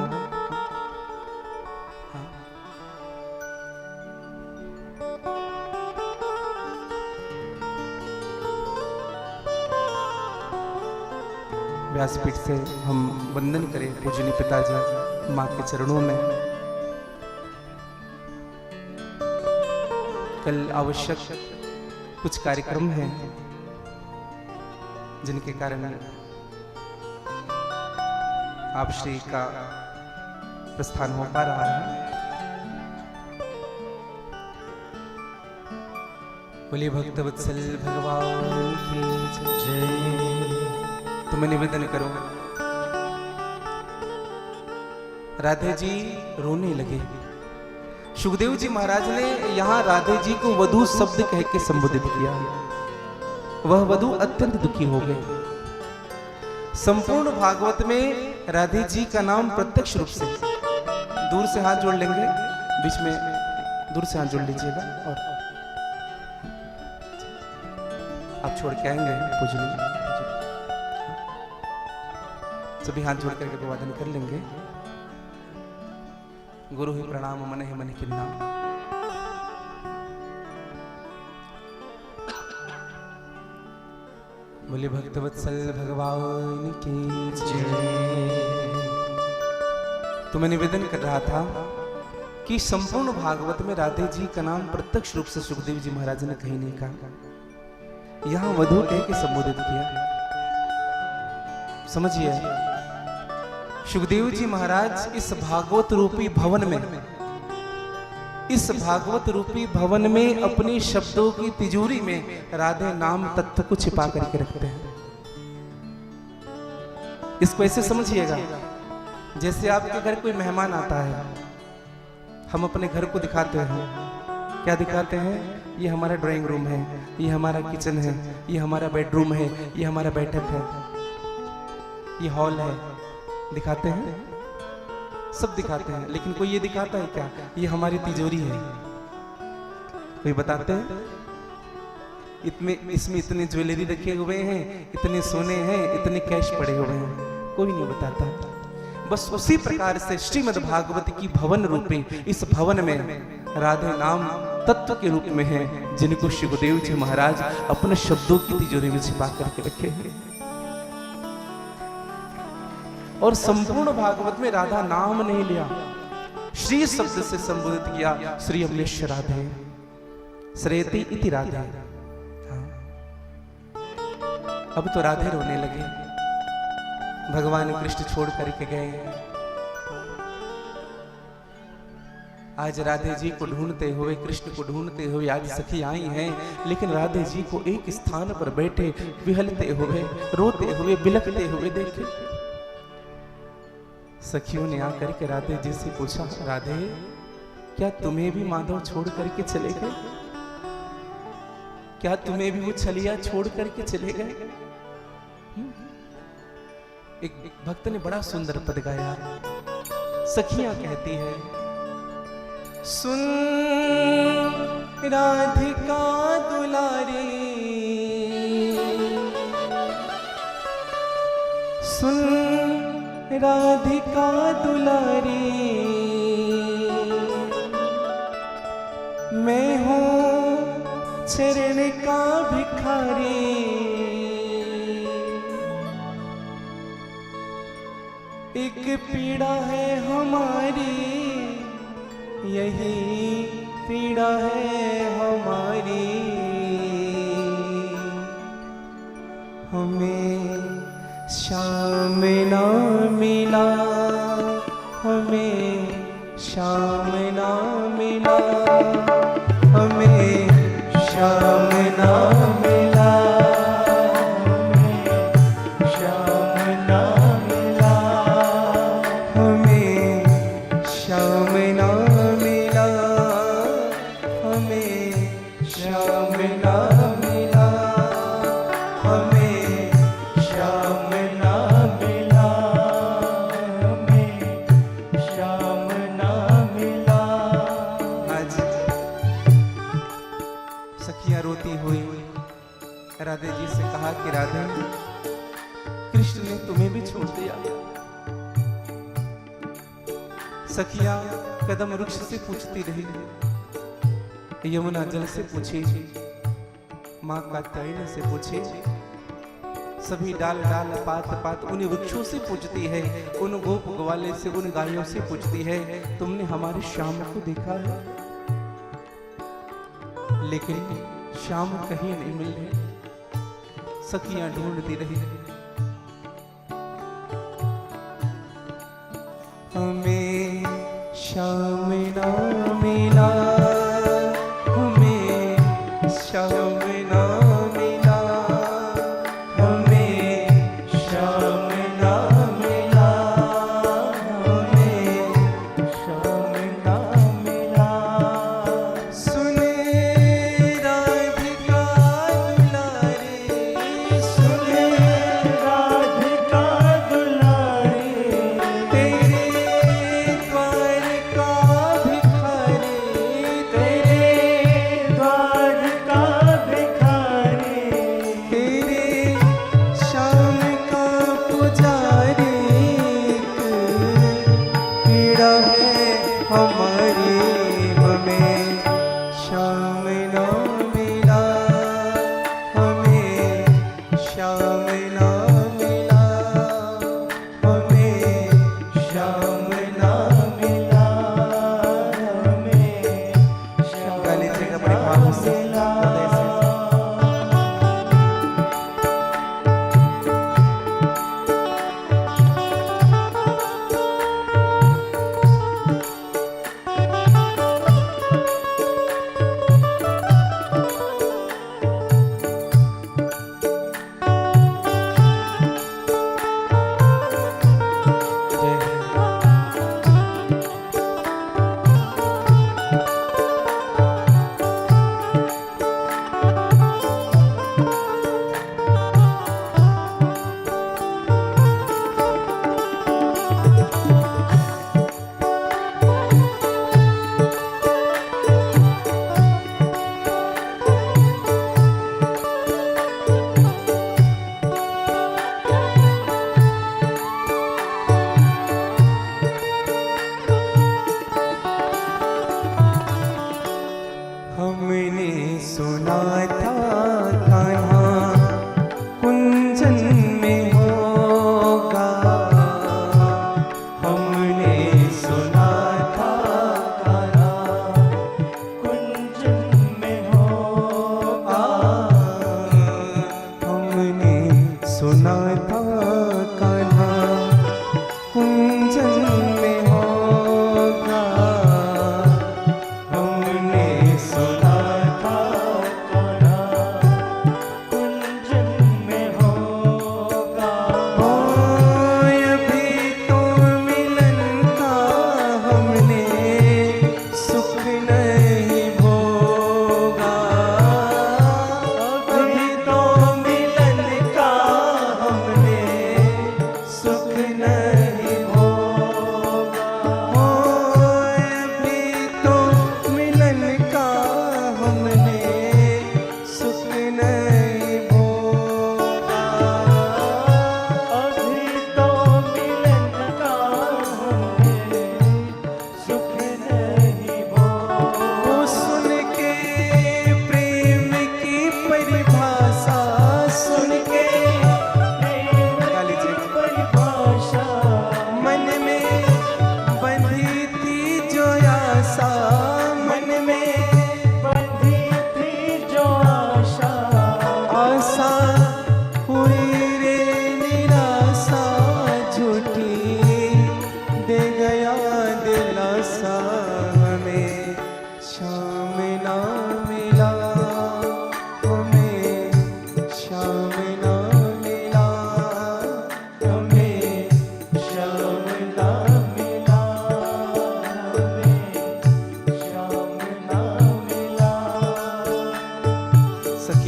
व्यासपीठ से हम वंदन करें पूजनीय पिताजी माँ के चरणों में। कल आवश्यक कुछ कार्यक्रम हैं जिनके कारण आप श्री का प्रस्थान हो पा रहा है। बोलिए भक्तवत्सल भगवान की जय। तो मैं निवेदन करूंगा, राधे जी रोने लगे। सुखदेव जी महाराज ने यहां राधे जी को वधू शब्द कह के संबोधित किया। वह वधू अत्यंत दुखी हो गए। संपूर्ण भागवत में राधे जी का नाम प्रत्यक्ष रूप से, दूर से हाथ जोड़ लेंगे, बीच में दूर से हाथ जोड़ लीजिएगा और आप छोड़ के आएंगे पूजनीय। सभी हाथ जोड़ करके अभिवादन कर लेंगे। गुरु ही प्रणाम मन ही मन किन्ना। बोले भक्तवत्सल भगवान की जय। तो मैं निवेदन कर रहा था कि संपूर्ण भागवत में राधे जी का नाम प्रत्यक्ष रूप से सुखदेव जी महाराज ने कहीं नहीं कहा, यहां वधू कह के संबोधित किया। समझिए, सुखदेव जी महाराज इस भागवत रूपी भवन में, इस भागवत रूपी भवन में अपने शब्दों की तिजोरी में राधे नाम तत्व को छिपा करके रखते हैं। इसको ऐसे समझिएगा, जैसे आपके घर कोई मेहमान आता है, हम अपने घर को दिखाते हैं। क्या दिखाते हैं? ये हमारा ड्राइंग रूम है, ये हमारा किचन है, ये हमारा बेडरूम है, ये हमारा बैठक है, ये हॉल है, दिखाते हैं, सब दिखाते हैं। लेकिन कोई ये दिखाता है क्या? ये हमारी तिजोरी है। कोई बताते हैं इसमें इतने ज्वेलरी रखे हुए हैं, इतने सोने हैं, इतने कैश पड़े हुए हैं? कोई नहीं बताता। बस उसी प्रकार से श्रीमद् भागवत की भवन रूपी इस भवन में राधे नाम तत्व के रूप में है, जिनको सुखदेव जी महाराज अपने शब्दों की तिजोरी में छिपा करके रखे हैं। और संपूर्ण भागवत में राधा नाम नहीं लिया, श्री शब्द से संबोधित किया। श्री अमलेश राधे श्रेयति इति राधे। अब तो राधे रोने लगे, भगवान कृष्ण छोड़ करके गए। आज राधे जी को ढूंढते हुए, कृष्ण को ढूंढते हुए आज सखी आई हैं, लेकिन राधे जी को एक स्थान पर बैठे विहलते हुए, रोते हुए, बिलखते हुए देखे। सखियों ने आकर के राधे जी से पूछा, राधे क्या तुम्हें भी माधव छोड़ करके चले गए? क्या तुम्हें भी वो छलिया छोड़ करके चले गए? एक भक्त ने बड़ा सुंदर पद गाया। सखियां कहती है, सुन राधिका दुलारी, सुन राधिका दुलारी, मैं हूँ चरण का भिखारी, एक पीड़ा है हमारी, यही पीड़ा है हमारी, हमें श्याम ना मिला, हमें श्याम ना मिला, हमें श्याम ना मिला, हमें श्याम ना मिला, हमें श्याम ना मिला, हमें श्याम ना मिला, हमें श्याम ना मिला, हमें श्याम ना मिला। आज सखियां रोती हुई राधे जी से कहा कि राधे, कृष्ण ने तुम्हें भी छोड़ दिया। सखियां कदम वृक्ष से पूछती रही, यमुना जल से पूछी, माँ कात्यायनी से पूछी, सभी डाल डाल पात पात उन वृक्षों से पूछती है, उन गोप ग्वाले से, उन गायों से पूछती है, तुमने हमारे श्याम को देखा है? लेकिन श्याम कहीं नहीं मिल रहे। सखियां ढूंढती रही, हमें श्याम ना मिला, हमें श्याम ना मिला, हमें श्याम ना मिला, हमें श्याम ना मिला। सुने राधिका दुलारी, सुने राधिका दुलारी, तेरे द्वार का भिखारी, तेरे द्वार का भिखारी, तेरे श्याम का पुजारी, पीड़ा है हमारी, हमें श्याम ना मिला, हमें श्याम ना मिला, हमें श्याम ना मिला, हमें श्याम गा लीजिएगा बड़े भाव से, हृदय से। हमने सुना था कान्हा कुंजन में होगा, हमने सुना था कान्हा कुंजन में होगा, हमने सुना था कान्हा कुंजन में होगा, हमने सुना था कान्हा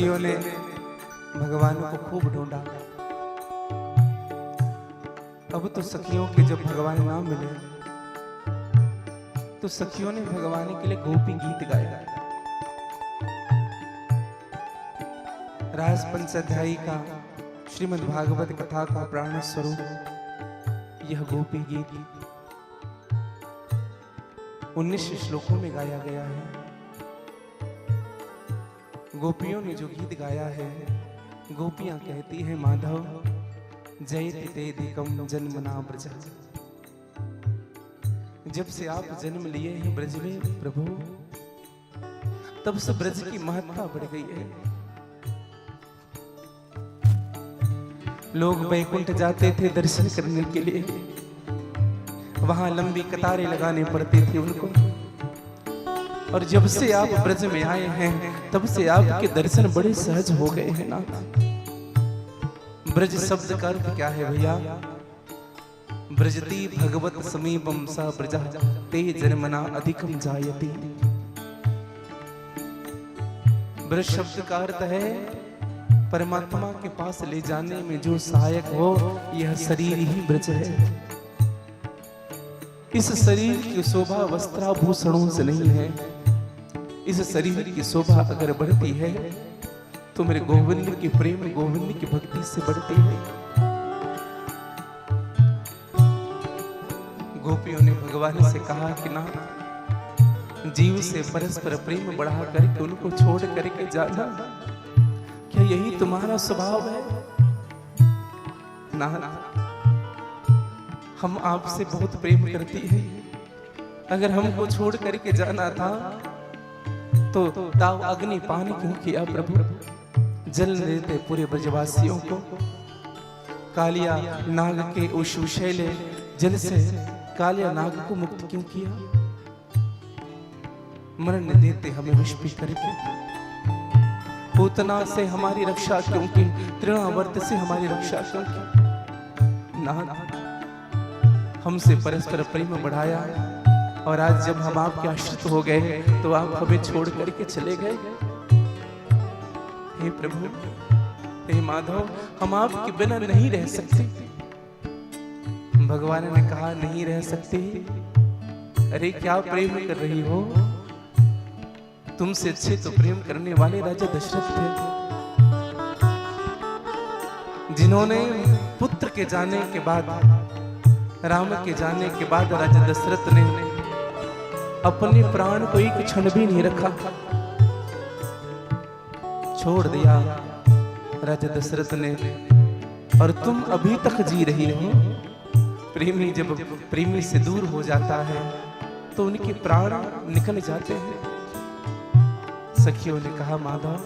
सखियों ने भगवान को खूब ढूंढा। अब तो सखियों के जब भगवान ना मिले तो सखियों ने भगवान के लिए गोपी गीत गाया। रास पंचाध्यायी का श्रीमद् भागवत कथा का प्राण स्वरूप यह गोपी गीत 19 श्लोकों में गाया गया है। गोपियों ने जो गीत गाया है, गोपियां कहती हैं माधव जयति तेदिकम जन्मना ब्रज। जब से आप जन्म लिए हैं ब्रज में प्रभु, तब से ब्रज की महत्ता बढ़ गई है। लोग वैकुंठ जाते थे दर्शन करने के लिए, वहां लंबी कतारें लगाने पड़ती थी उनको। और जब से आप ब्रज में आए हैं तब से आपके दर्शन बड़े सहज हो गए हैं ना। ब्रज शब्द का अर्थ क्या है भैया? ब्रजती भगवत समीपम सा ब्रज ते जन्मना अधिकम जायति। ब्रज शब्द का अर्थ है परमात्मा के पास ले जाने में जो सहायक हो, यह शरीर ही ब्रज है। इस शरीर की शोभा वस्त्राभूषणों से नहीं है। इस शरीर की शोभा अगर बढ़ती है तो मेरे गोविंद के प्रेम, गोविंद की भक्ति से बढ़ती है। गोपियों ने भगवान से कहा कि ना, जीव से परस्पर प्रेम बढ़ा करके उनको छोड़ करके जाना, क्या यही तुम्हारा स्वभाव है? ना, हम आपसे बहुत प्रेम करती हैं। अगर हमको छोड़ करके जाना था तो ताव अग्नि पान क्यों किया प्रभु? जल देते पूरे ब्रजवासियों को। कालिया नाग के उस विषैले जल से कालिया नाग को मुक्त क्यों किया? मरण देते हमें विष पी करके। पूतना से हमारी रक्षा क्यों की? तृणावर्त से हमारी रक्षा क्यों की? ना, हमसे परस्पर प्रेम बढ़ाया और आज जब हम आपके आश्रित हो गए तो आप हमें छोड़ करके चले गए। हे प्रभु, हे माधव, हम आपके बिना नहीं रह सकते। भगवान ने कहा नहीं रह सकते। अरे क्या प्रेम कर रही हो? तुमसे अच्छे तो प्रेम करने वाले राजा दशरथ थे, जिन्होंने पुत्र के जाने के बाद, राम के जाने के बाद राजा दशरथ ने अपने प्राण को एक क्षण भी नहीं रखा, छोड़ दिया राजा दशरथ ने। और तुम अभी तक जी रही हो। प्रेमी जब प्रेमी से दूर हो जाता है तो उनके प्राण निकल जाते हैं। सखियों ने कहा माधव,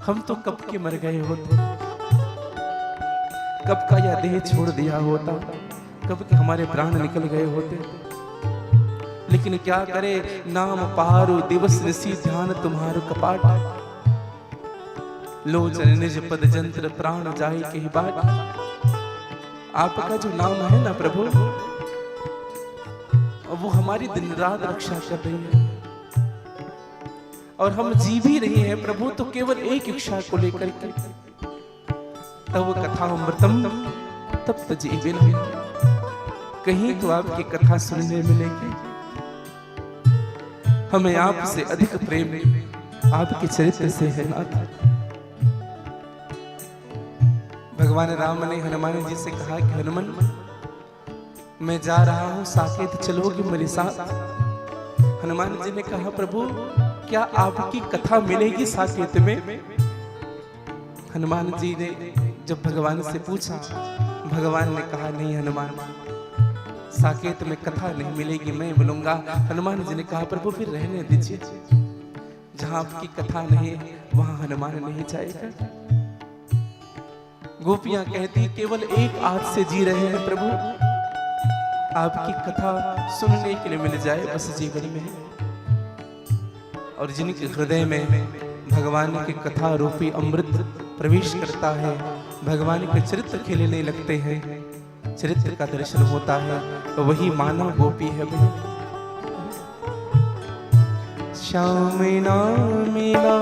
हम तो कब के मर गए होते, कब का यह देह छोड़ दिया होता, कब के हमारे प्राण निकल गए होते। लेकिन क्या करे, नाम पारो दिवस निसी ध्यान तुम्हारो कपाट। लोचन निज पद जंत्र प्राण जाए कहीं बाट। आपका जो नाम है ना प्रभु, वो हमारी दिन रात रक्षा कर रही है। और हम जी भी रहे हैं प्रभु तो केवल एक इच्छा को लेकर के, तब कथा अमृतम तब जीवन। कहीं तो आपकी कथा सुनने मिलेगी। हमें आपसे अधिक प्रेम आपके चरित्र से है नाथ। भगवान राम ने हनुमान जी से कहा कि हनुमान, मैं जा रहा हूं साकेत, चलोगे मेरे साथ? हनुमान जी ने कहा प्रभु, क्या आपकी कथा मिलेगी साकेत में? हनुमान जी ने जब भगवान से पूछा, भगवान ने कहा नहीं हनुमान, साकेत में कथा नहीं मिलेगी, मैं बोलूंगा। हनुमान जी ने कहा प्रभु फिर रहने दीजिए, जहां आपकी कथा नहीं वहां हनुमान नहीं जाएगा। गोपियां कहती केवल एक आज से जी रहे हैं प्रभु, आपकी कथा सुनने के लिए मिल जाए बस जीवन में। और जिनके हृदय में भगवान की कथा रूपी अमृत प्रवेश करता है, भगवान के चरित्र खिलने लगते हैं, चरित्र का दर्शन होता है, तो वही मानव गोपी है। श्याम नाम मिला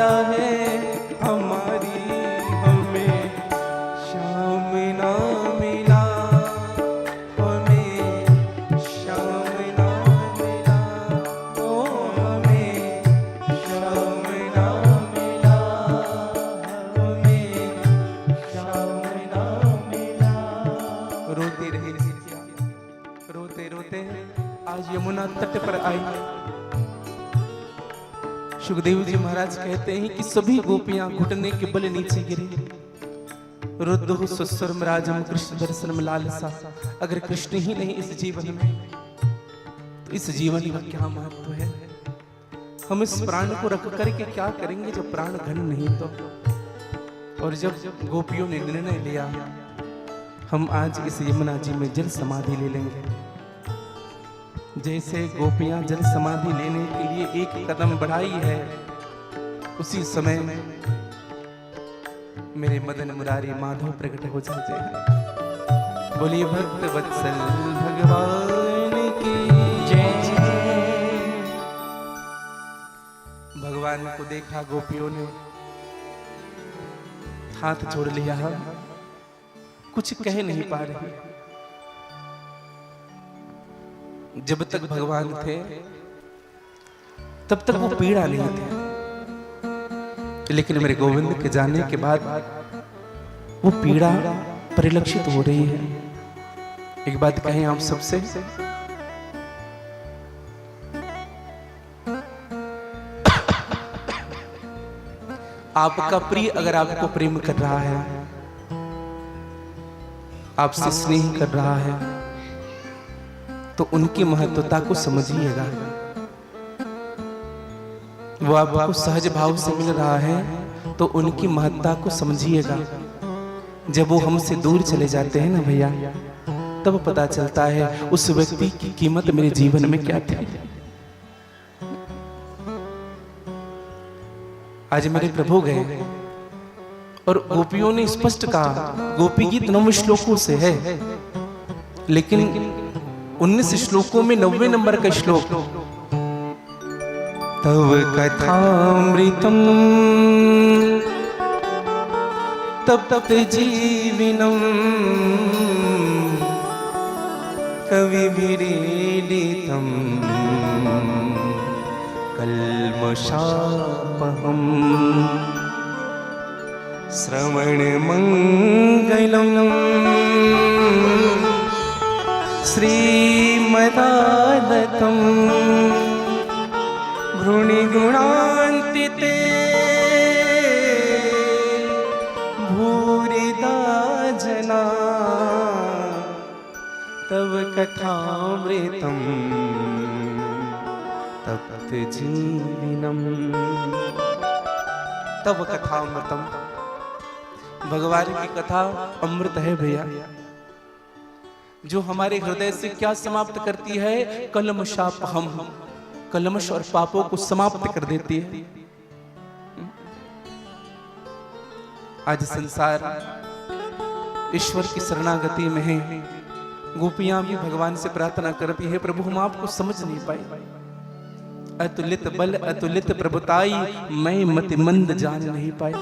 गोपिया है हमारी, हमें श्याम ना मिला, हमें श्याम ना मिला, ओ हमें श्याम ना मिला, हमें श्याम ना मिला। रोती रही सीतिया, रोते रोते आज यमुना तट पर आई। सुखदेव जी महाराज कहते हैं कि सभी गोपियां घुटने के बल नीचे गिरी। रुद्ध सुस्वरम राजम कृष्ण दर्शन में लालसा। अगर कृष्ण ही नहीं इस जीवन में तो इस जीवन का क्या महत्व है? हम इस प्राण को रख करके क्या करेंगे जब प्राण घन नहीं तो? और जब गोपियों ने निर्णय लिया हम आज इस यमुना जी में जल समाधि ले लेंगे, जैसे गोपियां जल समाधि लेने के लिए एक कदम बढ़ाई है, उसी समय मेरे मदन मुरारी माधव प्रकट हो जाते हैं। बोलिए भक्त वत्सल भगवान की जय। भगवान को देखा गोपियों ने, हाथ जोड़ लिया, कुछ कह नहीं पा रही। जब तक भगवान थे तब तक वो पीड़ा नहीं थे, लेकिन मेरे गोविंद के जाने के बाद वो पीड़ा परिलक्षित हो रही है। एक बात कहें आप सबसे, आपका प्रिय अगर आपको प्रेम कर रहा है, आपसे स्नेह कर रहा है, तो उनकी महत्वता को समझिएगा। वो आपको सहज भाव से मिल रहा है तो उनकी महत्ता को समझिएगा। जब वो हमसे दूर चले जाते हैं ना भैया, तब पता चलता है उस व्यक्ति की कीमत मेरे जीवन में क्या थी। आज मेरे प्रभु गए और गोपियों ने स्पष्ट कहा, गोपी गीत 9 श्लोकों से है, लेकिन 19 श्लोकों में 90 नंबर का श्लोक, तव कथामृतम तप्त जीविनम कविभिरीडितम कल्मषापहम श्रवण मंगलम श्रीमदादतं भ्रूणिगुणान्तिते भूरिदा जना तव कथामृतं तप्त जीविनम। तव कथामृतम, भगवान की कथा अमृत है भैया, जो हमारे हृदय से क्या समाप्त करती है? कलमशापहम, कलमश और पापों को समाप्त कर देती है। आज संसार ईश्वर की शरणागति में है। गोपियां भी भगवान से प्रार्थना करती है, प्रभु हम आपको समझ नहीं पाए, अतुलित बल अतुलित प्रभुताई मैं मति मंद जान नहीं पाए।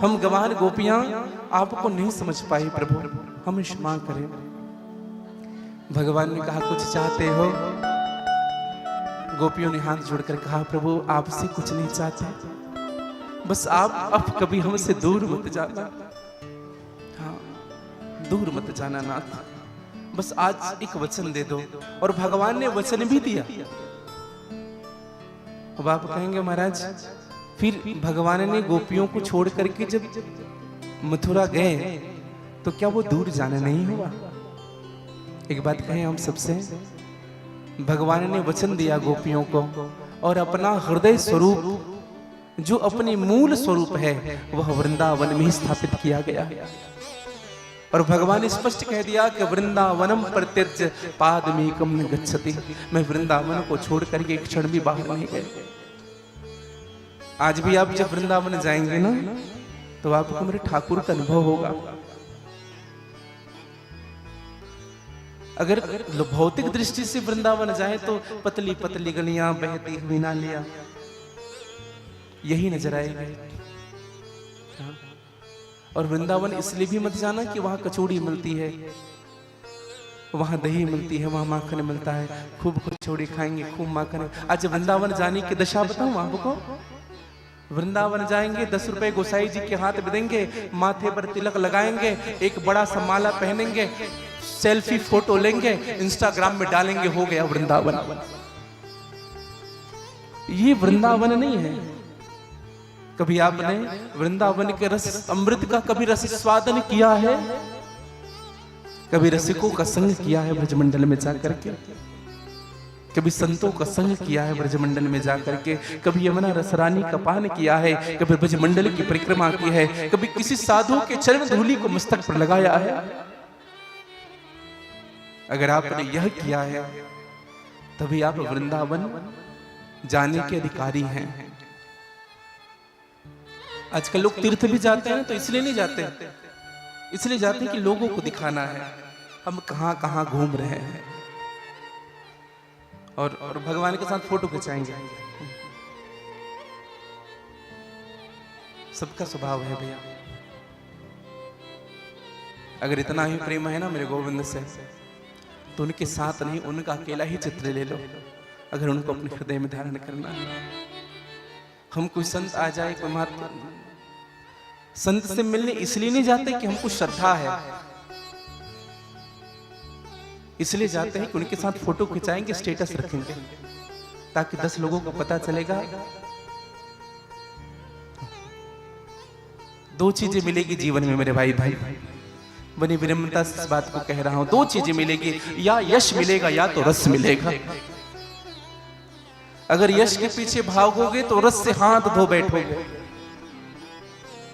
हम गवार गोपियां आपको नहीं समझ पाई, प्रभु हमें क्षमा करें। भगवान ने कहा कुछ चाहते हो? गोपियों ने हाथ जोड़कर कहा, प्रभु आपसे कुछ नहीं चाहते, बस आप अब कभी हमसे दूर मत जाना। हाँ, दूर मत जाना नाथ, बस आज एक वचन दे दो। और भगवान ने वचन भी दिया। अब आप कहेंगे महाराज फिर भगवान ने गोपियों को छोड़ करके जब मथुरा गए तो क्या वो दूर जाना नहीं हुआ? एक बात कहें हम सबसे, भगवान ने वचन दिया गोपियों को और अपना हृदय स्वरूप जो अपनी मूल स्वरूप है वह वृंदावन में स्थापित किया गया। और भगवान ने स्पष्ट कह दिया कि वृंदावनम प्रत्यज पादमेकम न गच्छति, मैं वृंदावन को छोड़ करके एक क्षण भी बाहर नहीं गए। आज भी आप जब वृंदावन जाएंगे ना तो आपको मेरे ठाकुर का अनुभव होगा। अगर भौतिक दृष्टि से वृंदावन जाए तो पतली पतली गलियां, बहती हुई नालियां, यही नजर आएगा। हाँ। और वृंदावन इसलिए भी मत जाना कि वहां कचौड़ी मिलती है, वहां दही मिलती है, वहां माखन मिलता है, खूब कचौड़ी खाएंगे, खूब माखन। आज वृंदावन जाने की दशा बताऊं आपको। वृंदावन जाएंगे, 10 रुपए गोसाई जी के हाथ में देंगे, माथे पर तिलक लगाएंगे, एक बड़ा सा माला पहनेंगे, सेल्फी फोटो लेंगे, इंस्टाग्राम में डालेंगे, हो गया वृंदावन। ये वृंदावन नहीं है। कभी आपने वृंदावन के रस अमृत का कभी रस स्वादन किया है? कभी रसिकों का संग किया है ब्रजमंडल में जाकर के? कभी संतों का संग किया है ब्रजमंडल में जाकर के? कभी यमुना रसरानी का पान किया है? कभी ब्रजमंडल की परिक्रमा की है? कभी किसी साधु के चरण धूलि को मस्तक पर लगाया है? अगर आपने यह किया है तभी आप वृंदावन जाने के अधिकारी हैं। आजकल लोग तीर्थ भी जाते हैं तो इसलिए नहीं जाते, इसलिए जाते हैं कि लोगों को दिखाना है हम कहां कहां घूम रहे हैं, और भगवान के साथ फोटो खिंचाएंगे। सबका स्वभाव है भैया। अगर इतना ही प्रेम है ना मेरे गोविंद से, तो उनके साथ नहीं, उनका अकेला ही चित्र ले लो, अगर उनको अपने हृदय में धारण करना है। हम कोई संत आ जाए, कोई महात्मा, संत से मिलने इसलिए नहीं जाते कि हमको श्रद्धा है, इसलिए जाते हैं कि उनके साथ फोटो खिंचाएंगे, स्टेटस रखेंगे, ताकि 10 लोगों को पता चलेगा। 2 चीजें मिलेगी जीवन में मेरे भाई, बड़ी विनम्रता से इस बात को कह रहा हूं। 2 चीजें मिलेगी, या यश मिलेगा या तो रस मिलेगा। अगर यश के पीछे भागोगे तो रस से हाथ धो बैठोगे,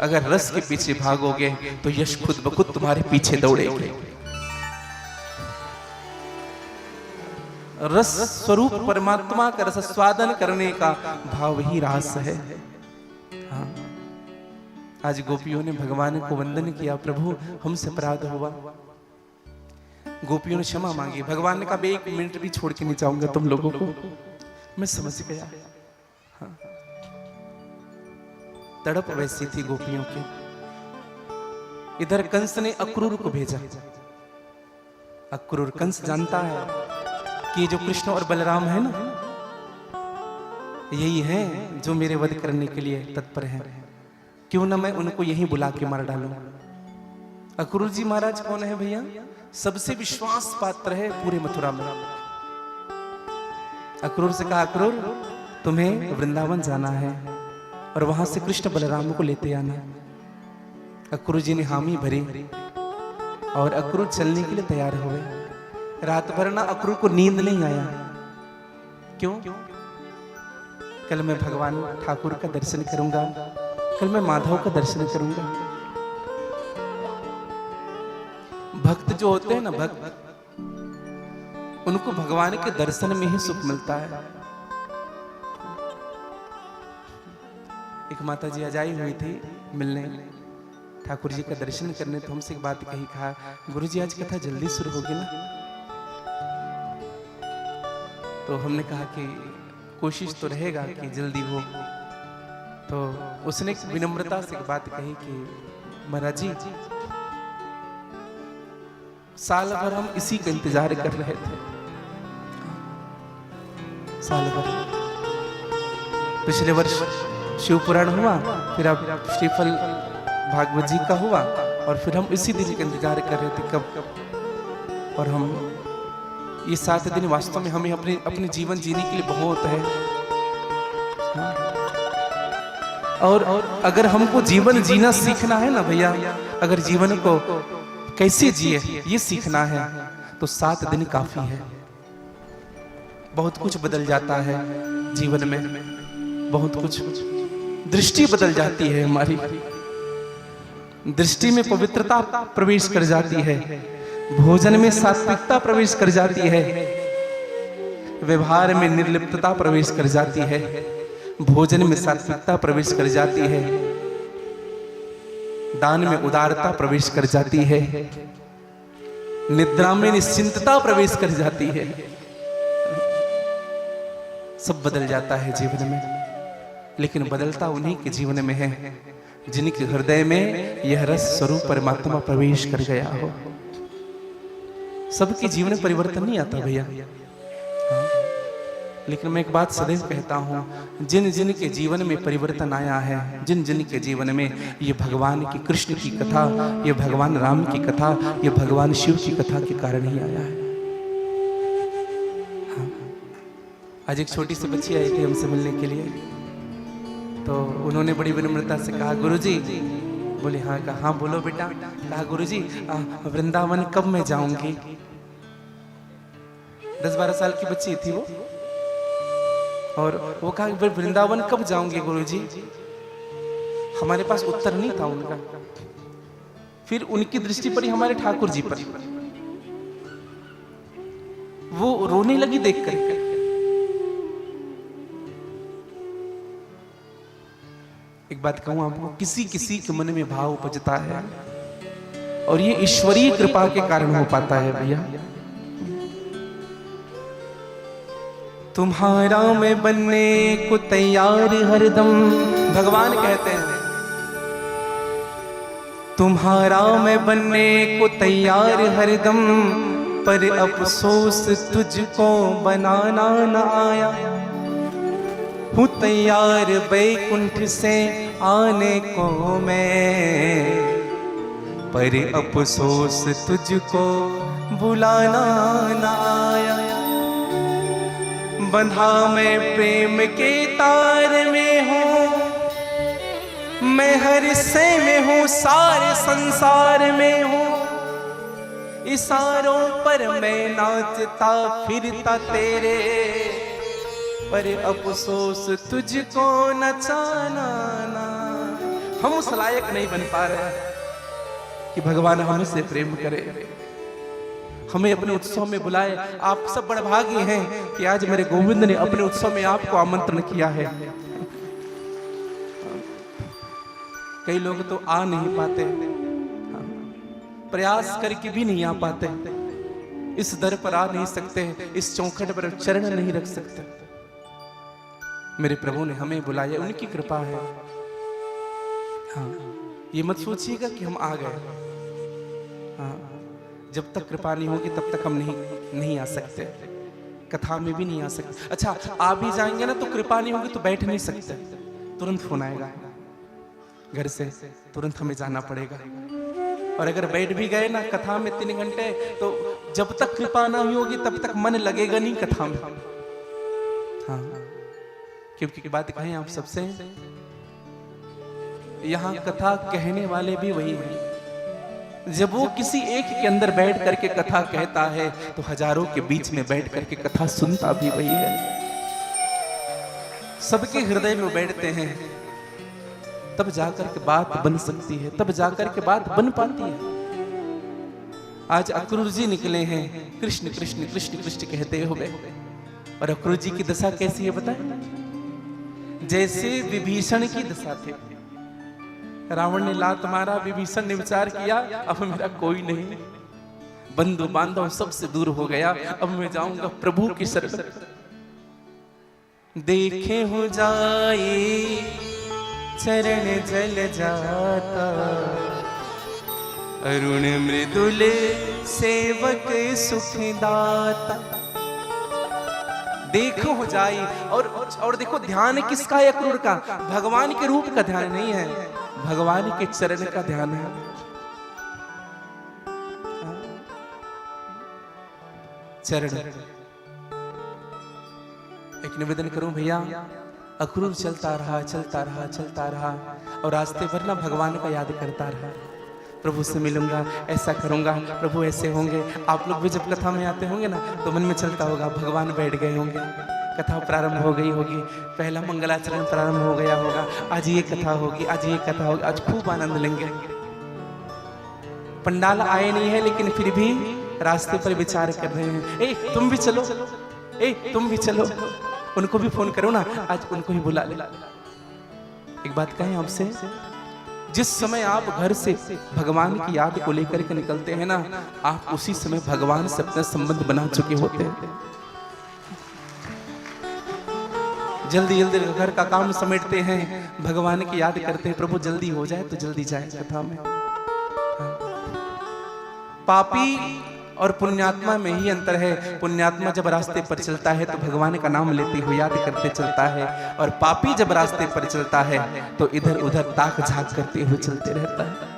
अगर रस के पीछे भागोगे तो यश खुद ब खुद तुम्हारे पीछे दौड़ेगी। रस स्वरूप परमात्मा का रस स्वादन करने का भाव ही रास है। हाँ। आज गोपियों ने भगवान को वंदन किया, प्रभु हमसे अपराध हुआ। गोपियों ने क्षमा मांगी, भगवान ने कहा 1 मिनट भी छोड़ के नहीं जाऊंगा तुम लोगों को, मैं समझ गया। हाँ। तड़प वैसी थी गोपियों की। इधर कंस ने अक्रूर को भेजा। अक्रूर, कंस जानता है कि जो कृष्ण और बलराम है ना, यही है जो मेरे वध करने के लिए तत्पर हैं, क्यों ना मैं उनको यहीं बुला के मार डालूं। अक्रूर जी महाराज कौन है भैया? सबसे विश्वास पात्र है पूरे मथुरा में। अक्रूर से कहा, अक्रूर तुम्हें वृंदावन जाना है और वहां से कृष्ण बलराम को लेते आना। अक्रूर जी ने हामी भरी और अक्रूर चलने के लिए तैयार हुए। रात भर ना अक्रूर को नींद नहीं आया। क्यों? कल मैं भगवान ठाकुर का दर्शन करूंगा, कल मैं माधव का दर्शन करूंगा। भक्त जो होते हैं ना, भक्त, उनको भगवान के दर्शन में ही सुख मिलता है। एक माता जी अजाई हुई थी मिलने, ठाकुर जी का दर्शन करने, तो हमसे एक बात कही, कहा गुरु जी आज कथा जल्दी शुरू होगी ना? तो हमने कहा कि कोशिश तो रहेगा कि जल्दी हो। तो उसने विनम्रता से एक बात कही कि महाराज जी साल भर हम इसी का इंतजार कर रहे थे, साल भर। पिछले वर्ष शिव पुराण हुआ, फिर अब श्रीफल भागवत जी का हुआ, और फिर हम इसी दिन का इंतजार कर रहे थे कब। और हम ये 7 दिन वास्तव में हमें अपने जीवन जीने के लिए बहुत है। और अगर हमको जीवन जीना सीखना है ना भैया, अगर जीवन को कैसे जिए ये सीखना है, तो 7 दिन काफी है। बहुत कुछ बदल जाता है जीवन में, बहुत कुछ, दृष्टि बदल जाती है हमारी, दृष्टि में पवित्रता प्रवेश कर जाती है, भोजन में सात्विकता प्रवेश कर जाती है, व्यवहार में निर्लिप्तता प्रवेश कर जाती है, भोजन में सात्विकता प्रवेश कर जाती है, दान में उदारता प्रवेश कर जाती है, निद्रा में निश्चिंतता प्रवेश कर जाती है। सब बदल जाता है जीवन में। लेकिन बदलता उन्हीं के जीवन में है जिनके हृदय में यह रस स्वरूप परमात्मा प्रवेश कर गया हो। सबके जीवन में परिवर्तन नहीं आता भैया, लेकिन मैं एक बात सदैव कहता हूं, जिन जिन के जीवन में परिवर्तन आया है, जिन जिन के जीवन में ये भगवान की, कृष्ण की कथा, ये भगवान राम की कथा, ये भगवान शिव की कथा के कारण ही आया है। हाँ। आज एक छोटी सी बच्ची आई थी हमसे मिलने के लिए, तो उन्होंने बड़ी विनम्रता से कहा, गुरुजी, बोले हाँ, कहा हाँ बोलो बेटा, कहा गुरुजी वृंदावन कब मैं जाऊंगी। 10-12 साल की बच्ची थी वो, और वो कहा वृंदावन कब जाऊंगे गुरुजी। हमारे पास उत्तर नहीं था उनका। फिर उनकी दृष्टि पड़ी हमारे ठाकुर जी पर, वो रोने लगी देखकर। एक बात कहूं आपको, किसी किसी के मन में भाव उपजता है और ये ईश्वरीय कृपा के कारण हो पाता है भैया। तुम्हारा मैं बनने को तैयार हरदम, भगवान कहते हैं तुम्हारा मैं बनने को तैयार हरदम, पर अफसोस तुझको बनाना न आया। हूँ तैयार बैकुंठ से आने को मैं, पर अफसोस तुझको बुलाना न आया। बंधा मैं प्रेम के तार में हूँ, मैं हर से में हूँ, सारे संसार में हूँ। इशारों पर मैं नाचता फिरता तेरे, पर अफसोस तुझको नचाना ना। हम उस लायक नहीं बन पा रहे कि भगवान हमसे प्रेम करे, हमें अपने उत्सव में बुलाए। आप सब बड़भागी हैं कि आज मेरे गोविंद ने अपने उत्सव में आपको आमंत्रण किया है। कई लोग तो आ नहीं पाते, प्रयास करके भी नहीं आ पाते, इस दर पर आ नहीं सकते, इस चौखट पर चरण नहीं रख सकते। मेरे प्रभु ने हमें बुलाया, उनकी कृपा है। हाँ, ये मत सोचिएगा कि हम आ गए। हाँ, जब तक कृपा नहीं होगी तब तक हम नहीं आ सकते, कथा में भी नहीं आ सकते। अच्छा, आ भी जाएंगे ना तो कृपा नहीं होगी तो बैठ नहीं सकते, तुरंत फोन आएगा घर से, तुरंत हमें जाना पड़ेगा। और अगर बैठ भी गए ना कथा में 3 घंटे, तो जब तक कृपा नहीं होगी तब तक मन लगेगा नहीं कथा में। हाँ, क्योंकि बात कहें आप सबसे, यहाँ कथा कहने वाले भी वही हैं। जब वो किसी एक के अंदर बैठ करके कथा कहता है तो हजारों के बीच में बैठ करके कथा सुनता भी वही है। सबके हृदय में बैठते हैं, तब जाकर के बात बन सकती है, तब जाकर के बात बन पाती है। आज अक्रूर जी निकले हैं कृष्ण कृष्ण कृष्ण कृष्ण कहते हुए, और अक्रूर जी की दशा कैसी है बताए? जैसे विभीषण की दशा थी। रावण ने लात मारा, विभीषण ने विचार किया अब मेरा कोई नहीं, बंधु बांधव सबसे दूर हो गया, अब मैं जाऊंगा प्रभु की शरण। देखे हो जाए चरण जल जाता, अरुण मृदुल सेवक सुखदाता। देखो हो जाए, और देखो ध्यान किसका है? अक्रूर का। भगवान के रूप का ध्यान नहीं है, भगवान के चरण का ध्यान है। चरण। एक निवेदन करूं भैया, अक्रूर चलता रहा चलता रहा चलता रहा, और रास्ते पर ना भगवान का याद करता रहा। प्रभु से मिलूंगा, ऐसा करूंगा, प्रभु ऐसे होंगे। आप लोग भी जब कथा में आते होंगे ना तो मन में चलता होगा भगवान बैठ गए होंगे, कथा प्रारंभ हो गई होगी, पहला मंगलाचरण प्रारंभ हो गया होगा, आज ये कथा होगी, आज ये कथा होगी, आज खूब आनंद लेंगे। पंडाल आए नहीं है लेकिन फिर भी रास्ते पर विचार कर रहे हैं, ए तुम भी चलो, ए तुम भी चलो, उनको भी फोन करो ना, आज उनको ही बुला ले। एक बात कहें आपसे, जिस समय आप घर से भगवान की याद को लेकर के निकलते हैं ना, आप उसी समय भगवान से अपना संबंध बना चुके होते हैं। जल्दी जल्दी घर का काम समेटते हैं, भगवान की याद करते हैं, प्रभु जल्दी हो जाए तो जल्दी जाए कथा में। पापी और पुण्यात्मा में ही अंतर है। पुण्यात्मा जब रास्ते पर चलता है तो भगवान का नाम लेते हुए याद करते चलता है, और पापी जब रास्ते पर चलता है तो इधर उधर ताक झांक करते हुए चलते रहता है।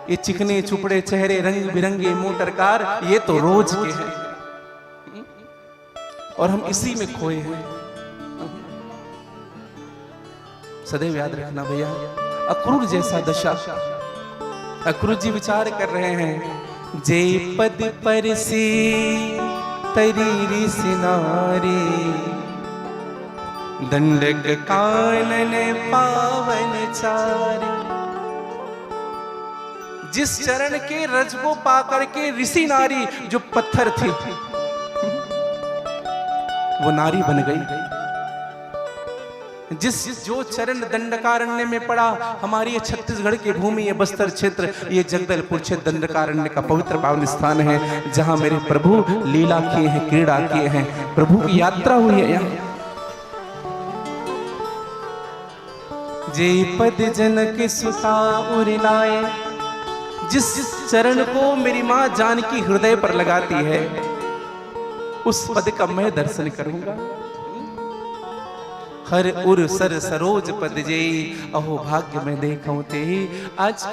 ये चिकने चुपड़े चेहरे, रंग बिरंगे मोटर कार, ये तो रोज के हैं और हम इसी में खोए हैं। सदैव याद रखना भैया, अक्रूर जैसा दशा। अक्रूर जी विचार कर रहे हैं, जे पद पर से तरीरी सिनारे, दंडक कानन पावन चारे। जिस चरण के रज को पाकर के ऋषि नारी जो पत्थर थी वो नारी बन गई। जो चरण दंडकारण्य में पड़ा, हमारी ये छत्तीसगढ़ की भूमि, ये बस्तर क्षेत्र, ये जगदलपुर क्षेत्र दंडकारण्य का पवित्र पावन स्थान है, जहां मेरे प्रभु लीला किए हैं, क्रीड़ा किए हैं, प्रभु की यात्रा हुई है यहाँ। जे पद जनक सुता उरिलाए, जिस चरण को मेरी मां जानकी हृदय पर लगाती है, उस पद का मैं दर्शन करूंगा। हर उर सर सरोज पद जेई, अहो भाग्य में देखूं ते। आज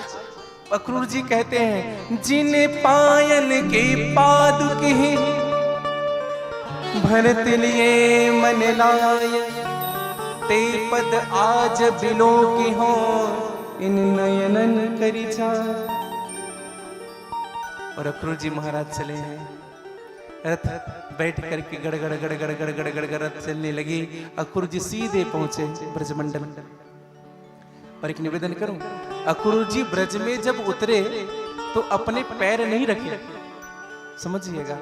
अक्रूर जी कहते हैं, जिन पायन के पादुके भरत लिए मन लाय, ते पद आज बिलो की हो इन नयनन करी जा। और अक्रूर जी महाराज चले हैं, रथ बैठ करके गड़गड़ गड़गड़ गड़गड़ गड़गड़ रथ चलने लगी। अक्रूर जी सीधे पहुंचे ब्रजमंडल। और एक निवेदन करूं, अक्रूर जी ब्रज में जब उतरे तो अपने पैर नहीं रखे, समझिएगा।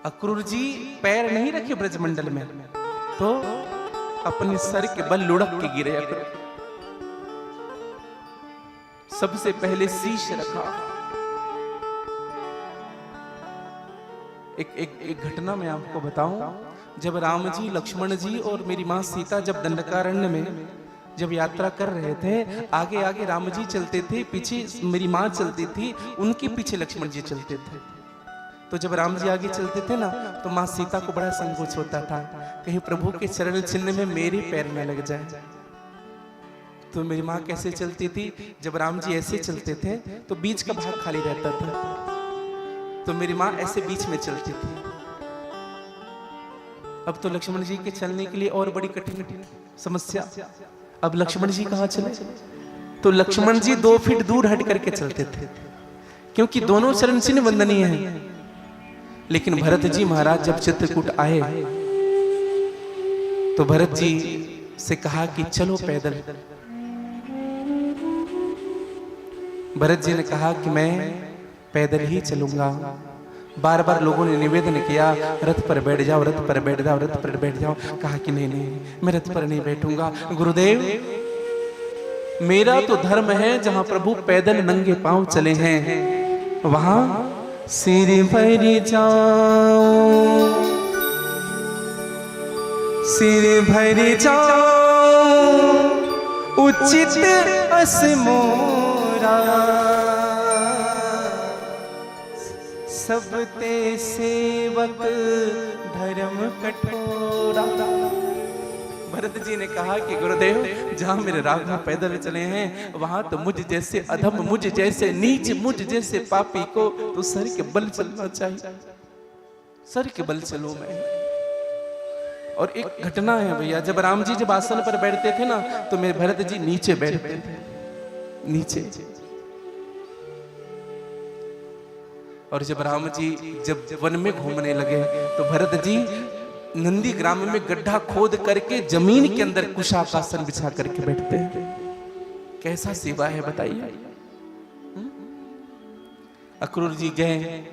अक्रूर जी पैर नहीं रखे ब्रजमंडल में, तो अपने सर के बल लुढ़क के गिरे अक्रूर। सबसे पहले शीश रखा। एक घटना मैं आपको बताऊं, जब राम जी, लक्ष्मण जी और मेरी मां सीता जब दंडकारण्य में जब यात्रा कर रहे थे, आगे आगे राम जी चलते थे, पीछे मेरी मां चलती थी, उनके पीछे लक्ष्मण जी चलते थे। तो जब राम जी आगे चलते थे ना, तो मां सीता को बड़ा संकोच होता था, कहीं प्रभु के चरण चिन्ह में मेरे पैर न लग जाए। तो मेरी मां कैसे चलती थी, जब राम जी ऐसे चलते थे तो बीच का भाग खाली रहता था, तो मेरी मां ऐसे बीच में चलती थी। अब तो लक्ष्मण जी के चलने के लिए और बड़ी कठिन समस्या। अब लक्ष्मण जी कहां चले, तो लक्ष्मण जी 2 फीट दूर हट करके चलते थे, क्योंकि दोनों चरण चिन्ह वंदनीय हैं। लेकिन भरत जी महाराज जब चित्रकूट आए तो भरत जी से कहा कि चलो पैदल। भरत जी ने कहा कि मैं पैदल ही चलूंगा। बार बार लोगों ने निवेदन किया, रथ पर बैठ जाओ, रथ पर बैठ जाओ, रथ पर बैठ जाओ। कहा कि नहीं नहीं, मैं रथ पर नहीं बैठूंगा। गुरुदेव, मेरा तो धर्म है, जहां प्रभु पैदल नंगे पांव चले हैं, वहां सिर भर जाओ, सिर भर जाओ, उचित असमोरा, सब ते सेवक धर्म कठोरा। भरत जी ने कहा कि गुरुदेव, जहां मेरे राघव पैदल चले हैं, वहां तो मुझ जैसे अधम, मुझ जैसे नीच, मुझ जैसे पापी को तो सर के बल चलना चाहिए। सर के बल चलो मैं। और एक घटना है भैया, जब राम जी जब आसन पर बैठते थे ना, तो मेरे भरत जी नीचे बैठते थे, नीचे। और जब राम जी जब वन में घूमने लगे, तो भरत जी नंदी ग्राम में गड्ढा खोद करके जमीन के अंदर कुशाकासन बिछा करके बैठते हैं। कैसा सेवा है बताइए। अक्रूर जी गए,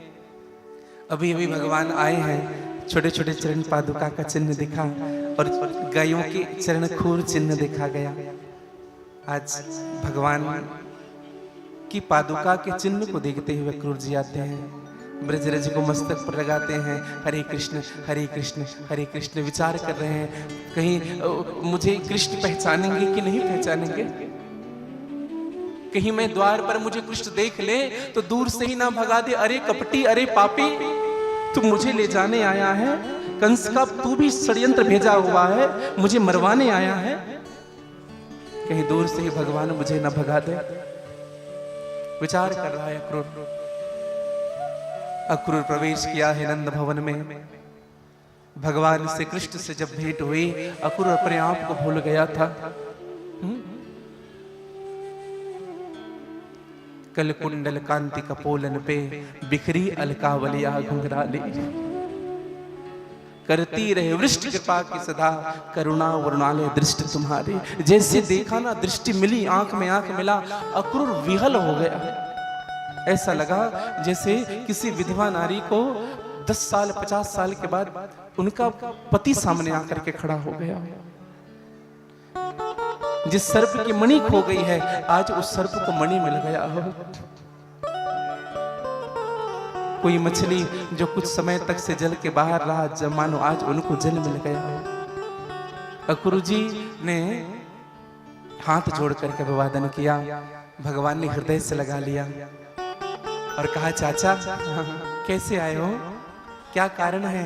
अभी अभी भगवान आए हैं, छोटे छोटे चरण पादुका का चिन्ह दिखा और गायों के चरण खूर चिन्ह देखा गया। आज भगवान की पादुका के चिन्ह को देखते हुए अक्रूर जी आते हैं। ब्रजरज को मस्तक पर लगाते हैं, हरे कृष्ण हरे कृष्ण विचार कर रहे हैं, कहीं मुझे कृष्ण पहचानेंगे कि नहीं पहचानेंगे, कहीं मैं द्वार पर मुझे कृष्ण देख ले तो दूर से ही ना भगा दे, अरे कपटी, अरे पापी, तू मुझे ले जाने आया है, कंस का तू भी षड्यंत्र भेजा हुआ है, मुझे मरवाने आया है, कहीं दूर से ही भगवान मुझे न भगा दे। विचार कर रहा है अक्रूर। अक्रूर प्रवेश किया है नंद भवन में। भगवान से कृष्ण से जब भेंट हुई, अक्रूर अपने आप को भूल गया था। कल कुंडल कांति कपोलन पे बिखरी अलकावलिया घुंघराली, करती रहे वृष्टि कृपा की सदा, करुणा वरुणालय दृष्टि तुम्हारी। जैसे देखा ना, दृष्टि मिली, आंख में आंख मिला, अक्रूर विहल हो गया। ऐसा लगा जैसे किसी विधवा नारी को 10 साल 50 साल के बाद उनका पति सामने आकर के खड़ा हो गया। जिस सर्प की मणि खो गई है, आज उस सर्प को मणि मिल गया हो। कोई मछली जो कुछ समय तक से जल के बाहर रहा, जब मानो आज उनको जल मिल गया हो। अक्रूर जी ने हाथ जोड़ करके अभिवादन किया। भगवान ने हृदय से लगा लिया और कहा, चाचा कैसे आए हो, क्या कारण है?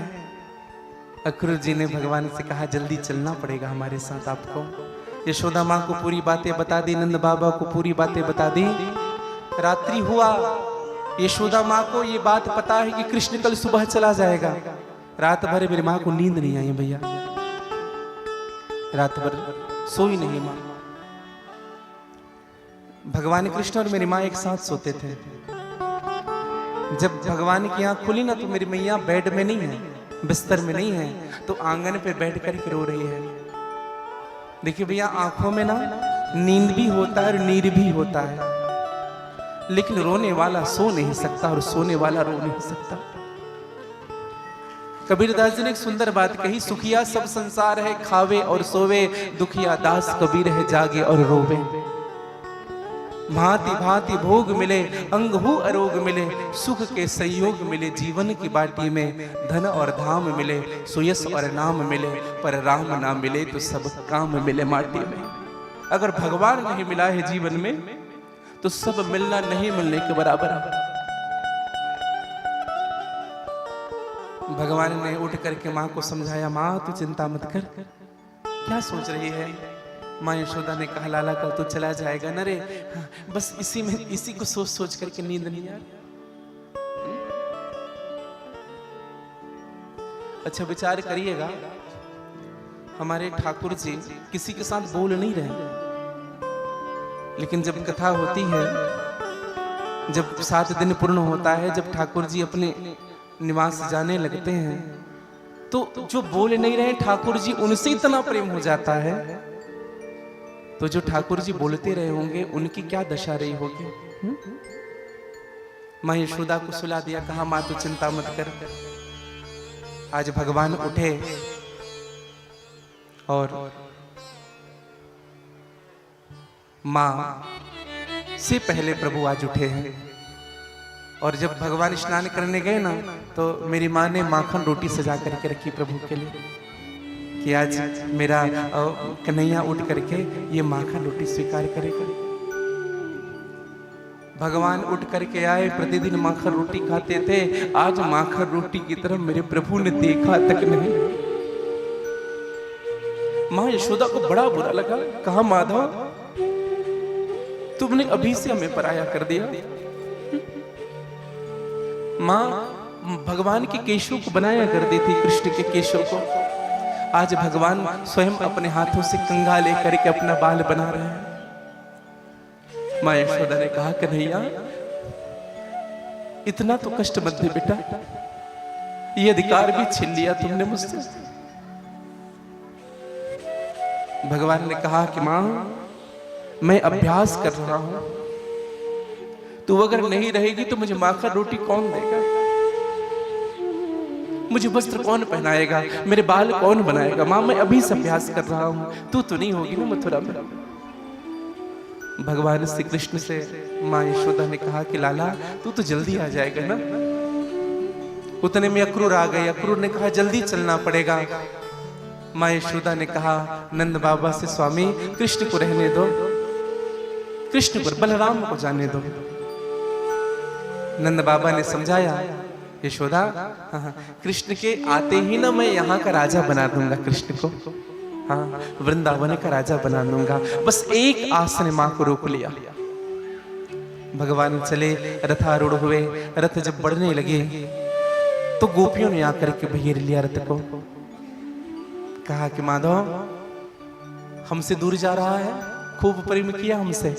अक्रूर जी ने भगवान से कहा, जल्दी चलना पड़ेगा हमारे साथ आपको। यशोदा माँ को पूरी बातें बता दी, नंद बाबा को पूरी बातें बता दी। रात्रि हुआ, यशोदा माँ को ये बात पता है कि कृष्ण कल सुबह चला जाएगा। रात भर मेरी माँ को नींद नहीं आई भैया, रात भर सोई नहीं माँ। भगवान कृष्ण और मेरी माँ एक साथ सोते थे। जब भगवान की आंख खुली ना, तो मेरी मैया बेड में नहीं है, बिस्तर में नहीं है, तो आंगन पे बैठ कर रो रही है। देखिए भैया, आंखों में ना नींद भी होता है और नीर भी होता है, लेकिन रोने वाला सो नहीं सकता और सोने वाला रो नहीं सकता। कबीरदास जी ने एक सुंदर बात कही, सुखिया सब संसार है, खावे और सोवे, दुखिया दास कबीर है, जागे और रोवे। भांति भांति भोग मिले, अंग हु अरोग मिले, सुख के संयोग मिले, जीवन की बाटी में धन और धाम मिले, सुयस और नाम मिले, पर राम ना मिले तो सब काम मिले माटी में। अगर भगवान नहीं मिला है जीवन में, तो सब मिलना नहीं मिलने के बराबर है। भगवान ने उठ करके माँ को समझाया, माँ तू चिंता मत कर, क्या सोच रही है? माँ यशोदा ने कहा, लाला कल तो चला जाएगा न रे, बस इसी को सोच सोच करके नींद नहीं आ रही। अच्छा विचार करिएगा, हमारे ठाकुर जी किसी के साथ बोल नहीं रहे, लेकिन जब कथा होती है, जब 7 दिन पूर्ण होता है, जब ठाकुर जी अपने निवास जाने लगते हैं, तो जो बोल नहीं रहे ठाकुर जी, उनसे इतना प्रेम हो जाता है, तो जो ठाकुर जी बोलते रहे होंगे उनकी क्या दशा रही होगी। माँ यशोदा को सुला दिया, कहा माँ तू चिंता मत कर। आज भगवान उठे और माँ से पहले प्रभु आज उठे हैं। और जब भगवान स्नान करने गए ना, तो मेरी माँ ने माखन रोटी सजा करके रखी प्रभु के लिए, कि आज मेरा कन्हैया उठ करके ये माखन रोटी स्वीकार करेगा। भगवान उठ करके आए, प्रतिदिन माखन रोटी खाते थे, आज माखन रोटी की तरफ मेरे प्रभु ने देखा तक नहीं। माँ यशोदा को बड़ा बुरा लगा, कहा माधव तुमने अभी से हमें पराया कर दिया। माँ भगवान के केशों को बनाया करती थी, कृष्ण के केशों को, आज भगवान स्वयं अपने हाथों से कंघा लेकर के अपना बाल बना रहे हैं। माँ यशोदा ने कहा, कन्हैया इतना तो कष्ट मत दे बेटा, ये अधिकार भी छीन लिया तुमने मुझसे। भगवान ने कहा कि माँ मैं अभ्यास कर रहा हूं, तू अगर नहीं रहेगी तो मुझे माखन रोटी कौन देगा, मुझे वस्त्र कौन पहनाएगा, मेरे बाल कौन बनाएगा। माँ मैं अभी से अभ्यास कर रहा हूं, तू तो नहीं होगी ना मथुरा में। भगवान श्री कृष्ण से माँ यशोदा ने कहा कि लाला तू तो जल्दी आ जाएगा ना, उतने में अक्रूर आ गए। अक्रूर ने कहा जल्दी चलना पड़ेगा। माँ यशोदा ने कहा नंद बाबा से, स्वामी कृष्ण को रहने दो, कृष्ण को, बलराम को जाने दो। नंद बाबा ने समझाया, यशोदा हाँ, कृष्ण के आते ही ना मैं यहाँ का राजा बना दूंगा कृष्ण को, हाँ वृंदावन का राजा बना दूंगा। बस एक आस ने माँ को रोक लिया। भगवान चले, रथारूढ़ हुए। रथ जब बढ़ने लगे तो गोपियों ने आकर के घेर लिया रथ को। कहा कि माधव हमसे दूर जा रहा है, खूब प्रेम किया हमसे।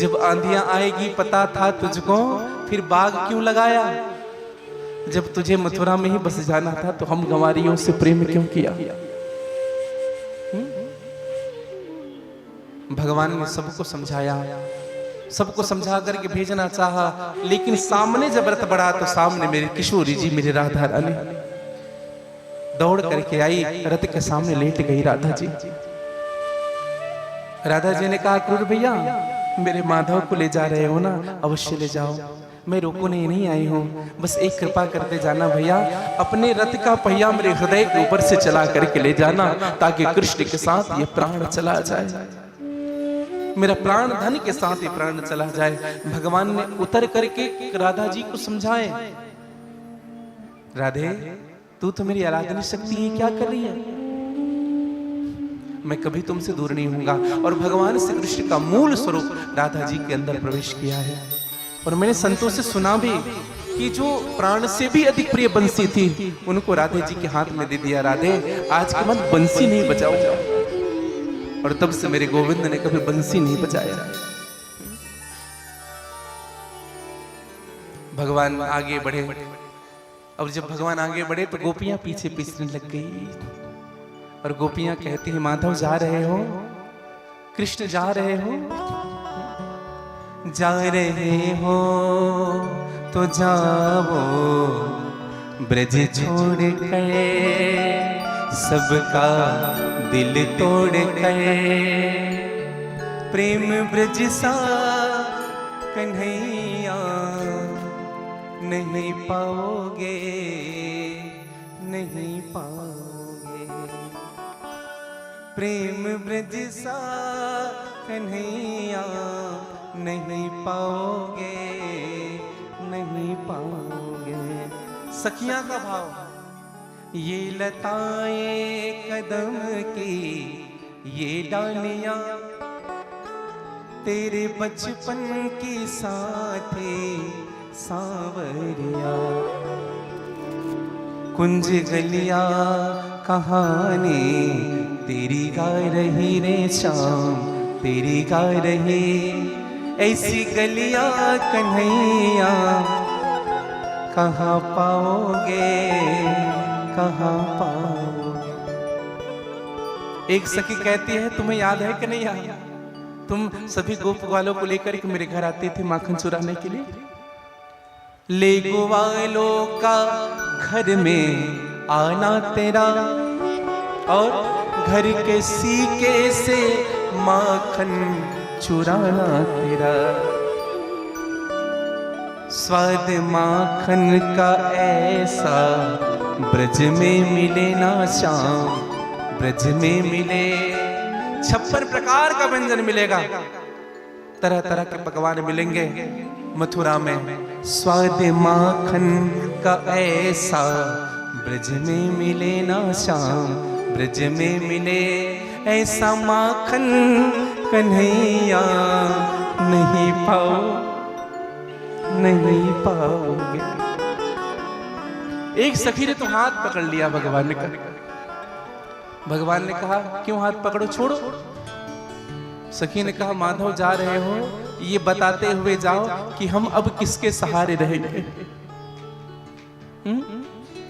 जब आंधियां आएगी पता था तुझको, फिर बाग क्यों लगाया? जब तुझे मथुरा में ही बस जाना था तो हम गंवारियों से प्रेम क्यों किया? भगवान ने सबको समझाया, सबको समझा करके भेजना चाहा, लेकिन सामने जब रथ बढ़ा तो सामने मेरी किशोरी जी, मेरी राधा रानी दौड़ करके आई, रथ के सामने लेट गई राधा जी। राधा जी ने कहा क्रूर भैया मेरे माधव को ले जा रहे हो ना, अवश्य ले जाओ, मैं रोकने नहीं आई हूँ, बस एक कृपा करते जाना भैया, अपने रथ का पहिया मेरे हृदय के ऊपर से चला करके ले जाना, ताकि कृष्ण के साथ ये प्राण चला जाए, मेरा प्राण धन के साथ ये प्राण चला जाए। भगवान ने उतर करके राधा जी को समझाए, राधे तू तो मेरी आराधनी शक्ति है, क्या कर रही है? मैं कभी तुमसे दूर नहीं होऊंगा। और भगवान श्री कृष्ण का मूल स्वरूप राधा जी के अंदर प्रवेश किया है। और मैंने संतों से सुना भी कि जो प्राण से भी अधिक प्रिय बंसी थी उनको राधे जी के हाथ में दे दिया, राधे आज के बाद बंसी नहीं बजाऊंगा। और तब से मेरे गोविंद ने कभी बंसी नहीं बजाया। भगवान आगे बढ़े। अब जब भगवान आगे बढ़े तो गोपियां पीछे पीछे लग गई। और गोपियां कहती हैं माधव जा रहे हो, कृष्ण जा रहे हो, जा रहे हो तो जाओ ब्रज छोड़ कर, सबका दिल तोड़ कर, प्रेम ब्रज सा कन्हैया नहीं पाओगे, नहीं पाओगे, प्रेम ब्रज सा कन्हैया नहीं पाओगे, नहीं पाओगे। सखियां का भाव, ये लताएं कदम की, ये डालियां तेरे बचपन की साथी सांवरिया, कुंज गलिया कहानी तेरी गा रही रे शाम, तेरी गा रही, ऐसी गलियां कन्हैया कहाँ पाओगे, कहाँ पाओगे। एक सखी कहती है तुम्हें याद है कि नहीं याद, तुम सभी गोप वालों को लेकर के मेरे घर आते थे माखन चुराने के लिए। ले गोवालों का घर में आना तेरा, और घर के सीके से माखन चुराना तेरा, स्वाद माखन का ऐसा ब्रज में मिले ना श्याम, ब्रज में मिले। 56 प्रकार का व्यंजन मिलेगा, तरह तरह के पकवान मिलेंगे मथुरा में। स्वाद माखन का ऐसा ब्रज में मिले ना श्याम, ब्रज में मिले ऐसा माखन कन्हैया नहीं पाओ, नहीं पाओगे। एक सखी ने तो हाथ पकड़ लिया भगवान ने कहा, भगवान ने कहा क्यों हाथ पकड़ो, छोड़ो। सखी ने कहा माधव जा रहे हो, ये बताते हुए जाओ कि हम अब किसके सहारे रहेंगे,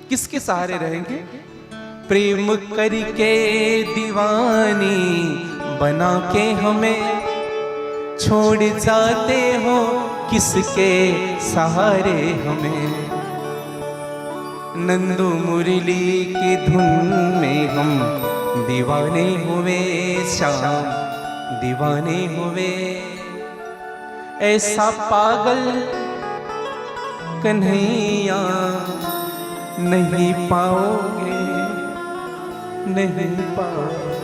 किसके सहारे रहेंगे। प्रेम करके दीवानी बना के हमें छोड़ जाते हो, किसके सहारे हमें। नंदू मुरली की धुन में हम दीवाने हुए श्याम, दीवाने हुए। ऐसा पागल कन्हैया नहीं पाओगे, नहीं पाओगे।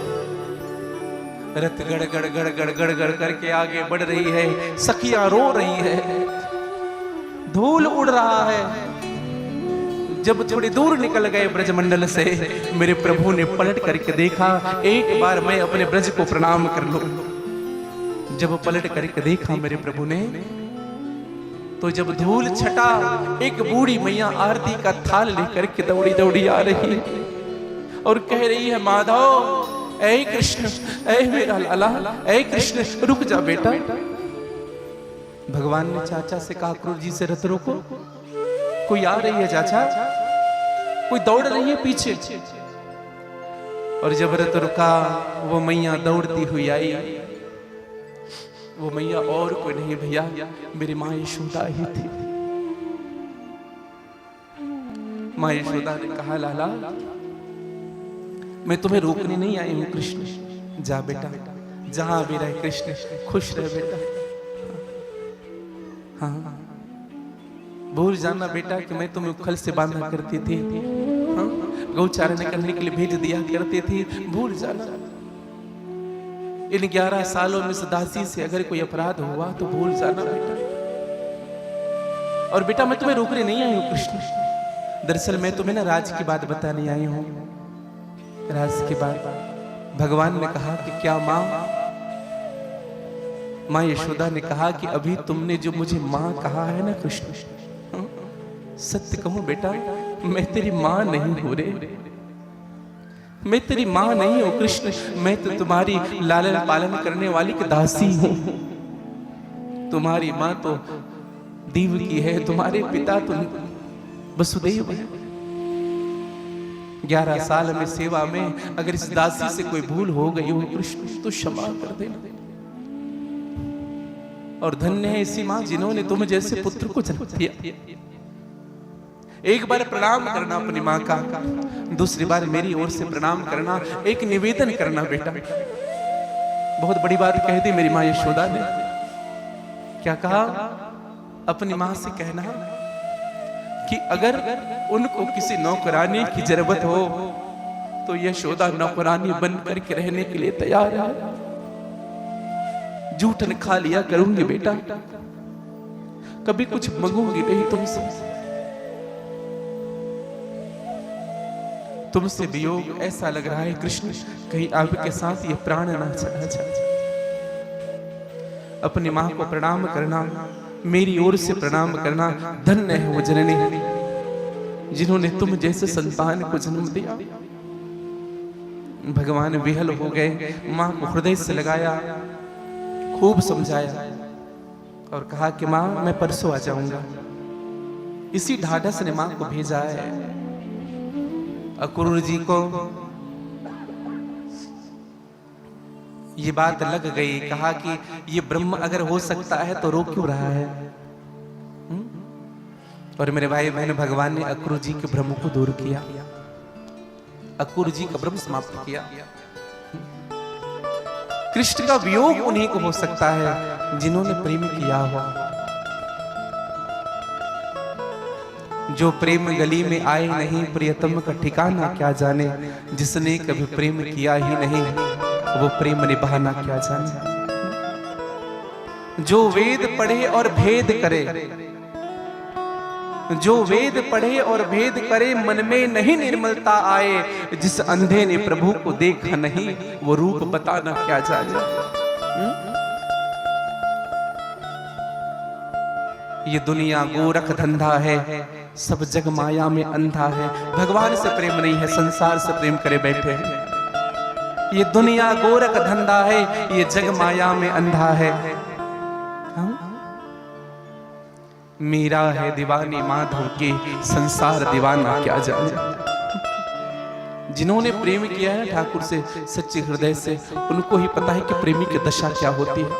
रथ गड़ गड़ गड़ गड़ गड़ गड़ करके आगे बढ़ रही है, सखियां रो रही है, धूल उड़ रहा है। जब थोड़ी दूर निकल गए ब्रजमंडल से, मेरे प्रभु ने पलट करके देखा, एक बार मैं अपने ब्रज को प्रणाम कर लूं। जब पलट करके देखा मेरे प्रभु ने, तो जब धूल छटा, एक बूढ़ी मैया आरती का थाल लेकर के दौड़ी दौड़ी आ रही है और कह रही है, माधव, ऐ कृष्ण, ऐ मेरा लाला, ऐ कृष्ण रुक जा बेटा। भगवान ने चाचा से कहा, क्रूर जी से रथ रोको, कोई आ रही है चाचा, कोई दौड़ रही है पीछे। और जब रथ रुका, वो मैया दौड़ती हुई आई। वो मैया और कोई नहीं भैया, मेरी माँ यशोदा ही थी। माँ यशोदा ने कहा, लाला मैं तुम्हें रोकने नहीं आई हूं कृष्ण, जा बेटा, जहां भी रहे कृष्ण खुश रहे बेटा। हाँ, भूल जाना बेटा कि मैं तुम्हें उखल से बांधा करती थी, हाँ? गौचारण करने के लिए भेज दिया करती थी, भूल जाना। इन 11 सालों में दासी से अगर कोई अपराध हुआ तो भूल जाना बेटा। और बेटा मैं तुम्हें रोकने नहीं आई हूं कृष्ण, दरअसल मैं तुम्हें ना राज की बात बताने आई हूं। राज की बात भगवान ने कहा कि क्या माँ? माँ यशोदा ने कहा कि अभी तुमने जो मुझे माँ कहा है ना कृष्ण, सत्य कहूं बेटा, मैं तेरी माँ नहीं हूं रे, मैं तेरी माँ नहीं हूं कृष्ण, मैं तो तुम्हारी लालन पालन करने वाली की दासी हूं। तुम्हारी माँ तो देवकी है, तुम्हारे पिता तो वसुदेव है। 11 साल में सेवा में अगर इस दासी से कोई भूल हो गई हो कृष्ण तो क्षमा कर देना। और धन्य है ऐसी माँ जिन्होंने तुम जैसे पुत्र को जन्म दिया। एक बार प्रणाम करना अपनी माँ का, दूसरी बार मेरी ओर से प्रणाम करना, एक निवेदन करना बेटा। बहुत बड़ी बात कह दी मेरी माँ यशोदा ने। क्या कहा? अपनी माँ से कहना कि अगर उनको किसी नौकरानी की जरूरत हो तो यशोदा नौकरानी बन करके रहने के लिए तैयार है। जूठन खा लिया करूंगी बेटा, कभी कुछ मंगूंगी नहीं तुमसे। तुमसे वियोग ऐसा लग रहा है कृष्ण, कहीं आपके साथ ये प्राण ना चला जाए। अपनी मां को प्रणाम करना, मेरी ओर से प्रणाम करना। धन्य है वो जननी जिन्होंने तुम जैसे संतान को जन्म दिया। भगवान विहल हो गए, मां को हृदय से लगाया, खूब समझाया और कहा कि मां मैं परसों आ जाऊंगा। इसी ढाढ़स ने मां को भेजा है। अक्रूर जी को ये बात लग गई, कहा कि ये ब्रह्म अगर हो सकता है तो रो क्यों रहा है? और मेरे भाई बहन, भगवान ने अक्रूर जी के भ्रम को दूर किया, अक्रूर जी का भ्रम समाप्त किया। कृष्ण का वियोग उन्हीं को हो सकता है जिन्होंने प्रेम किया हो। जो प्रेम गली में आए नहीं, प्रियतम का ठिकाना क्या जाने। जिसने कभी प्रेम किया ही नहीं, वो प्रेम निभाना क्या जाने। जो वेद पढ़े और भेद करे, जो वेद पढ़े और भेद करे, मन में नहीं निर्मलता आए। जिस अंधे ने प्रभु को देखा नहीं, वो रूप बताना क्या जाने। ये दुनिया गोरख धंधा है, सब जग माया में अंधा है। भगवान से प्रेम नहीं है, संसार से प्रेम करे बैठे हैं। ये दुनिया गोरख धंधा है, ये जग माया में अंधा है। मीरा है दीवानी माधव की, संसार दीवाना क्या जाने। जिन्होंने प्रेम किया है ठाकुर से सच्चे हृदय से, उनको ही पता है कि प्रेमी की दशा क्या होती है।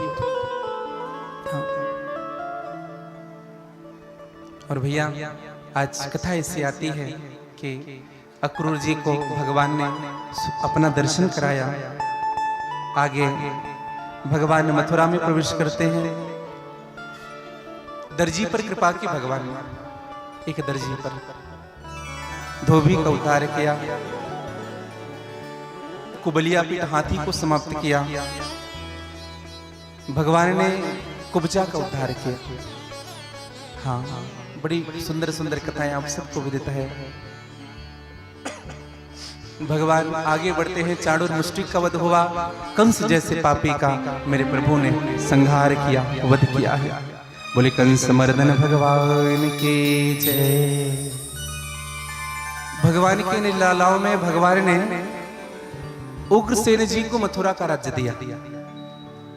और भैया आज कथा ऐसी आती है कि अक्रूर जी को भगवान ने अपना दर्शन कराया। आगे भगवान मथुरा में प्रवेश करते हैं। दर्जी पर कृपा की भगवान ने, एक दर्जी पर धोबी का उद्धार किया, कुबलिया पीठ हाथी को समाप्त किया, भगवान ने कुब्जा का उद्धार किया। हाँ, बड़ी सुंदर सुंदर कथाएं आप सबको विदित है। भगवान आगे बढ़ते हैं, चाणूर मुष्टिक का वध हुआ, कंस जैसे पापी का मेरे प्रभु ने संहार किया, वध किया है। बोले कंस मर्दन भगवान की जय। भगवान के लीलाओं में भगवान ने उग्रसेन जी को मथुरा का राज्य दिया।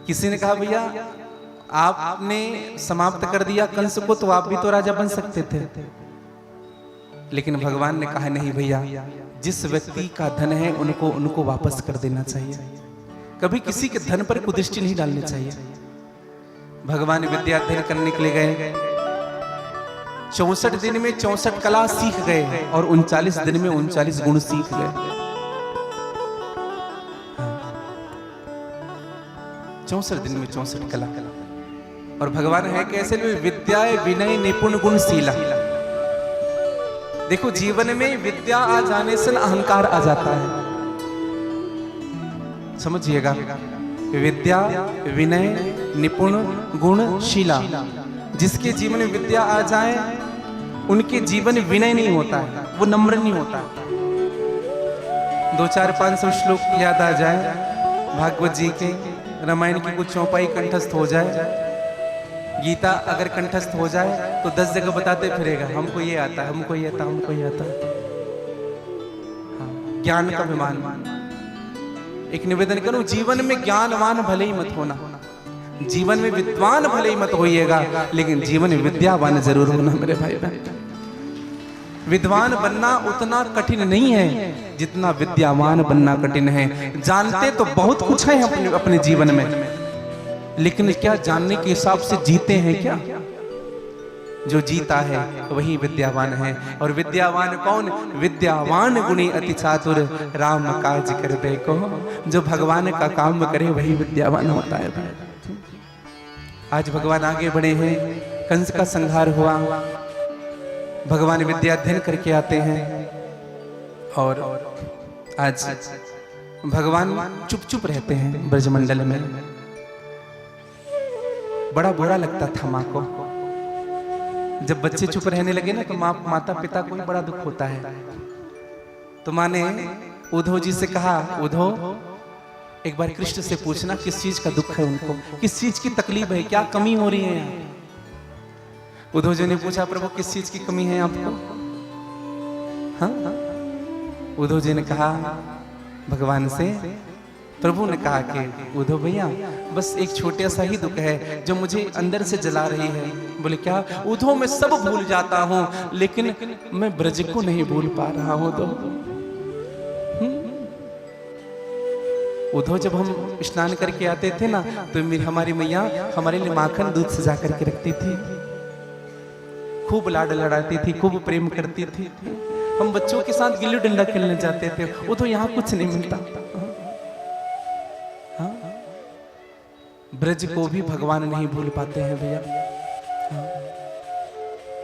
किसी ने कहा भैया आपने समाप्त कर दिया कंस को, तो आप भी तो राजा बन सकते थे। लेकिन भगवान ने कहा नहीं भैया, जिस व्यक्ति का धन है उनको वापस कर देना चाहिए। कभी किसी के धन पर कुदृष्टि नहीं डालनी चाहिए। भगवान विद्या अध्ययन करने के लिए गए, 64 दिन में 64 कला सीख गए और 39 दिन में 39 गुण सीख गए। 64 दिन में 64 कला। और भगवान है कैसे? विद्या विनय निपुण गुणशीला। देखो जीवन में विद्या आ जाने से अहंकार आ जाता है, समझिएगा। विद्या विनय निपुण गुणशीला, जिसके जीवन में विद्या आ जाए उनके जीवन विनय नहीं होता है, वो नम्र नहीं होता। 200-500 श्लोक याद आ जाए भागवत जी के, रामायण की कुछ चौपाई कंठस्थ हो जाए, गीता अगर कंठस्थ हो जाए तो 10 जगह बताते फिरेगा, हमको ये आता है, हमको ये आता, हमको ये आता। हाँ, ज्ञान का अभिमान। एक निवेदन करूं, जीवन में ज्ञानवान भले ही मत होना, जीवन में विद्वान भले ही मत होइएगा, लेकिन जीवन में विद्यावान जरूर होना मेरे भाई बहन। विद्वान बनना उतना कठिन नहीं है जितना विद्यावान बनना कठिन है। जानते तो बहुत कुछ है अपने जीवन में, लेकिन क्या जानने के हिसाब से जीते हैं क्या? जो जीता है वही विद्यावान है। और विद्यावान कौन? विद्यावान गुणी अति चातुर, राम काज करबे को। जो भगवान का काम करे वही विद्यावान होता है। आज भगवान आगे बढ़े हैं, कंस का संहार हुआ, भगवान विद्या अध्ययन करके आते हैं। और आज भगवान चुप चुप रहते हैं ब्रजमंडल में। बड़ा बुरा लगता था माँ को, जब बच्चे चुप रहने लगे ना तो माता पिता को भी बड़ा दुख होता है। तो माँ ने उद्धव जी से कहा, उद्धव एक बार कृष्ण से पूछना किस चीज का दुख है उनको, किस चीज की तकलीफ है, क्या कमी हो रही है यहाँ। उद्धव जी ने पूछा, प्रभु किस चीज की कमी है आपको? हाँ, उद्धव जी ने कहा भगवान से, प्रभु ने कहा कि उद्धव भैया बस एक छोटा सा ही दुख है जो मुझे अंदर से जला रही है। बोले क्या? उद्धव मैं सब भूल जाता हूँ लेकिन मैं ब्रज को नहीं भूल पा रहा हूँ। तो उद्धव जब हम स्नान करके आते थे ना तो हमारी मैया हमारे लिए माखन दूध सजा करके रखती थी, खूब लाड लड़ाती थी, खूब प्रेम करती थी। हम बच्चों के साथ गिल्ली डंडा खेलने जाते थे, उद्धव यहाँ कुछ नहीं मिलता। ब्रज को भी भगवान नहीं भूल पाते हैं भैया।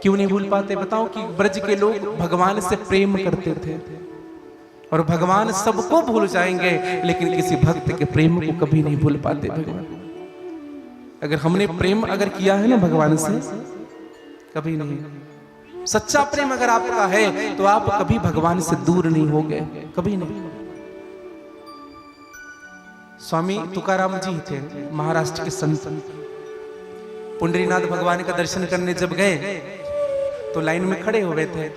क्यों नहीं भूल पाते बताओ? कि ब्रज के लोग भगवान से प्रेम करते थे, और भगवान सबको भूल जाएंगे लेकिन किसी भक्त के प्रेम को कभी नहीं भूल पाते भगवान। अगर हमने प्रेम अगर किया है ना भगवान से, कभी नहीं। सच्चा प्रेम अगर आपका है तो आप कभी भगवान से दूर नहीं हो गए, कभी नहीं। स्वामी तुकाराम जी थे महाराष्ट्र के संत, पुंडरीनाथ भगवान का दर्शन करने जब गए तो लाइन में खड़े हुए थे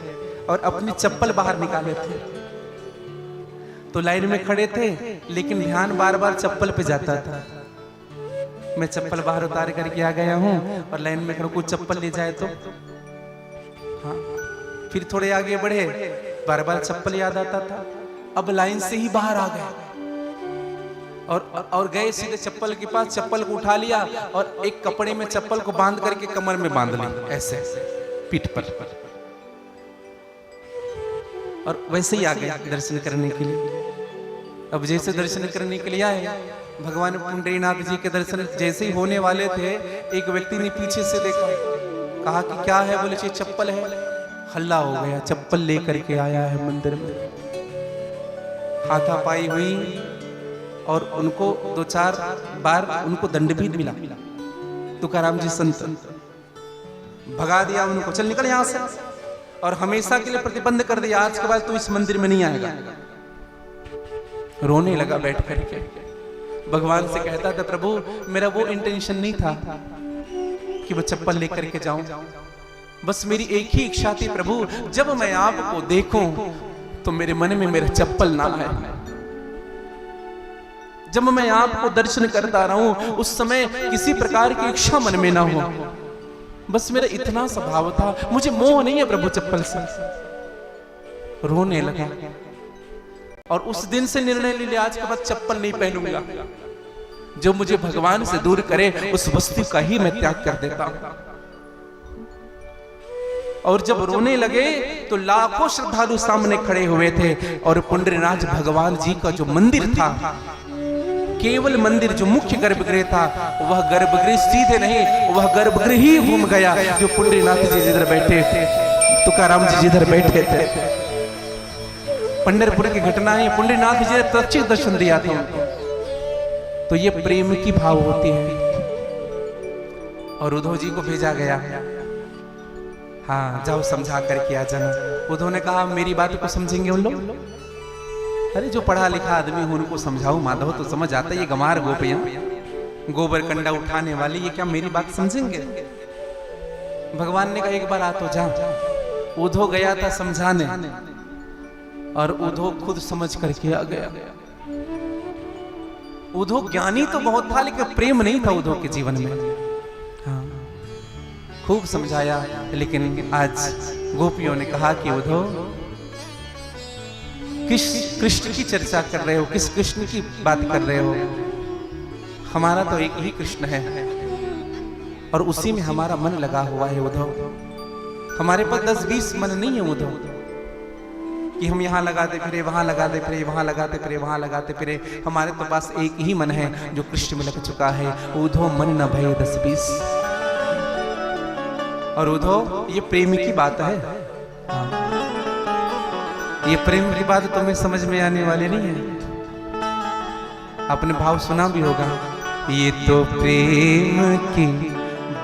और अपनी चप्पल बाहर निकाले थे। तो लाइन में खड़े थे लेकिन ध्यान बार बार चप्पल पे जाता था। मैं चप्पल बाहर उतार करके आ गया हूं और लाइन में खड़ा, कोई चप्पल ले जाए तो। हाँ, फिर थोड़े आगे बढ़े, बार बार चप्पल याद आता था। अब लाइन से ही बाहर आ गए और गए सीधे चप्पल के पास, चप्पल को उठा लिया और एक कपड़े में चप्पल को बांध करके कमर में बांध ली, ऐसे पीठ पर, और वैसे ही आ गए दर्शन करने के लिए। अब जैसे दर्शन करने के लिए आए, भगवान पुंडरीनाथ जी के दर्शन जैसे ही होने वाले थे, एक व्यक्ति ने पीछे से देखा, कहा कि क्या है? बोले चप्पल है। हल्ला हो गया, चप्पल लेकर के आया है मंदिर में, हाथापाई हुई और उनको 2-4 बार उनको दंड भी मिला। तुकाराम जी संत भगा दिया उनको, चल निकल यहां से, और हमेशा के लिए प्रतिबंध कर दिया, आज के बाद तू इस मंदिर में नहीं आएगा। रोने लगा बैठ करके, भगवान से कहता था प्रभु मेरा वो इंटेंशन नहीं था कि मैं चप्पल लेकर के जाऊं, बस मेरी एक ही इच्छा थी प्रभु, जब मैं आपको देखूं तो मेरे मन में मेरा चप्पल ना आए, जब मैं आपको दर्शन करता रहूं उस समय किसी प्रकार की इच्छा मन में ना हो, बस मेरा इतना स्वभाव था, मुझे मोह नहीं है प्रभु चप्पल से। रोने लगा और उस दिन से निर्णय ले लिया, आज के बाद चप्पल नहीं पहनूंगा, जो मुझे भगवान से दूर करे उस वस्तु का ही मैं त्याग कर देता हूं। और जब रोने लगे तो लाखों श्रद्धालु सामने खड़े हुए थे, और पुंडरीनाथ भगवान जी का जो मंदिर था, केवल मंदिर जो मुख्य गर्भगृह था, वह गर्भगृह सीधे नहीं, वह गर्भगृह ही घूम गया जो पुंडरीनाथ जी जिधर बैठे थे, तुकाराम जी जिधर बैठे थे। पंढरपुर की घटना है, पुंडरीनाथ जी ने प्रत्यक्ष दर्शन दिया था उनको। तो ये प्रेम की भाव होती है। और उद्धव जी को भेजा गया, हाँ जाओ समझा करके आ जाना। उद्धव ने कहा मेरी बात को समझेंगे उन लोग? अरे जो पढ़ा लिखा आदमी हूं उनको समझाओ माधव, तो समझ आता है, ये गमार गोपियां गोबर कंडा उठाने वाली, ये क्या मेरी बात समझेंगे? भगवान ने कहा एक बार आ तो जा। उद्धव गया था समझाने, और उद्धव खुद समझ करके आ गया। उद्धव ज्ञानी तो बहुत था, लेकिन प्रेम नहीं था उद्धव के जीवन में। हाँ, खूब समझाया, लेकिन आज गोपियों ने कहा कि उद्धव किस कृष्ण की चर्चा कर रहे हो, किस कृष्ण की बात कर रहे हो? हमारा तो एक ही कृष्ण है, और उसी में हमारा मन लगा हुआ है उद्धव। हमारे पास 10-20 मन नहीं है उद्धव, कि हम यहाँ लगाते फिरे, वहां लगाते फिरे, वहां लगाते फिरे, वहां लगाते फिरे। हमारे तो पास एक ही मन है जो कृष्ण में लग चुका है। उद्धव मन न भय 10-20। और उद्धव ये प्रेम की बात है, ये प्रेम की बात तुम्हें समझ में आने वाली नहीं है। आपने भाव सुना भी होगा, ये तो प्रेम की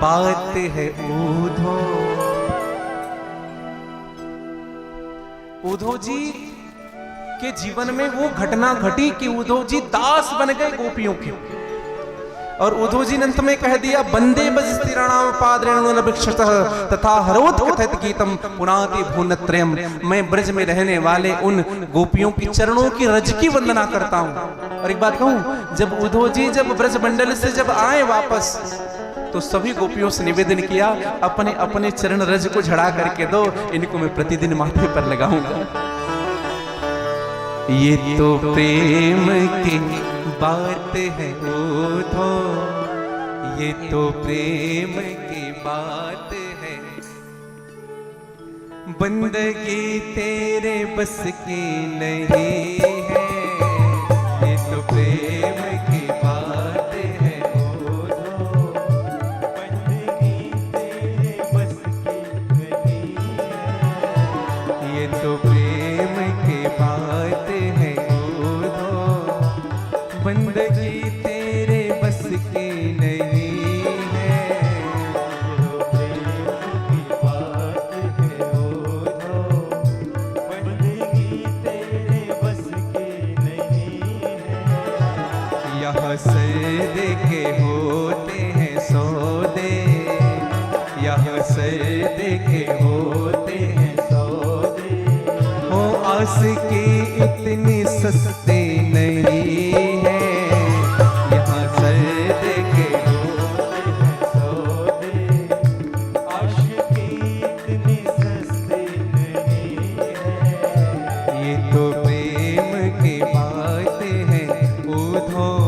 बात है उद्धव। उद्धव जी के जीवन में वो घटना घटी कि उद्धव जी दास बन गए गोपियों के। और उद्धव जी ने अंत में कह दिया, वंदे बजस्तिराणाम पादरेणुरभिक्षतः तथा हरोत कथित गीतम पुनाति भुवनत्रयम्। मैं ब्रज में रहने वाले उन गोपियों की चरणों की रज की वंदना करता हूं। और एक बात कहूं, जब उद्धव जी जब ब्रज मंडल से जब आए वापस, तो सभी गोपियों से निवेदन किया, अपने अपने चरण रज को झड़ा करके दो, इनको मैं प्रतिदिन माथे पर लगाऊंगा। ये तो प्रेम की बात है उद्धव, ये तो प्रेम की बात है। बंदगी तेरे बस की नहीं है, ये तो प्रेम की बात है उद्धव। बंदगी तेरे बस की नहीं है, ये तो प्रेम की बात है उद्धव। बंदगी तेरे बस की नहीं है, ये तो प्रेम की बात है उद्धव। बंदगी तेरे बस की नहीं है। यहाँ सौदे के होते हैं सौदे, यहाँ सौदे के होते हैं सौदे। हो आस की इतनी सस्ती नहीं है, यहाँ सौदे के होते हैं सौदे। आस की इतनी सस्ती नहीं है, ये तो प्रेम की बात है उद्धव।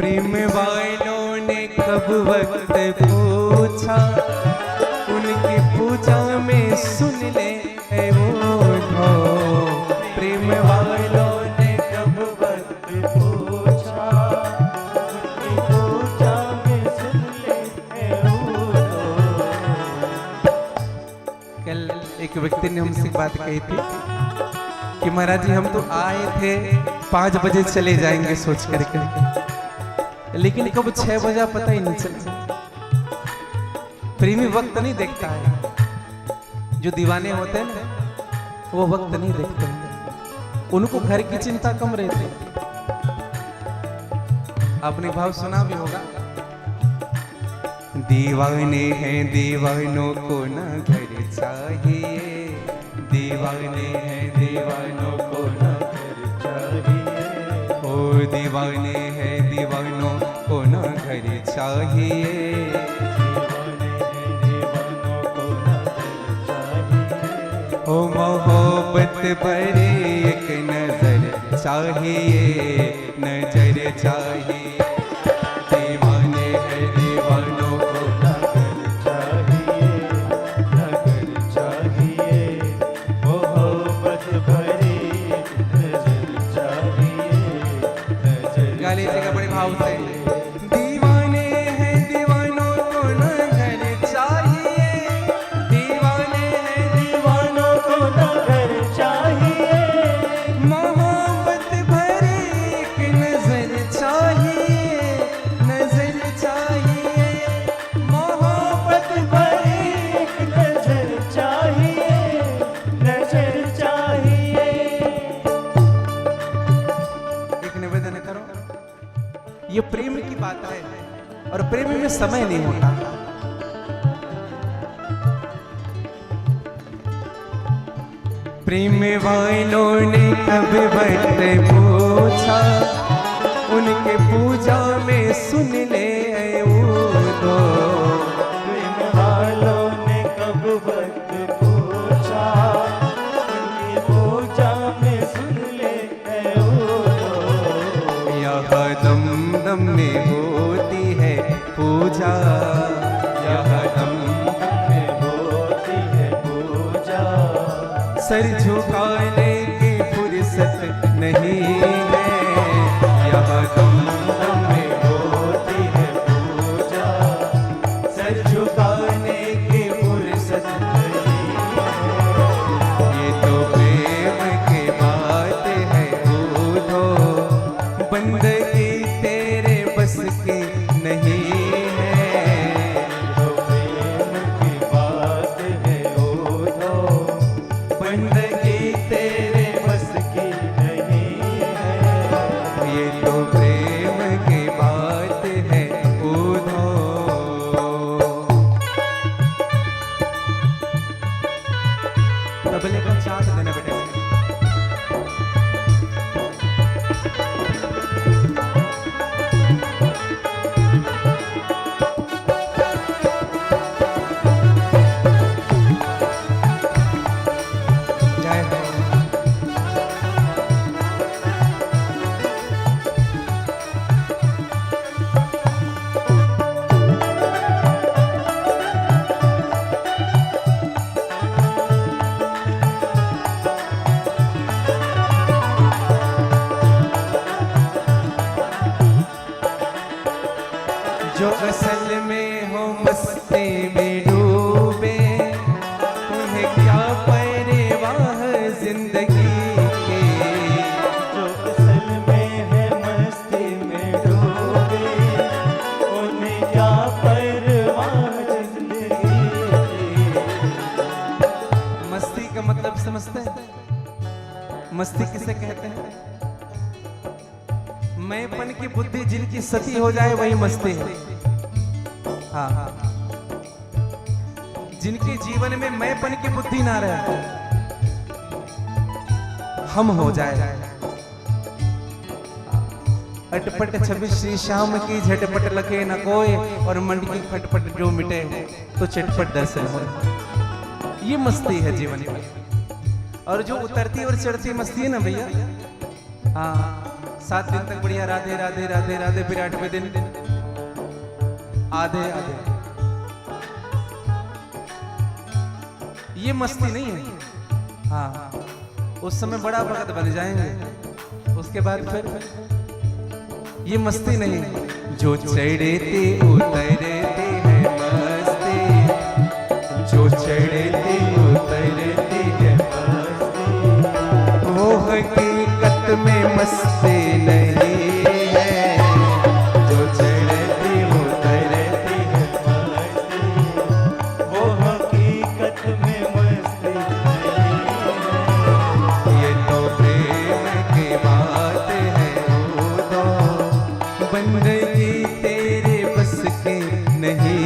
प्रेम वालों ने कब वक्त पूछा, उनकी पूजा में सुन ले है वो धो। प्रेम वालों ने कब वक्त पूछा, उनकी पूजा में सुन ले है वो धो। कल एक व्यक्ति ने हमसे बात कही थी कि महाराज जी हम तो आए थे 5 बजे चले जाएंगे सोच करके, लेकिन कब 6 बजा पता ही नहीं चला। प्रेमी वक्त नहीं देखता है, जो दीवाने होते हैं ना वो वक्त नहीं देखते हैं, उनको घर की चिंता कम रहती है। आपने भाव सुना भी होगा, दीवाने हैं दीवानों को ना घर चाहिए, दीवाने हैं दीवानों को ना घर चाहिए। ओ दीवाने हैं दीवानों को ना घर चाहिए, दीवाने हैं दीवानों को ना घर चाहिए। ओ मोहब्बत भरे एक नजर चाहिए, नजर चाहिए। दीवाने हैं दीवानों को ना घर चाहिए, नजर चाहिए। मोहब्बत भरी नजर चाहिए, नजर। गा लीजिएगा बड़े भाव से। दीवाने हैं दीवानों को ना घर चाहिए, दीवाने हैं दीवानों को ना घर चाहिए। मोहब्बत भरी एक नजर चाहिए, नजर चाहिए। मोहब्बत भरी एक नजर चाहिए, नजर चाहिए। एक निवेदन करो, ये प्रेम की बात है और प्रेम में समय नहीं होता। प्रेम वालों ने कब वक्त पूछा, उनके पूजा में सुन ले वो दो। प्रेम वालों ने कब वक्त पूछा, उनकी पूजा में सुन ले वो दो। यह दम दम में होती है पूजा, यह दम दम में होती है पूजा। सर झुकाने की फुर्सत नहीं है, यह दम दम में होती है पूजा। सर झुकाने की फुर्सत नहीं है, ये तो प्रेम की बात है बूढ़ो। बंदगी तेरे बस की नहीं है, तो प्रेम की बात है बूढ़ो। बंदगी तेरे बस की नहीं है, ये तो प्रेम की बात है बूढ़ो। तबले का चाट देना बेटे। जय हो। जो असल में हो मस्ती में डूबे, उन्हें क्या परवाह जिंदगी की। जो असल में है मस्ती में डूबे, उन्हें क्या परवाह जिंदगी की। मस्ती का मतलब समझते हैं? मस्ती किसे कहते हैं? मैंपन की बुद्धि जिनकी सती हो जाए वही मस्ती है। हाँ, जिनके जीवन में मैंपन की बुद्धि ना रहे, हम हो जाए। अटपट छवि श्री श्याम की झटपट लखे न कोई, और मंड की खटपट जो मिटे तो चटपट दर्शन हो। ये मस्ती है जीवन में। और जो उतरती और चढ़ती मस्ती है ना भैया, हाँ, 7 दिन तक बढ़िया राधे राधे राधे राधे, फिर 8वें दिन आधे आधे। ये मस्ती नहीं है। हाँ, उस समय बड़ा भगत बन जाएंगे, उसके बाद फिर ये मस्ती नहीं। जो चढ़े थे उतरे थे है मस्ती, जो चढ़े थे उतरे थे है मस्ती, वो हकीकत में मस्ती नहीं है। जो चढ़े थे उतरे थे है मस्ती, वो हकीकत में मस्ती नहीं है। ये तो प्रेम की बात है, वो तो बंदगी तेरे बस की नहीं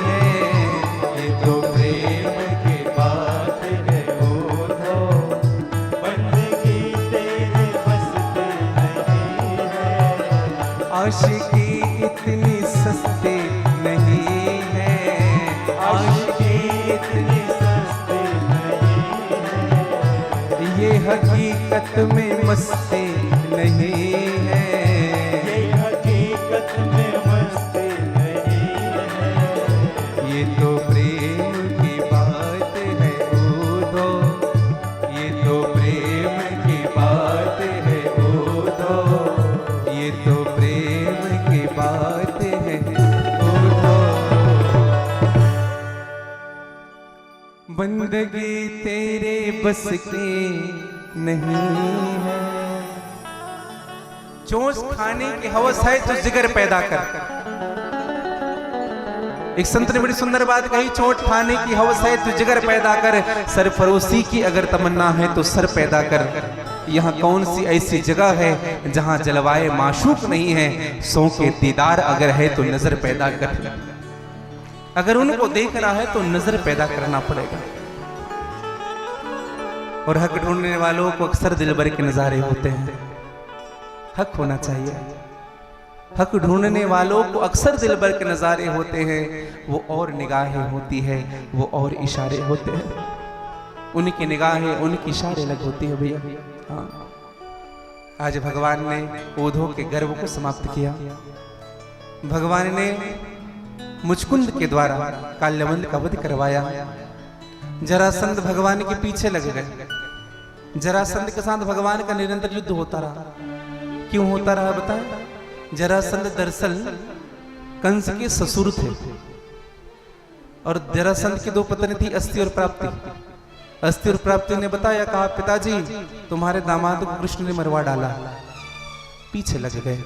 है। ये तो प्रेम की बात है, वो तो बंदगी तेरे बस की नहीं है। आशिकी इतनी सस्ती नहीं है, आशिकी इतनी सस्ती नहीं है। ये हकीकत में मस्ती नहीं है। ये हकीकत में मस्ती नहीं है। ये तो प्रेम की बात है, उदो। ये तो प्रेम की बात है, उदो। ये तो प्रेम की बात है, उदो। बंदगी तेरे बस की नहीं है। चोंच खाने की हवस है तो जिगर पैदा कर। एक संत ने बड़ी सुंदर बात कही, चोट खाने की हवस है तो जिगर पैदा कर, सरफरोशी की अगर तमन्ना है तो सर पैदा कर। यहाँ कौन सी ऐसी जगह है जहाँ जलवाए माशूक नहीं है, सौ के दीदार अगर है तो नजर पैदा कर। अगर उनको देखना है तो नजर पैदा करना पड़ेगा। और हक ढूंढने वालों को अक्सर दिल भर के नजारे होते हैं। हक होना चाहिए। हक ढूंढने वालों को अक्सर दिल भर के नजारे होते हैं। वो और निगाहें होती है, वो और इशारे होते हैं। उनकी निगाहें उनकी इशारे लग होती है भैया। हाँ, आज भगवान ने ओधों के गर्व को समाप्त किया। भगवान ने मुचकुंद के द्वारा काल्यवंत का वध करवाया। जरासंध भगवान के पीछे लग गए। जरासंध के साथ भगवान का निरंतर युद्ध होता रहा। क्यों होता रहा बताएं? जरासंध दरअसल कंस के ससुर थे और जरासंध की 2 पत्नी थी, अस्ति और प्राप्ति। अस्ति और प्राप्ति ने बताया, कहा पिताजी तुम्हारे दामाद को कृष्ण ने मरवा डाला। पीछे लग गए।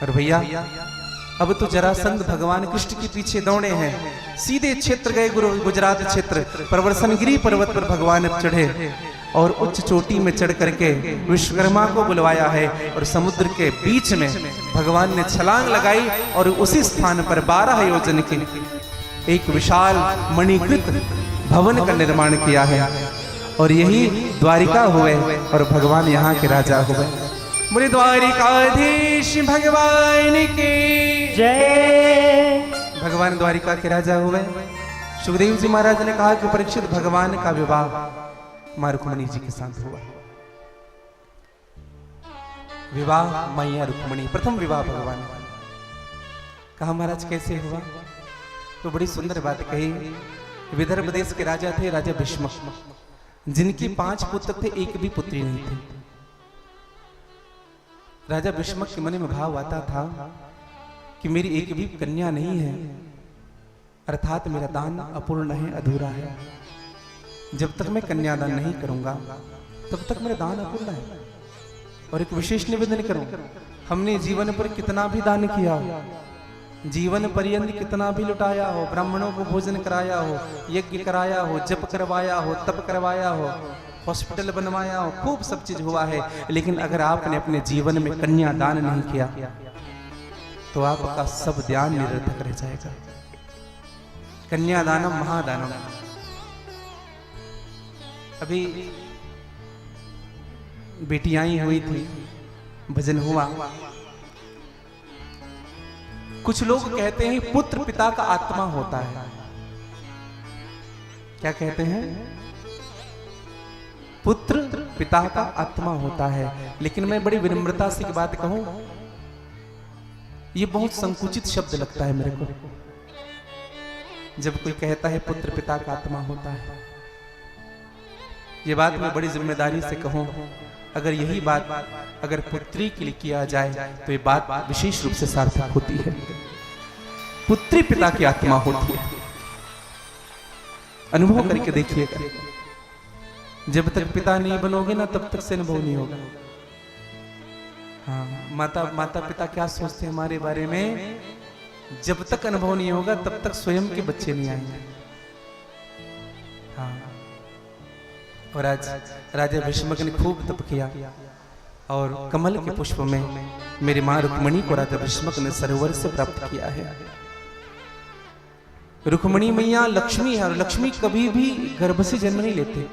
और भैया अब तो जरासंध भगवान कृष्ण के पीछे दौड़े हैं। सीधे क्षेत्र गए, गुजरात क्षेत्र। प्रवर्षणगिरी पर्वत पर भगवान अब चढ़े और उच्च चोटी में चढ़ करके विश्वकर्मा को बुलवाया है। और समुद्र के बीच में भगवान ने छलांग लगाई और उसी स्थान पर 12 योजन की एक विशाल मणिकृत भवन का निर्माण किया है। और यही द्वारिका हुए और भगवान यहाँ के राजा हुए। बोले द्वारिकाधीश भगवान की जय। भगवान द्वारिका के राजा हुए। सुखदेव जी महाराज ने कहा कि परीक्षित भगवान का विवाह मां रुक्मणी जी के साथ हुआ। विवाह मैया रुक्मणी, प्रथम विवाह भगवान का। कहा महाराज कैसे हुआ? तो बड़ी सुंदर बात कही। विदर्भ देश के राजा थे राजा भीष्मक, जिनके 5 पुत्र थे, एक भी पुत्री नहीं थी। राजा भीष्मक के मन में भाव आता था कि मेरी एक भी कन्या नहीं है, अर्थात मेरा दान अपूर्ण है, अधूरा है। जब तक मैं कन्यादान नहीं करूंगा तब तक मेरा दान अपूर्ण है। और एक विशेष निवेदन करूं, हमने जीवन पर कितना भी दान किया, जीवन पर्यंत कितना भी लुटाया हो, ब्राह्मणों को भोजन कराया हो, यज्ञ कराया हो, जप करवाया हो, तप करवाया हो, हॉस्पिटल बनवाया हो, खूब सब चीज हुआ है, लेकिन अगर आपने अपने जीवन में कन्यादान नहीं किया तो आपका सब ध्यान निरर्थक रह जाएगा। कन्यादानम महादानम। अभी बेटी आई हुई थी, भजन हुआ। कुछ लोग कहते हैं पुत्र पिता का आत्मा होता है। क्या कहते हैं? पुत्र पिता का आत्मा होता है। लेकिन मैं बड़ी विनम्रता से एक बात कहूं, ये बहुत संकुचित शब्द लगता है मेरे को जब कोई कहता है पुत्र पिता का आत्मा होता है। ये बात मैं बड़ी जिम्मेदारी से कहूं, अगर यही बात अगर पुत्री के लिए किया जाए तो ये बात विशेष रूप से सार्थक होती है। पुत्री पिता की आत्मा होती है। अनुभव करके देखिएगा, जब तक पिता नहीं बनोगे ना तब तक से अनुभव नहीं होगा। हाँ, माता पिता क्या सोचते हैं हमारे बारे में, जब तक अनुभव नहीं होगा तब तक स्वयं के बच्चे नहीं आएंगे। हाँ, और आज राजा भीष्मक ने खूब तप किया और कमल के पुष्प में मेरी मां रुक्मणी को राजा भीष्मक ने सरोवर से प्राप्त किया है। रुक्मणी मैया लक्ष्मी है और लक्ष्मी कभी भी गर्भ से जन्म नहीं लेते।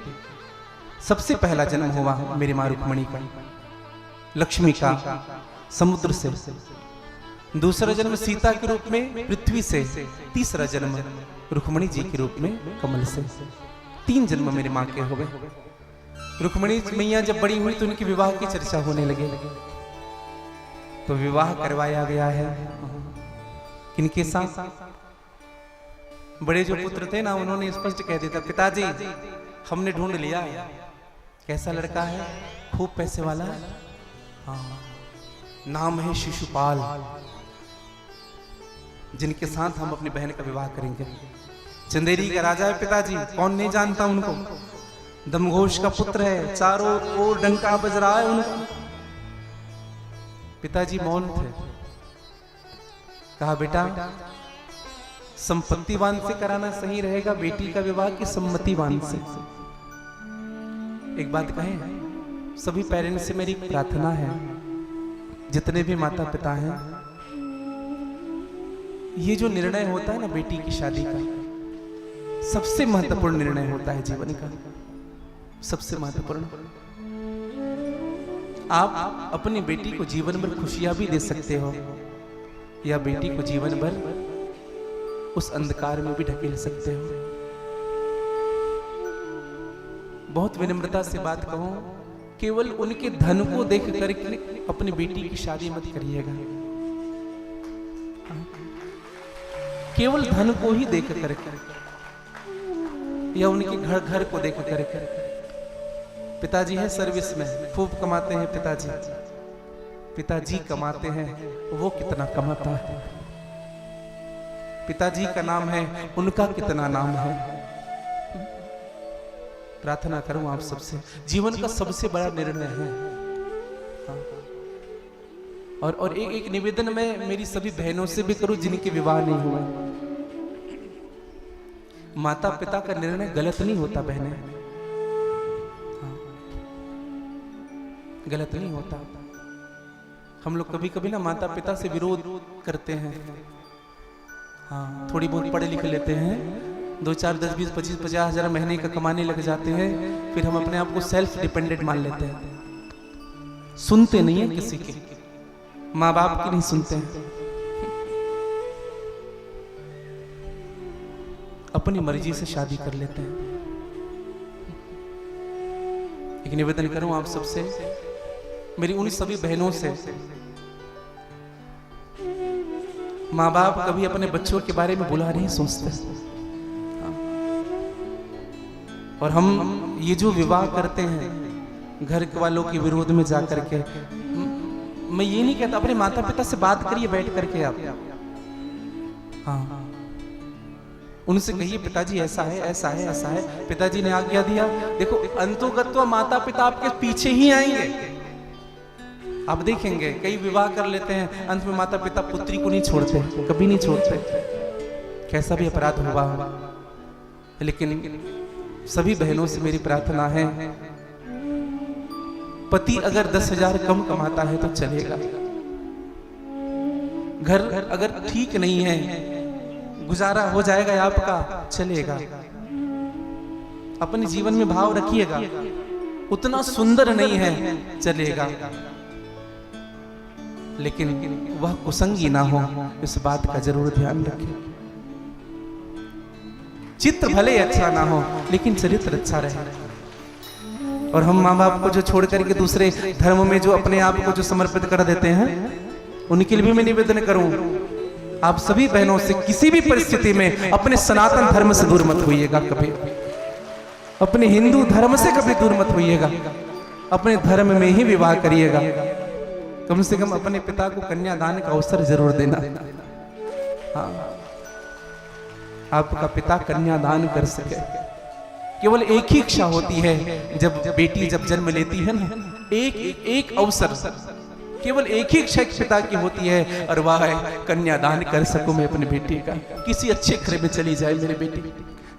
सबसे पहला जन्म हुआ मेरी मां रुक्मणी का, लक्ष्मी का समुद्र से। दूसरा जन्म सीता के रूप में पृथ्वी से। तीसरा जन्म रुक्मणी जी के रूप में कमल से। 3 जन्म मेरी मां के हुए। रुक्मणी मैया जब बड़ी हुई तो उनके विवाह की चर्चा होने लगे, तो विवाह करवाया गया है किनके साथ? बड़े जो पुत्र थे ना, उन्होंने स्पष्ट कह दिया था, पिताजी हमने ढूंढ लिया, कैसा लड़का है, खूब पैसे वाला है, हाँ, नाम है शिशुपाल, जिनके साथ हम अपनी बहन का विवाह करेंगे। चंदेरी का राजा है पिताजी, कौन नहीं जानता उनको, दमघोष का पुत्र है, चारों ओर डंका बज रहा है उनका। पिताजी मौन थे। कहा बेटा संपत्तिवान से कराना सही रहेगा बेटी का विवाह की सम्मतिवान से? एक बात कहें, सभी पेरेंट्स से मेरी प्रार्थना है, जितने भी माता पिता हैं, ये जो निर्णय होता है ना बेटी की शादी का, सबसे महत्वपूर्ण निर्णय होता है जीवन का, सबसे महत्वपूर्ण। आप अपनी बेटी को जीवन भर खुशियां भी दे सकते हो या बेटी को जीवन भर उस अंधकार में भी ढकेल सकते हो। बहुत विनम्रता से बात कहूं, केवल उनके धन को देख करके अपनी बेटी की शादी मत करिएगा। केवल धन को ही देख करके या उनके घर को देख करके। पिताजी है सर्विस में, खूब कमाते हैं पिताजी, पिताजी कमाते हैं, वो कितना कमाता है, पिताजी का नाम है, उनका कितना नाम है। प्रार्थना करूं आप सबसे, जीवन का सबसे बड़ा निर्णय है। और एक निवेदन में मेरी सभी बहनों से भी करूं जिनके विवाह नहीं हुए, माता पिता का निर्णय गलत नहीं होता बहनें, गलत नहीं होता। हम लोग कभी कभी ना माता पिता से विरोध करते हैं, हाँ, थोड़ी बहुत पढ़े लिख लेते हैं, 2, 4, 10, 20, 25, 50 हजार महीने का कमाने लग जाते हैं, फिर हम अपने आप को सेल्फ डिपेंडेंट मान लेते हैं। सुनते नहीं है किसी की, माँ बाप की नहीं सुनते हैं, अपनी मर्जी से शादी कर लेते हैं। एक निवेदन करूं आप सबसे, मेरी उन सभी बहनों से, माँ बाप कभी अपने बच्चों के बारे में बुरा नहीं सोचते, और हम ये जो विवाह करते हैं घर के वालों के विरोध में जाकर के, मैं ये नहीं कहता, अपने माता पिता से बात करिए बैठ करके आप, हाँ, उनसे कहिए पिताजी ऐसा है ऐसा है ऐसा है, पिताजी ने आज्ञा दिया। देखो अंतोगत्वा माता पिता आपके पीछे ही आएंगे, आप देखेंगे कई विवाह कर लेते हैं, अंत में माता पिता पुत्री को नहीं छोड़ते, कभी नहीं छोड़ते, कैसा भी अपराध हुआ। लेकिन सभी बहनों से मेरी प्रार्थना है, पति अगर 10,000 कम कमाता है तो चलेगा, घर अगर ठीक नहीं है, गुजारा हो जाएगा आपका, चलेगा। अपने जीवन में भाव रखिएगा, उतना सुंदर नहीं है, चलेगा, लेकिन वह कुसंगी ना हो, इस बात का जरूर ध्यान रखें। चित्र भले अच्छा ना हो लेकिन चरित्र अच्छा रहे। और हम माँ बाप को जो छोड़ करके दूसरे धर्म में जो अपने आप को जो समर्पित कर देते हैं, उनके लिए भी मैं निवेदन करूं, आप सभी बहनों से किसी भी परिस्थिति में अपने सनातन धर्म से दूर मत होइएगा, कभी अपने हिंदू धर्म से कभी दूर मत होइएगा, अपने धर्म में ही विवाह करिएगा। कम से कम अपने पिता को कन्यादान का अवसर जरूर देना। हाँ, आपका पिता कन्यादान कर सके। केवल एक ही इच्छा होती है जब बेटी जब जन्म लेती है ना, एक अवसर, केवल एक ही इच्छा पिता की होती है, और वह है कन्यादान कर सकूं मैं अपनी बेटी का, किसी अच्छे घर में चली जाए मेरी बेटी,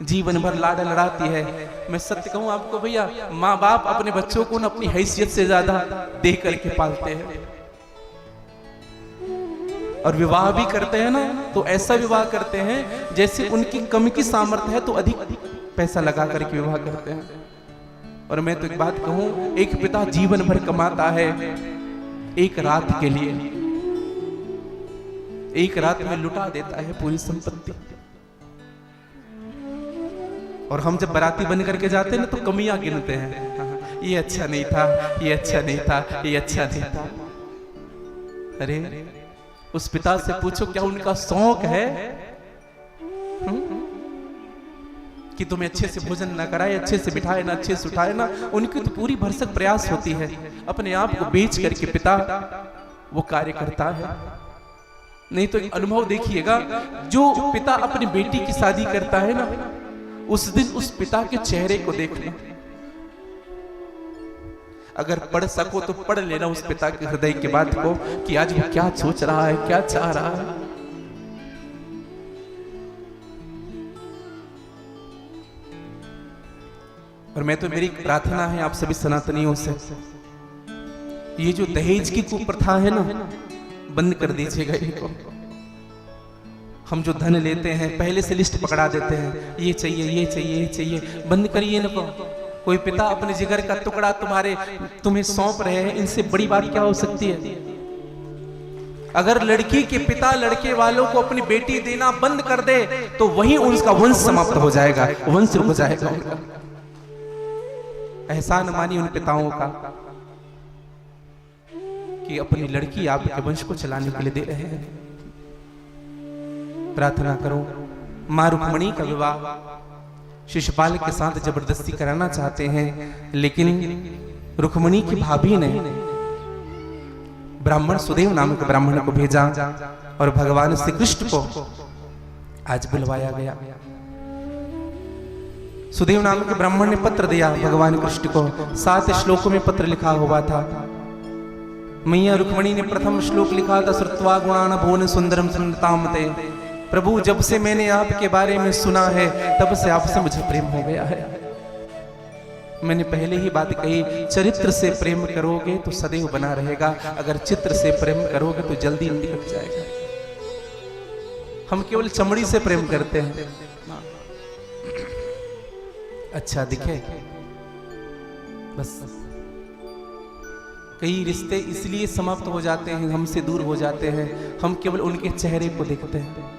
जीवन भर लाड लड़ाती है। मैं सत्य कहूं आपको भैया, माँ बाप अपने बच्चों को न अपनी हैसियत से ज्यादा दे करके पालते हैं, और विवाह भी करते हैं ना तो ऐसा विवाह करते हैं जैसे उनकी कम की सामर्थ्य है तो अधिक पैसा लगा करके विवाह करते हैं। और मैं तो एक बात कहूं, एक पिता जीवन भर कमाता है एक रात के लिए, एक रात में लुटा देता है पूरी संपत्ति। और हम जब बाराती बन करके जाते हैं ना तो कमियां गिनते हैं, ये अच्छा नहीं था, ये अच्छा नहीं था, ये अच्छा नहीं था। अरे उस पिता से पूछो क्या उनका शौक है कि तुम्हें अच्छे से भोजन ना कराए, अच्छे से बिठाए ना, अच्छे से उठाए ना। उनकी तो पूरी भरसक प्रयास होती है, अपने आप को बेच करके पिता वो कार्य करता है। नहीं तो एक अनुभव देखिएगा, जो पिता अपनी बेटी की शादी करता है ना, उस दिन उस पिता के चेहरे को देखना, अगर पढ़ सको तो पढ़ लेना उस पिता के हृदय की बात को कि आज वो क्या सोच रहा है, क्या चाह रहा है। और मैं तो, मेरी प्रार्थना है आप सभी सनातनियों से, ये जो दहेज की कुप्रथा है ना, बंद कर दीजिएगा इनको। हम जो धन लेते हैं पहले से लिस्ट पकड़ा देते हैं, ये चाहिए, ये चाहिए, ये चाहिए, बंद करिए इनको। कोई पिता अपने जिगर का टुकड़ा तुम्हें सौंप रहे हैं, इनसे बड़ी बात क्या हो सकती है। अगर लड़की के पिता लड़के वालों को अपनी बेटी देना बंद कर दे तो वहीं उनका वंश समाप्त हो जाएगा, वंश रुक जाएगा उनका। एहसान मानिए उन पिताओं का कि अपनी लड़की आपके वंश को चलाने के लिए दे रहे हैं। प्रार्थना करो, मां रुक्मणी का विवाह शिशुपाल के साथ जबरदस्ती कराना चाहते हैं, लेकिन रुक्मणी की भाभी ने ब्राह्मण सुदेव नाम के ब्राह्मण को भेजा और भगवान श्री कृष्ण को आज बुलवाया गया। सुदेव नाम के ब्राह्मण ने पत्र दिया भगवान कृष्ण को, 7 श्लोकों में पत्र लिखा हुआ था। मैया रुक्मणी ने प्रथम श्लोक लिखा था, श्रुत्वा गुणान भुवन सुंदरम सुंदरतामते। प्रभु जब से मैंने आपके बारे में सुना है तब से आपसे मुझे प्रेम हो गया है। मैंने पहले ही बात कही, चरित्र से प्रेम करोगे तो सदैव बना रहेगा, अगर चित्र से प्रेम करोगे तो जल्दी निकट जाएगा। हम केवल चमड़ी से प्रेम करते हैं, अच्छा दिखे बस। कई रिश्ते इसलिए समाप्त हो जाते हैं, हमसे दूर हो जाते हैं, हम केवल उनके चेहरे को देखते हैं।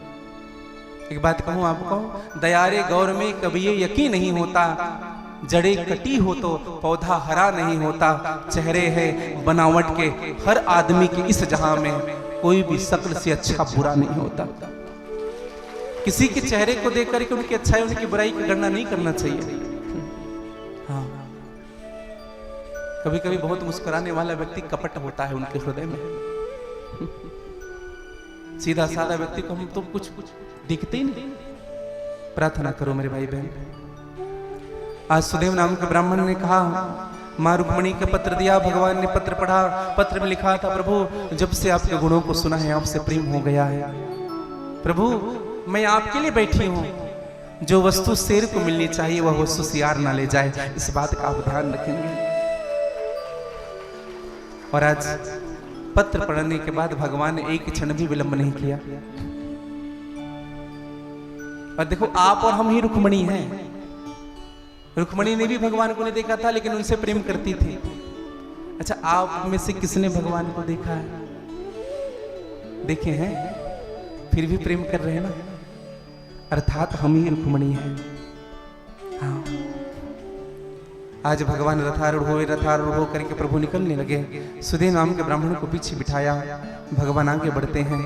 एक बात कहूं आपको, दयारे गौर में कभी ये यकीन नहीं होता, जड़े कटी हो तो पौधा हरा नहीं होता। चेहरे हैं बनावट के, हर आदमी के इस जहां में कोई भी शक्ल से अच्छा बुरा नहीं होता। किसी के चेहरे को देख करके उनकी अच्छाई उनकी बुराई की गणना नहीं करना चाहिए। हाँ, कभी कभी बहुत मुस्कुराने वाला व्यक्ति कपट होता है उनके हृदय में। सीधा साधा व्यक्ति को हम तो कुछ दिखते ही नहीं। प्रार्थना करो मेरे भाई बहन। आज सुदेव नाम के ब्राह्मण ने कहा, मां रुक्मणी का पत्र दिया, भगवान ने पत्र पढ़ा। पत्र में लिखा था, प्रभु जब से आपके गुणों को सुना है आपसे प्रेम हो गया है। प्रभु मैं आपके लिए बैठी हूं, जो वस्तु शेर को मिलनी चाहिए वह वस्तु सियार ना ले जाए, इस बात का आप ध्यान रखेंगे। और आज पत्र पढ़ने के बाद भगवान ने एक क्षण भी विलंब नहीं किया। और देखो आप और हम ही रुक्मणी हैं। रुक्मणी ने भी भगवान को नहीं देखा था लेकिन उनसे प्रेम करती थी। अच्छा, आप में से किसने भगवान को देखा है? देखे हैं फिर भी प्रेम कर रहे हैं ना, अर्थात हम ही रुक्मणी हैं। हाँ, आज भगवान रथारूढ़ हो करके प्रभु निकलने लगे। सुदेव नाम के ब्राह्मण को पीछे बिठाया, भगवान आगे बढ़ते हैं।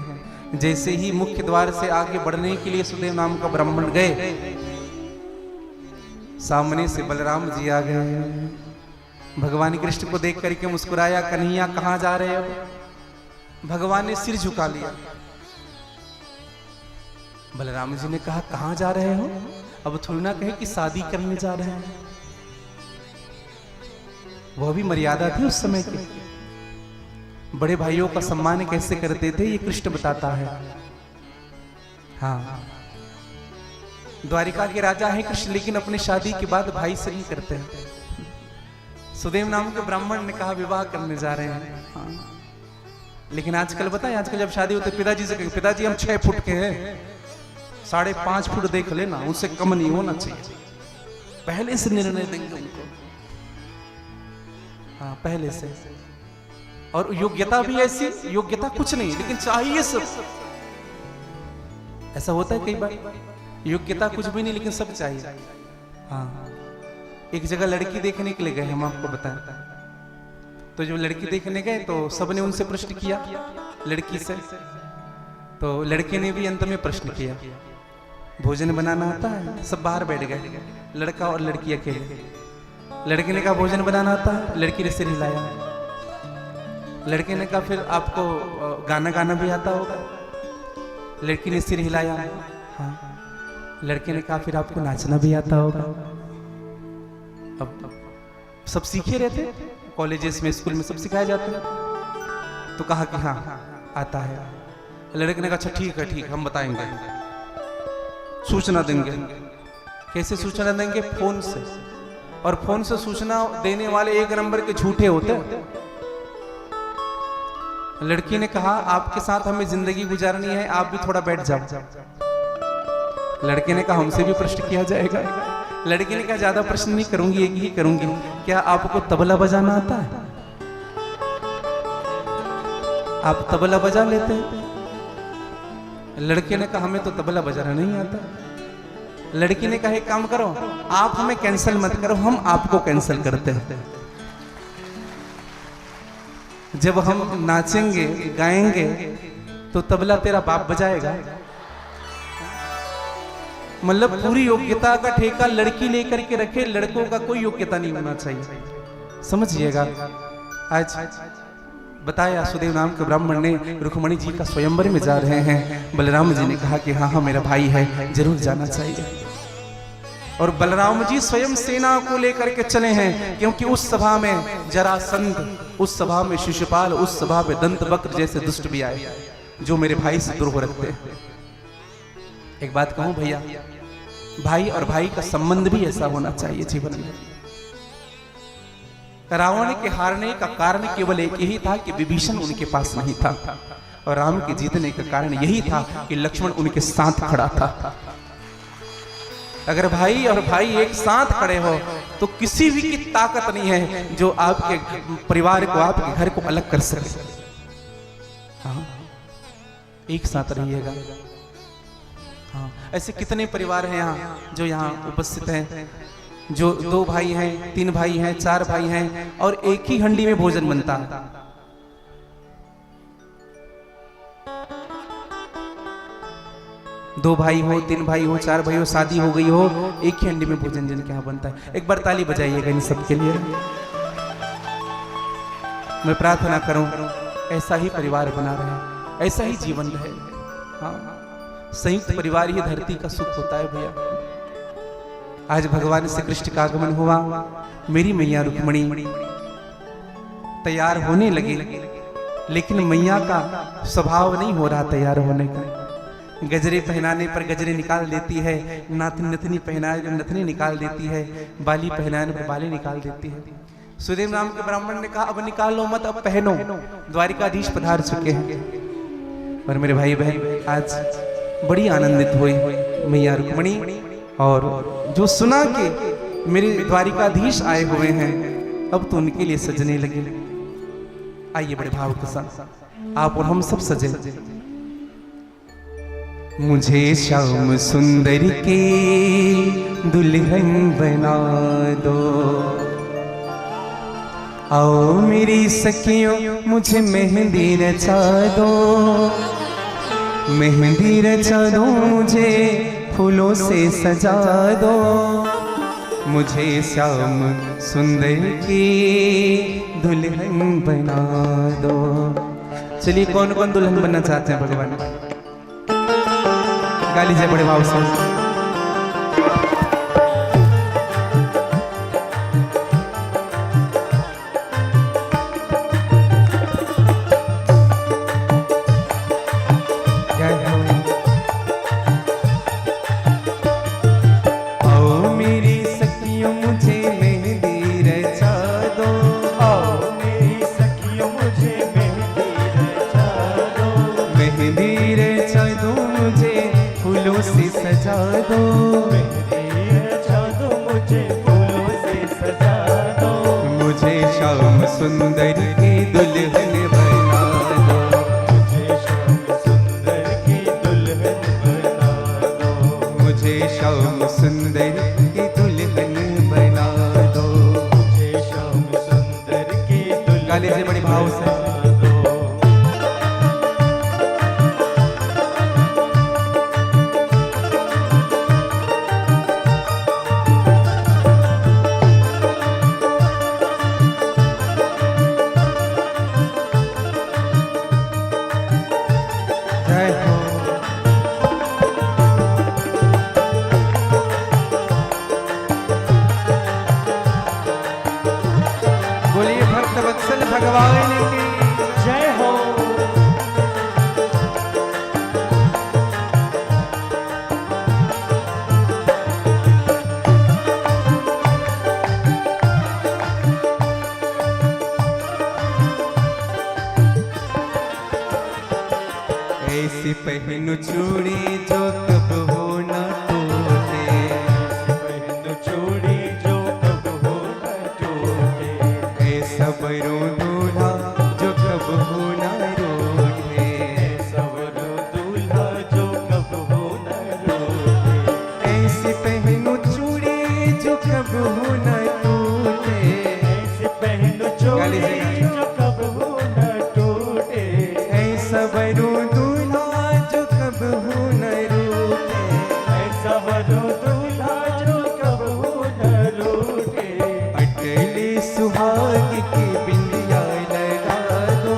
जैसे ही मुख्य द्वार से आगे बढ़ने के लिए सुदेव नाम का ब्राह्मण गए, सामने से बलराम जी आ गए। भगवान कृष्ण को देख करके मुस्कुराया, कन्हैया कहाँ जा रहे हो? भगवान ने सिर झुका लिया। बलराम जी ने कहा, कहाँ जा रहे हो? अब थोड़ी ना कहे कि शादी करने जा रहे हैं। वह भी मर्यादा थी उस समय की। बड़े भाइयों का सम्मान कैसे करते थे ये कृष्ण बताता है। हाँ, द्वारिका के राजा हैं कृष्ण, लेकिन अपनी शादी के बाद भाई से नहीं करते हैं। सुदेव नाम के ब्राह्मण ने कहा विवाह करने जा रहे हैं। हाँ। लेकिन आजकल बताएं, आजकल जब शादी होती है पिताजी से कहेंगे, पिताजी हम 6 फुट के हैं, 5.5 फुट देख लेना, उससे कम नहीं होना चाहिए। पहले से निर्णय देंगे उनको। हाँ, पहले से। और योग्यता भी ऐसी, योग्यता कुछ नहीं लेकिन चाहिए सब। ऐसा होता है कई बार, योग्यता कुछ भी नहीं लेकिन सब चाहिए। हाँ, एक जगह लड़की देखने के लिए गए, हम आपको बताएं। तो जब लड़की देखने गए तो सबने उनसे प्रश्न किया लड़की से, तो लड़के ने भी अंत में प्रश्न किया, भोजन बनाना आता है? सब बाहर बैठ गए, लड़का और लड़की अकेले। लड़के ने कहा भोजन बनाना आता है? लड़की ने सिर हिलाया। लड़के ने कहा फिर आपको गाना गाना भी आता होगा? लड़की ने सिर हिलाया। हाँ। लड़के ने कहा फिर आपको नाचना भी आता होगा? अब सब सीखे रहते, कॉलेजेस में स्कूल में सब सिखाया जाता है। तो कहा कि हाँ आता है। लड़के ने कहा अच्छा ठीक है हम बताएंगे, सूचना देंगे। कैसे सूचना देंगे? फोन से। और फोन से सूचना देने वाले 1 नंबर के झूठे होते हैं। लड़की ने कहा आपके साथ हमें जिंदगी गुजारनी है, आप भी थोड़ा बैठ जाओ। लड़के ने कहा हमसे भी प्रश्न किया जाएगा। लड़की ने कहा ज्यादा प्रश्न नहीं करूंगी, एक ही करूंगी, क्या आपको तबला बजाना आता है? आप तबला बजा लेते हैं? लड़के ने कहा हमें तो तबला बजाना नहीं आता। लड़की ने कहा एक काम करो, आप हमें कैंसिल मत करो, हम आपको कैंसिल करते हैं। जब हम नाचेंगे गाएंगे तो तबला तेरा बाप बजाएगा। मतलब पूरी योग्यता का ठेका लड़की लेकर के रखे, लड़कों का कोई योग्यता नहीं होना चाहिए, समझिएगा। आज बताया सुदेव नाम के ब्राह्मण ने रुक्मणी जी का स्वयंवर में जा रहे हैं। बलराम जी ने कहा कि हाँ हाँ मेरा भाई है, जरूर जाना चाहिए। और बलराम जी स्वयं सेना को लेकर के चले हैं, क्योंकि उस सभा में जरासंध, उस सभा में शिशुपाल, उस सभा में दंतवक्र जैसे दुष्ट भी आए जो मेरे भाई से द्रोह रखते हैं। एक बात कहूं भैया, भाई और भाई का संबंध भी ऐसा होना चाहिए जीवन में। रावण के हारने का कारण केवल एक ही था कि विभीषण उनके पास नहीं था, और राम के जीतने का कारण यही था कि लक्ष्मण उनके साथ खड़ा था। अगर भाई और भाई एक साथ खड़े हो तो किसी भी की ताकत नहीं है जो आपके परिवार को, आपके घर को अलग कर सके। हाँ, एक साथ रहिएगा। हाँ, ऐसे कितने परिवार हैं यहाँ जो यहाँ उपस्थित हैं, जो 2 भाई हैं, 3 भाई हैं, 4 भाई हैं, और एक ही हंडी में भोजन बनता है। 2 भाई हो, 3 भाई हो, 4 भाई हो, शादी हो गई हो, एक ही हंडी में भोजन जिनके यहाँ बनता है। एक बार ताली बजाइएगा इन सब के लिए। मैं प्रार्थना करूं ऐसा ही परिवार बना रहे, ऐसा ही जीवन रहे। हाँ, संयुक्त परिवार ही धरती का सुख होता है भैया। आज भगवान श्री कृष्ण का आगमन हुआ, मेरी मैया रुक्मणी तैयार होने लगी, लेकिन मैया का स्वभाव नहीं हो रहा तैयार होने का। गजरे पहनाने पर गजरे निकाल देती है, नथनी पहनाए नथनी निकाल देती है, बाली पहनाने पर बाली निकाल देती है। सुदेव नाम के ब्राह्मण ने कहा अब निकालो मत, अब पहनो, द्वारिकाधीश पधार चुके हैं। और मेरे भाई बहन आज बड़ी आनंदित हुई मैया रुक्मणी, और जो सुना कि मेरे द्वारिकाधीश आए हुए हैं, अब तो उनके लिए सजने लगे। आइए बड़े भाव के साथ आप और हम सब सजे। मुझे श्याम सुंदर की दुल्हन बना दो, आओ मेरी सखियों मुझे मेहंदी रचा दो, मेहंदी रचा दो मुझे फूलों से सजा दो, मुझे श्याम सुंदर की दुल्हन बना दो। चलिए कौन कौन दुल्हन बनना चाहते हैं भगवान? गा लीजिए बड़े भाव से। सजा दो, सजा दो मुझे फूलों से सजा दो, मुझे श्याम सुंदर की दुल्हन बना दो, मुझे श्याम सुंदर की दुल्हन बना दो, मुझे श्याम सुंदर की दुल्हन बना दो, मुझे श्याम सुंदर की दुल्हन। गा लीजिए बड़े भाव से। बोलिए भक्त वत्सल भगवान की जय हो। ऐसी पहनु चूड़ी जो कब हो न टूटे, पहनो चूड़ी जो कब हो न टूटे, ऐसा बरो दूल्हा जो कब हो न रूठे, सवरो दूल्हा जो कब हो न रूठे, ऐसी पहनु चूड़ी जो कब हो न टूटे, ऐसे पहनो चूड़ी जो कब हो न टूटे, ऐसा बरो दूल्हा जो कब हो न रूठे, ऐसा वरो दूल्हा जो कब हो न रूठे, अटली सुहाग की बिंदिया लगा दो,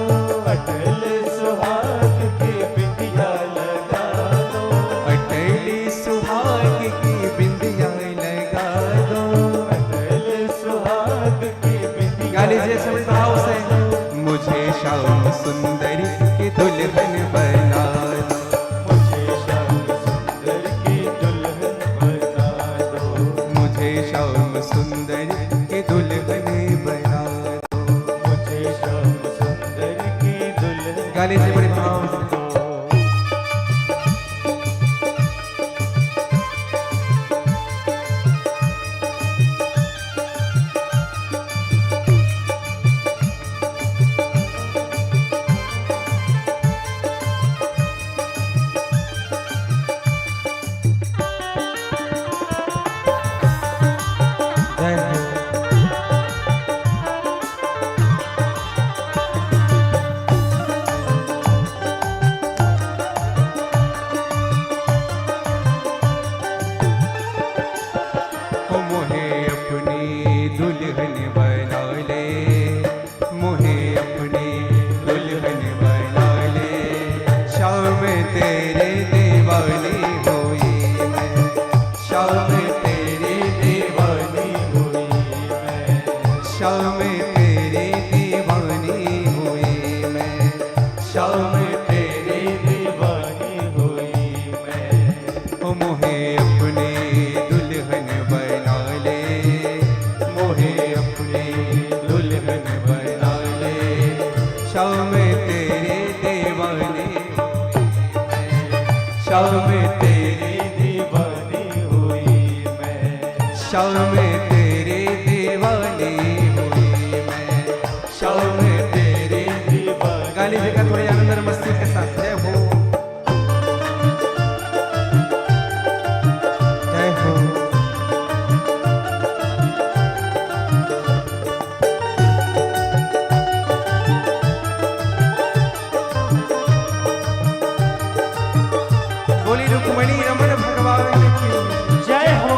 अटल सुहाग की बिंदिया लगा दो, अटली सुहाग की बिंदिया लगा दो। अटल सुहाग की बिंदिया। गा लीजिए सभी भाव से। मुझे श्याम सुंदर की दुल्हन बना दो, मुझे श्याम सुंदर की दुल्हन बना दो, मुझे श्याम सुंदर की दुल्हन बना दो। मुझे श्याम सुंदर की दुल्हन। गा लीजिए बड़े भाव से। जय हो। ओ मोहे अपनी दुल्हन बना ले, मोहे अपनी दुल्हन बना ले, शाम तेरे दीवानी हुई मैं, शाम तेरी दीवानी हुई मैं, शाम तेरी दीवानी हुई मैं, शाम तेरी दीवानी हुई मैं, ओ मोहे अपनी दुल्हन बना ले, मोहे अपनी दुल्हन बना ले, शाम तेरे दीवानी शाम तेरी दीवानी हुई मैं, शाम तेरे दीवानी हुई मैं, शाम तेरे दीवानी। गा लीजिएगा थोड़ी आनंद और मस्ती के साथ। जय हो, जय हो। बोली रुक्मणी रमण भगवान की जय हो।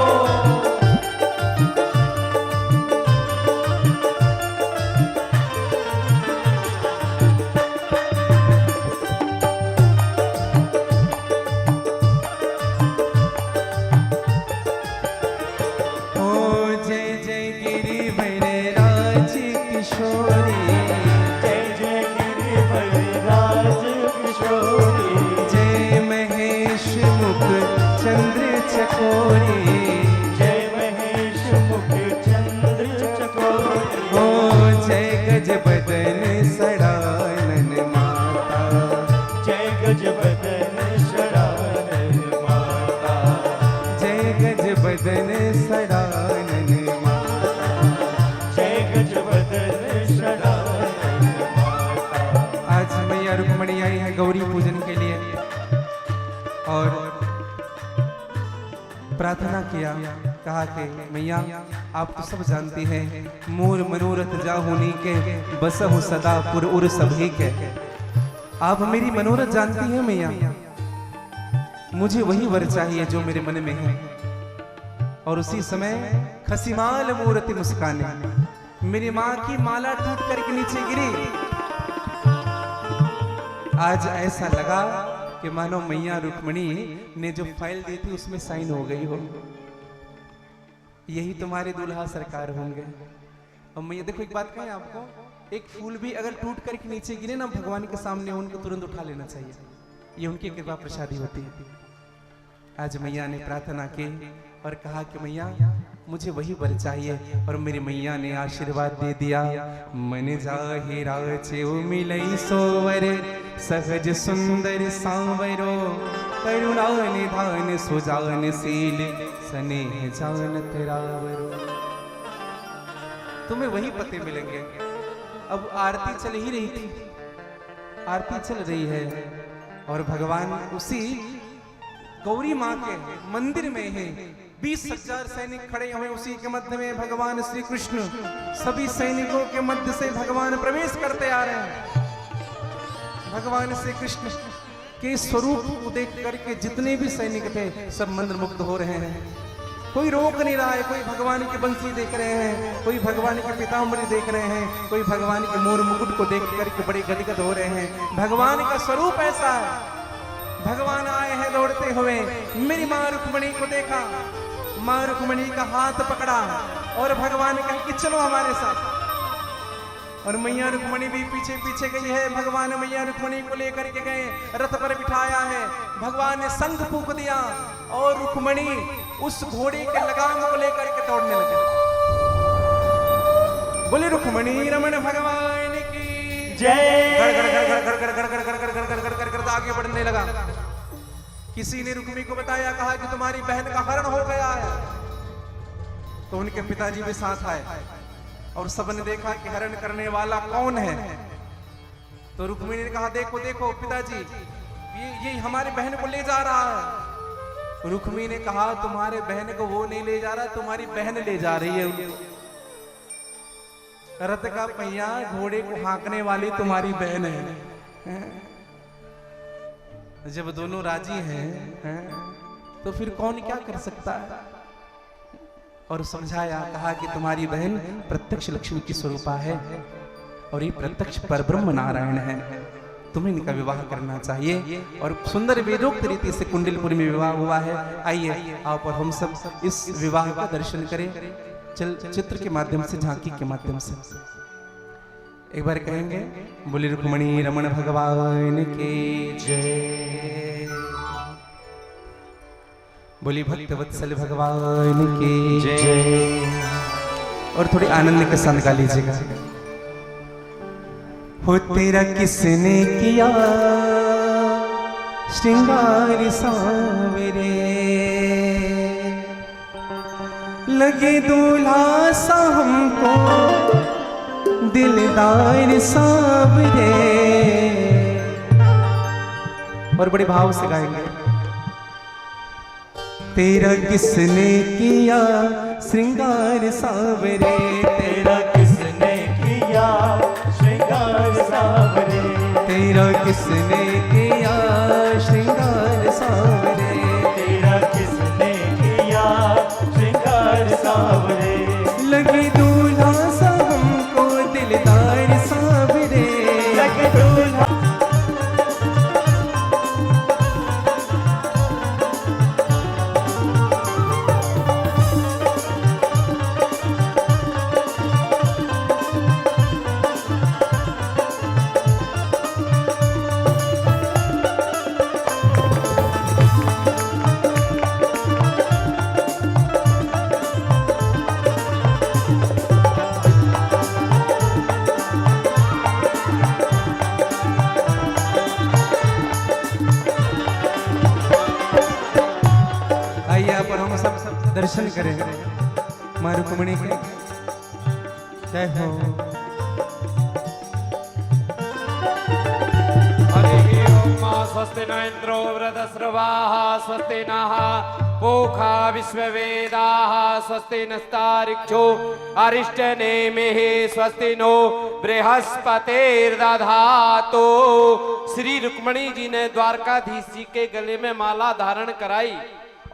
रुक्मणी आई है गौरी पूजन के लिए और प्रार्थना किया, कहा कि मैया आप तो सब जानती हैं मोर मनोरथ जा होनी के बस हो सदा पुर उर सभी के। आप मेरी मनोरथ जानती हैं मैया, मुझे वही वर चाहिए जो मेरे मन में है। और उसी समय खसीमाल मूर्ति मुस्काने, मेरी माँ की माला टूट करके नीचे गिरी। आज ऐसा लगा कि मानो मैया रुक्मणी ने जो फाइल दी थी उसमें साइन हो गई हो। यही तुम्हारे दूल्हा सरकार होंगे। और मैया देखो एक बात कहें आपको, एक फूल भी अगर टूट करके नीचे गिरे ना भगवान के सामने, उनको तुरंत उठा लेना चाहिए, ये उनकी कृपा प्रसादी होती है। आज मैया ने प्रार्थना की और कहा कि मैया मुझे वही वर चाहिए, और मेरी मैया ने आशीर्वाद दे दिया। मन जाहि राचे मिलई सोवर सहज सुंदर सांवरो, करुणा निधान सुजान शील स्नेह जानत रावरो। तुम्हें वही पते मिलेंगे। अब आरती चल ही रही थी, आरती चल रही है और भगवान उसी गौरी माँ के मंदिर में है। 20,000 सैनिक खड़े हुए, उसी के मध्य में भगवान श्री कृष्ण सभी सैनिकों के मध्य से भगवान प्रवेश करते आ रहे हैं। भगवान श्री कृष्ण के स्वरूप को देख करके जितने भी सैनिक थे सब मंत्र मुग्ध हो रहे हैं। कोई रोक नहीं रहा है, कोई भगवान की बंसी देख रहे हैं, कोई भगवान के पीताम्बरी देख रहे हैं, कोई भगवान के मोर मुकुट को देख करके बड़े गदगद हो रहे हैं। भगवान का स्वरूप ऐसा है। भगवान आए हैं दौड़ते हुए, मेरी माँ रुक्मणी को देखा, माँ रुक्मणी का हाथ पकड़ा और भगवान कहे कि चलो हमारे साथ। और मैया रुक्मणी भी पीछे पीछे गई है। भगवान मैया रुक्मणी को लेकर के गए, रथ पर बिठाया है। भगवान ने शंख फूंक दिया और रुक्मणी उस घोड़े के लगाम को लेकर के दौड़ने लगे। बोले रुक्मणी रमण भगवान की जय। आगे बढ़ने लगा। किसी ने रुक्मी को बताया, कहा कि तुम्हारी बहन का हरण हो गया है। तो उनके पिताजी भी साथ आए और सबने देखा कि हरण करने वाला कौन है। तो रुक्मी ने कहा देखो देखो पिताजी, ये हमारी बहन को ले जा रहा है। रुक्मी ने कहा तुम्हारे बहन को वो नहीं ले जा रहा, तुम्हारी बहन ले जा रही है। रथ का पहिया घोड़े को हाँकने वाली तुम्हारी बहन है। जब दोनों राजी हैं तो फिर कौन क्या कर सकता है। और समझाया, कहा कि तुम्हारी बहन प्रत्यक्ष लक्ष्मी की स्वरूपा है और ये प्रत्यक्ष परब्रह्म नारायण है, तुम्हें इनका विवाह करना चाहिए। और सुंदर वेदोक्त रीति से कुंडलपुर में विवाह हुआ है। आइए आप और हम सब इस विवाह का दर्शन करें, चित्र के माध्यम से, झांकी के माध्यम से। एक बार कहेंगे, बोले रुक्मणी रमण भगवान के जय, बोली भक्त वत्सल भगवान के जय। और थोड़ी आनंद के साथ गा लीजिएगा। हो तेरा किसने किया श्रृंगार सांवरे, लगे दूल्हा सा हमको दिलदार सांवरे। और बड़े भाव से गाएंगे। तेरा किसने किया श्रृंगार सांवरे, तेरा किसने किया श्रृंगार सांवरे, तेरा किसने किया श्रृंगार सांवरे। दर्शन करें मां रुक्मिणी के। जय हो। हरि ओम स्वस्ति न इंद्रो वृधस्रवाः स्वस्ति नः पूषा विश्ववेदाः स्वस्ति नस्तार्क्ष्यो अरिष्टनेमिः स्वस्ति नो बृहस्पतिर्दधातु। श्री रुक्मिणी जी ने द्वारकाधीश जी के गले में माला धारण कराई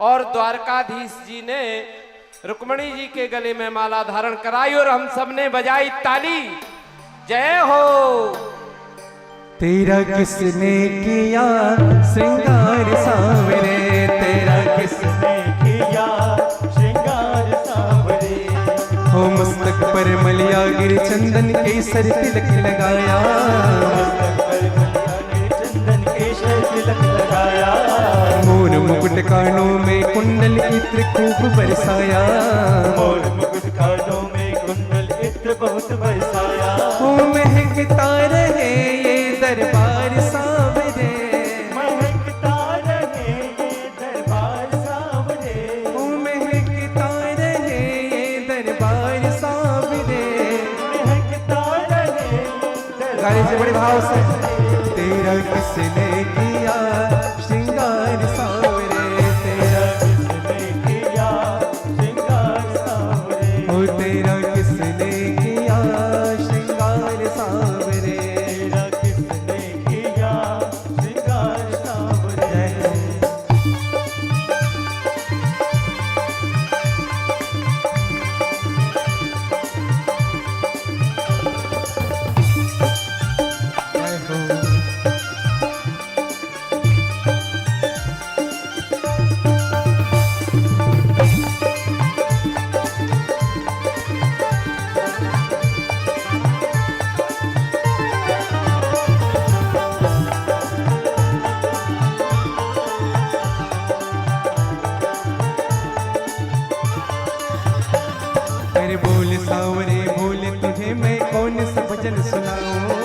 और द्वारकाधीश जी ने रुक्मिणी जी के गले में माला धारण कराई और हम सब ने बजाई ताली। जय हो। तेरा किसने किया श्रृंगार सांवरे, तेरा किसने किया श्रृंगार सांवरे। हो मस्तक पर मलिया गिर चंदन केसर तिलक लगाया, मस्तक पर मलिया गिर चंदन केसर तिलक लगाया। मोर मुकुट कानों में कुंडल इत्र खूब बरसाया, मोर मुकुट कानों में कुंडल इत्र बहुत बरसाया। हो महकता रहे ये दरबार सांवरे, महकता रहे ये दरबार सांवरे। हो महकता रहे ये दरबार सांवरे। महकता रहे गाने से बड़े भाव से। तेरा किसने किया श्रृंगार सांवरे, तेरा किसने किया श्रृंगार सांवरे। हो तेरा किसने किया श्रृंगार सांवरे। तेरा किसने किया श्रृंगार सांवरे। जय हो। अरे बोल सांवरे बोल तुझे मैं कौन सा भजन सुनाऊं,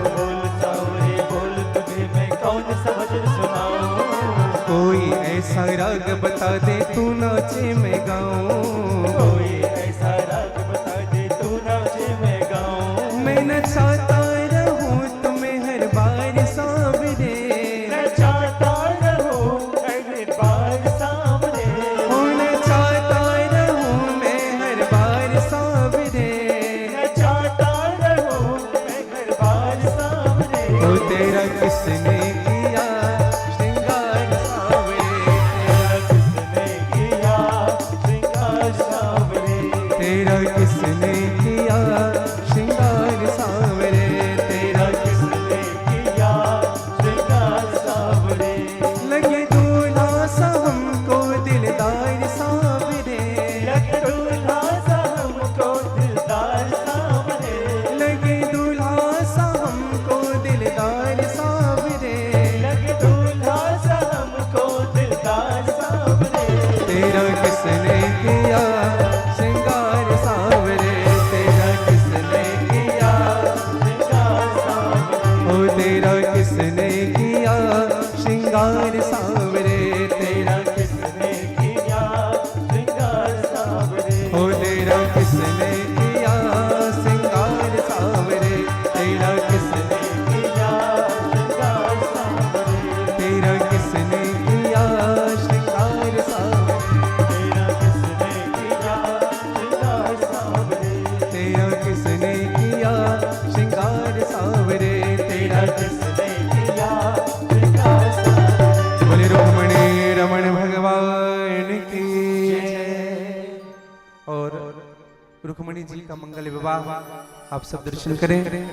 बोल सांवरे बोल तुझे मैं कौन सा भजन सुनाऊं। कोई ऐसा राग बता दे तू नाचे मैं गाऊं, कोई ऐसा राग बता दे तू नाचे मैं गाऊं। मैं नचाता रहूं तुम्हें हर बार सांवरे, मैं चाहता रहूं हर बार सांवरे। हो नचाता रहूं मैं हर बार सांवरे। मैं चाहता रहूं मैं हर बार सांवरे। तो तेरा किसने किया श्रृंगार सांवरे, तेरा किसने किया श्रृंगार सांवरे। तेरा किसने किया श्रृंगार सांवरे, तेरा किसने किया श्रृंगार सांवरे। लगे दूल्हा सा हमको दिलदार सांवरे, लगे दूल्हा सा हमको दिलदार सांवरे। लगे दूल्हा सा हमको दिलदार सांवरे। लगे दूल्हा सा हमको दिलदार सांवरे। तेरा किसने किया श्रृंगार सांवरे, तेरा किसने किया श्रृंगार सांवरे। ओ तेरा किसने किया श्रृंगार सांवरे, तेरा किसने किया श्रृंगार सांवरे। ओ तेरा किसने किया श्रृंगार सांवरे, तेरा किसने किया श्रृंगार सांवरे। तेरा किसने किया श्रृंगार सांवरे, तेरा किसने किया श्रृंगार सांवरे। तेरा किसने किया तेरा किसने किया श्रृंगार सांवरे। बोले रुक्मिणी रमण भगवान की। और रुक्मिणी जी का मंगल विवाह आप सब दर्शन करें।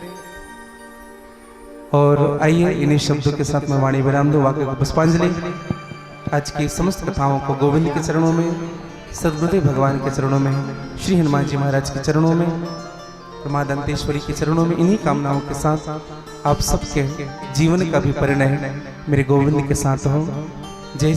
और आइए इन्हीं शब्दों के साथ मैं वाणी विराम दूं, वाक्य को पुष्पांजलि। आज की समस्त कथाओं को गोविंद के चरणों में, सद्गुरुदेव भगवान के चरणों में, श्री हनुमान जी महाराज के चरणों में, मां दंतेश्वरी के चरणों में, इन्हीं कामनाओं के साथ आप सबके जीवन का भी परिणय मेरे गोविंद के साथ हो। जय